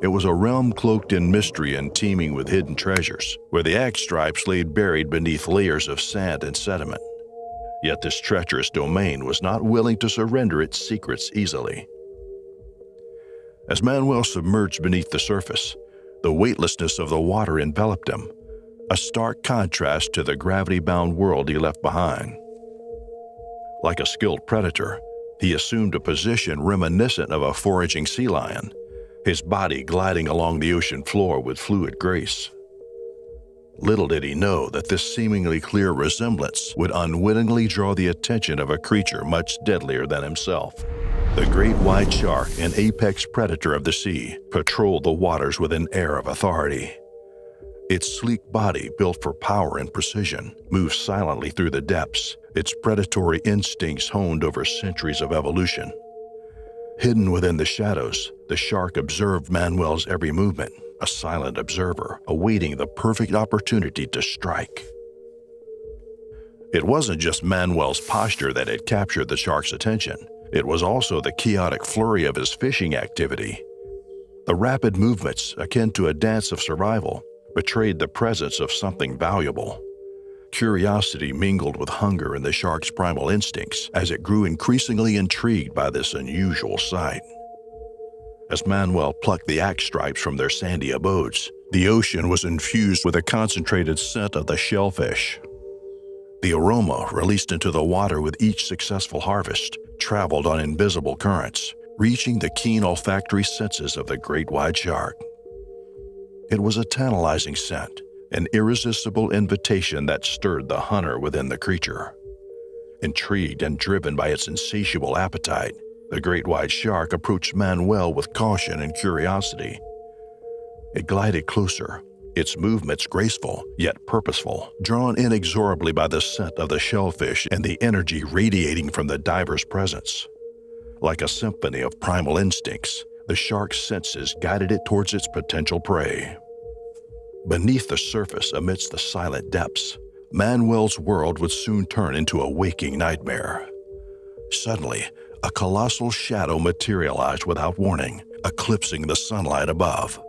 It was a realm cloaked in mystery and teeming with hidden treasures, where the axe stripes lay buried beneath layers of sand and sediment. Yet this treacherous domain was not willing to surrender its secrets easily. As Manuel submerged beneath the surface, the weightlessness of the water enveloped him, a stark contrast to the gravity-bound world he left behind. Like a skilled predator, he assumed a position reminiscent of a foraging sea lion, his body gliding along the ocean floor with fluid grace. Little did he know that this seemingly clear resemblance would unwittingly draw the attention of a creature much deadlier than himself. The great white shark, an apex predator of the sea, patrolled the waters with an air of authority. Its sleek body, built for power and precision, moved silently through the depths, its predatory instincts honed over centuries of evolution. Hidden within the shadows, the shark observed Manuel's every movement, a silent observer, awaiting the perfect opportunity to strike. It wasn't just Manuel's posture that had captured the shark's attention. It was also the chaotic flurry of his fishing activity. The rapid movements, akin to a dance of survival, betrayed the presence of something valuable. Curiosity mingled with hunger in the shark's primal instincts as it grew increasingly intrigued by this unusual sight. As Manuel plucked the axe stripes from their sandy abodes, the ocean was infused with a concentrated scent of the shellfish. The aroma, released into the water with each successful harvest, traveled on invisible currents, reaching the keen olfactory senses of the great white shark. It was a tantalizing scent, an irresistible invitation that stirred the hunter within the creature. Intrigued and driven by its insatiable appetite, the great white shark approached Manuel with caution and curiosity. It glided closer, its movements graceful yet purposeful, drawn inexorably by the scent of the shellfish and the energy radiating from the diver's presence. Like a symphony of primal instincts, the shark's senses guided it towards its potential prey. Beneath the surface, amidst the silent depths, Manuel's world would soon turn into a waking nightmare. Suddenly, a colossal shadow materialized without warning, eclipsing the sunlight above.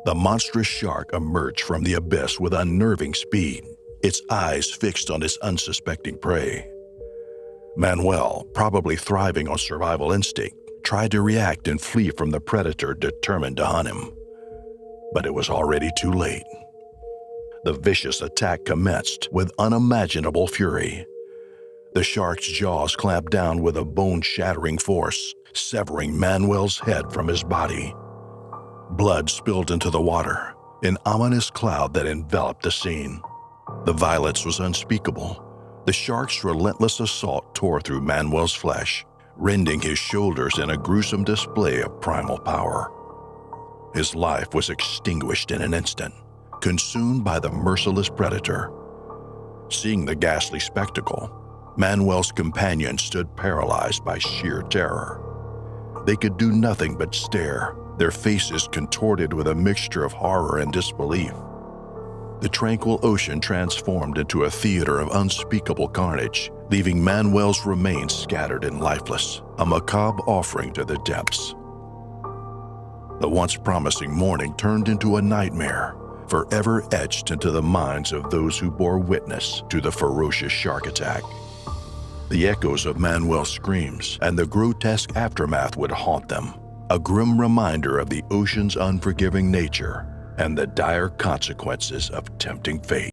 The monstrous shark emerged from the abyss with unnerving speed, its eyes fixed on its unsuspecting prey. Manuel, probably thriving on survival instinct, tried to react and flee from the predator determined to hunt him. But it was already too late. The vicious attack commenced with unimaginable fury. The shark's jaws clamped down with a bone-shattering force, severing Manuel's head from his body. Blood spilled into the water, an ominous cloud that enveloped the scene. The violence was unspeakable. The shark's relentless assault tore through Manuel's flesh, rending his shoulders in a gruesome display of primal power. His life was extinguished in an instant, consumed by the merciless predator. Seeing the ghastly spectacle, Manuel's companions stood paralyzed by sheer terror. They could do nothing but stare, their faces contorted with a mixture of horror and disbelief. The tranquil ocean transformed into a theater of unspeakable carnage, leaving Manuel's remains scattered and lifeless, a macabre offering to the depths. The once promising morning turned into a nightmare, forever etched into the minds of those who bore witness to the ferocious shark attack. The echoes of Manuel's screams and the grotesque aftermath would haunt them, a grim reminder of the ocean's unforgiving nature and the dire consequences of tempting fate.